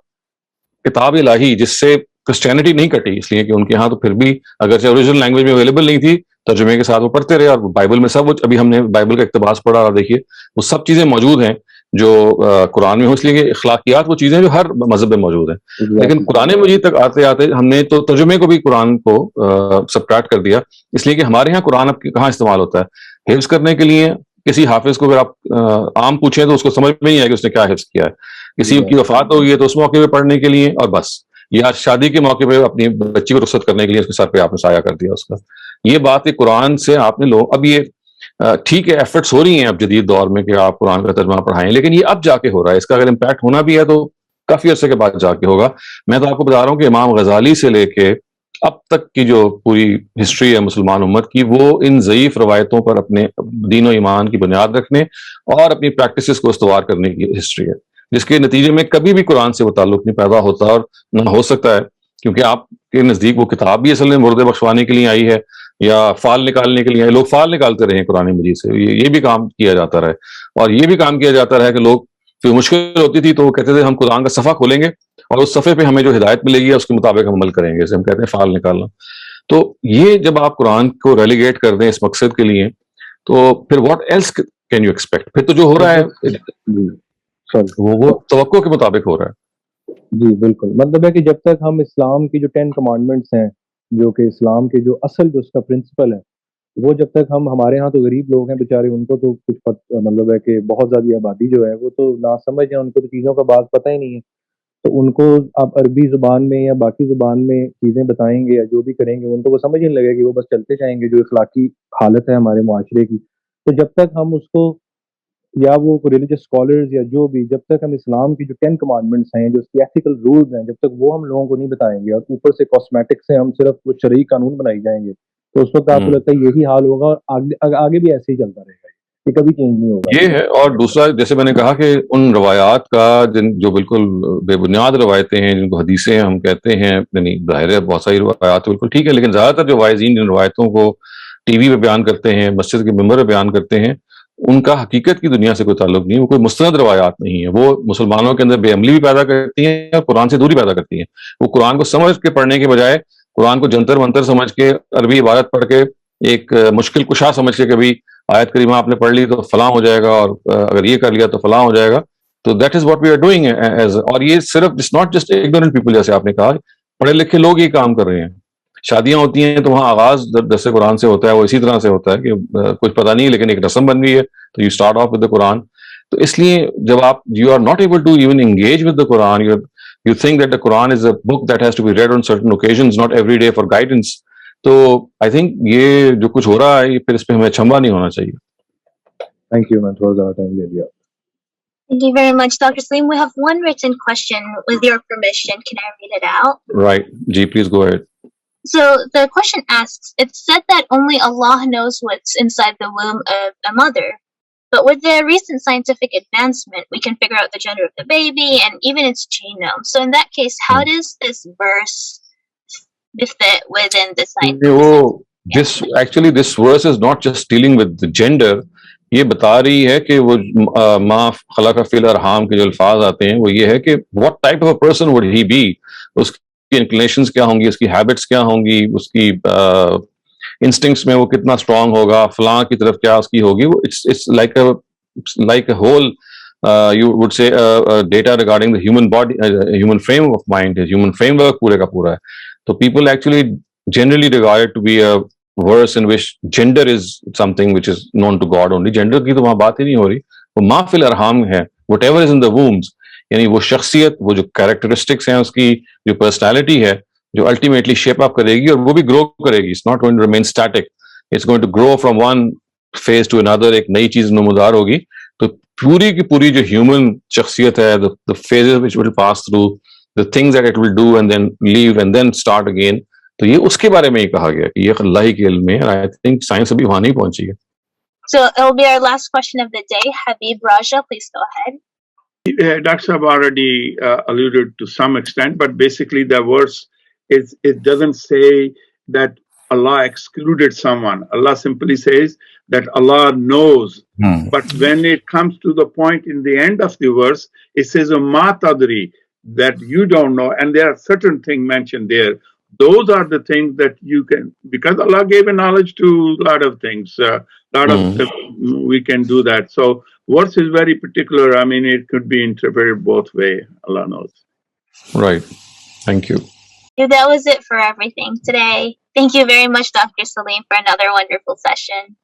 کتاب الہی جس سے کرسچینٹی نہیں کٹی، اس لیے کہ ان کے ہاں تو پھر بھی اگرچہ اوریجنل لینگویج میں اویلیبل نہیں تھی ترجمے کے ساتھ وہ پڑھتے رہے، اور بائبل میں سب ابھی ہم نے بائبل کا اقتباس پڑھا اور دیکھیے وہ سب چیزیں موجود ہیں جو قرآن میں ہو، اس لیے کہ اخلاقیات وہ چیزیں جو ہر مذہب میں موجود ہیں. لیکن قرآن مجید تک آتے آتے ہم نے تو ترجمے کو بھی قرآن کو سبٹریکٹ کر دیا، اس لیے کہ ہمارے ہاں قرآن اب کہاں استعمال ہوتا ہے؟ حفظ کرنے کے لیے. کسی حافظ کو اگر آپ عام پوچھیں تو اس کو سمجھ میں نہیں آئے کہ اس نے کیا حفظ کیا ہے. کسی کی وفات ہو گئی ہے تو اس موقع پہ پڑھنے کے لیے اور بس، یا شادی کے موقع پہ اپنی بچی کو رخصت کرنے کے لیے اس کے سر پہ آپ نے سایہ کر دیا اس کا. یہ بات ہے قرآن سے آپ نے اب یہ ٹھیک ہے ایفرٹس ہو رہی ہیں اب جدید دور میں کہ آپ قرآن کا ترجمہ پڑھائیں، لیکن یہ اب جا کے ہو رہا ہے. اس کا اگر امپیکٹ ہونا بھی ہے تو کافی عرصے کے بعد جا کے ہوگا. میں تو آپ کو بتا رہا ہوں کہ امام غزالی سے لے کے اب تک کی جو پوری ہسٹری ہے مسلمان امت کی، وہ ان ضعیف روایتوں پر اپنے دین و ایمان کی بنیاد رکھنے اور اپنی پریکٹسز کو استوار کرنے کی ہسٹری ہے، جس کے نتیجے میں کبھی بھی قرآن سے وہ تعلق نہیں پیدا ہوتا اور نہ ہو سکتا ہے، کیونکہ آپ کے نزدیک وہ کتاب بھی اصل میں مردے بخشوانے کے لیے آئی ہے یا فال نکالنے کے لیے آئی. لوگ فال نکالتے رہے ہیں قرآن مجید سے، یہ بھی کام کیا جاتا رہے. اور یہ بھی کام کیا جاتا رہا کہ لوگ پھر مشکل ہوتی تھی تو وہ کہتے تھے ہم قرآن کا صفحہ کھولیں گے اور اس صفحے پہ ہمیں جو ہدایت ملے گی اس کے مطابق ہم عمل کریں گے، جیسے ہم کہتے ہیں فال نکالنا. تو یہ جب آپ قرآن کو ریلیگیٹ کر دیں اس مقصد کے لیے تو پھر what else can you expect? پھر تو جو ہو رہا ہے وہ توقع کے مطابق ہو رہا ہے. جی بالکل، مطلب ہے کہ جب تک ہم اسلام کی جو 10 کمانڈمنٹس ہیں، جو کہ اسلام کے جو اصل جو اس کا پرنسپل ہے، وہ جب تک ہمارے ہاں تو غریب لوگ ہیں بیچارے، ان کو تو کچھ مطلب ہے کہ بہت زیادہ آبادی جو ہے وہ تو ناسمجھ ہے، ان کو تو چیزوں کا بعض پتہ ہی نہیں ہے. تو ان کو آپ عربی زبان میں یا باقی زبان میں چیزیں بتائیں گے یا جو بھی کریں گے ان کو وہ سمجھ نہیں لگے گا، وہ بس چلتے جائیں گے جو اخلاقی حالت ہے ہمارے معاشرے کی. تو جب تک ہم اس کو یا وہ ریلیجس اسکالرز یا جو بھی، جب تک ہم اسلام کی جو 10 کمانڈمنٹس ہیں، جو اس کی ایتھیکل رولز ہیں، جب تک وہ ہم لوگوں کو نہیں بتائیں گے اور اوپر سے کاسمیٹک سے ہم صرف وہ شرعی قانون بنائی جائیں گے تو اس وقت آپ کو لگتا ہے یہی حال ہوگا اور آگے بھی ایسے ہی چلتا رہے گا، یہ کبھی چینج نہیں ہوگا. یہ ہے. اور دوسرا جیسے میں نے کہا کہ ان روایات کا جو بالکل بے بنیاد روایتیں ہیں جن کو حدیثیں ہم کہتے ہیں، یعنی ظاہر ہے بہت ساری روایات بالکل ٹھیک ہے، لیکن زیادہ تر جو واعظین جن روایتوں کو ٹی وی پہ بیان کرتے ہیں، مسجد کے ممبر پہ بیان کرتے ہیں، ان کا حقیقت کی دنیا سے کوئی تعلق نہیں، وہ کوئی مستند روایات نہیں ہے. وہ مسلمانوں کے اندر بے عملی بھی پیدا کرتی ہیں اور قرآن سے دوری پیدا کرتی ہیں. وہ قرآن کو سمجھ کے پڑھنے کے بجائے قرآن کو جنتر منتر سمجھ کے عربی عبارت پڑھ کے ایک مشکل کشا سمجھ کے کبھی آیت کریمہ آپ نے پڑھ لی تو فلاں ہو جائے گا، اور اگر یہ کر لیا تو فلاں ہو جائے گا. تو that is what we are doing. اور یہ صرف it's not just ignorant people, جیسے آپ نے کہا پڑھے لکھے لوگ یہ کام کر رہے ہیں. شادیاں ہوتی ہیں تو وہاں آغاز درس قرآن سے ہوتا ہے، وہ اسی طرح سے ہوتا ہے کہ کچھ پتہ نہیں لیکن ایک رسم بن گئی ہے تو you start off with the Quran. تو اس لیے جب آپ you are not able to even engage with the Quran, you think that the Quran is a book that has to be read on certain occasions, not every day for guidance. تو آئی تھنک یہ جو کچھ ہو رہا ہے پھر اس پہ ہمیں چھمبا نہیں ہونا چاہیے. تھینک یو، میں تھوڑا زیادہ ٹائم لے لیا. Thank you very much, Dr. Salim. We have one written question with your permission. Can I read it out? Right. Ji, please go ahead. So the question asks, it's said that only Allah knows what's inside the womb of a mother. But with the recent scientific advancement, we can figure out the gender of the baby and even its genome. So in that case, how does this verse fit within the science? This verse is not just dealing with the gender. یہ بتا رہی ہے کہ وہ ما خلق فی الارحام کے جو الفاظ آتے ہیں وہ یہ ہے کہ what type of a person would he be، اس کی انکلینیشنز کیا ہوں گی، اس کی ہیبٹس کیا ہوں گی، اس کی انسٹنکٹس میں وہ کتنا اسٹرانگ ہوگا، فلاں کی طرف کیا اس کی ہوگی. وہ it's like a whole you would say data regarding the human body, human frame of mind, human framework پورے کا پورا ہے. تو people actually generally regard it to be a verse in which gender is something which is known to God only. Gender کی تو وہاں بات ہی نہیں ہو رہی. وہ ما فی الارحام ہے، whatever is in the wombs، یعنی وہ شخصیت، وہ جو کیریکٹرسٹکس ہیں، اس کی جو پرسنالٹی ہے جو الٹیمیٹلی شیپ اپ کرے گی اور وہ بھی گرو کرے گی. It's not going to remain static. It's going to grow from one phase to another. ایک نئی چیز نمودار ہوگی. تو پوری کی پوری جو ہیومن شخصیت ہے، the phases which will pass through, the things that it will do and then leave and then start again، تو یہ اس کے بارے میں ہی کہا گیا کہ یہ اللہ کے علم میں. آئی تھنک سائنس ابھی وہاں نہیں پہنچی ہے. So it'll be our last question of the day. Habib Raja, please go ahead. Dr. Saab already alluded to some extent, but basically the verse it doesn't say that Allah excluded someone. Allah simply says that Allah knows. But when it comes to the point in the end of the verse, it says ma tadri, that you don't know, and there are certain things mentioned there. Those are the things that you can, because Allah gave a knowledge to a lot of things. We can do that. So verse is very particular. I mean, it could be interpreted both ways. Allah knows. Right. Thank you. That was it for everything today. Thank you very much, Dr. Salim, for another wonderful session.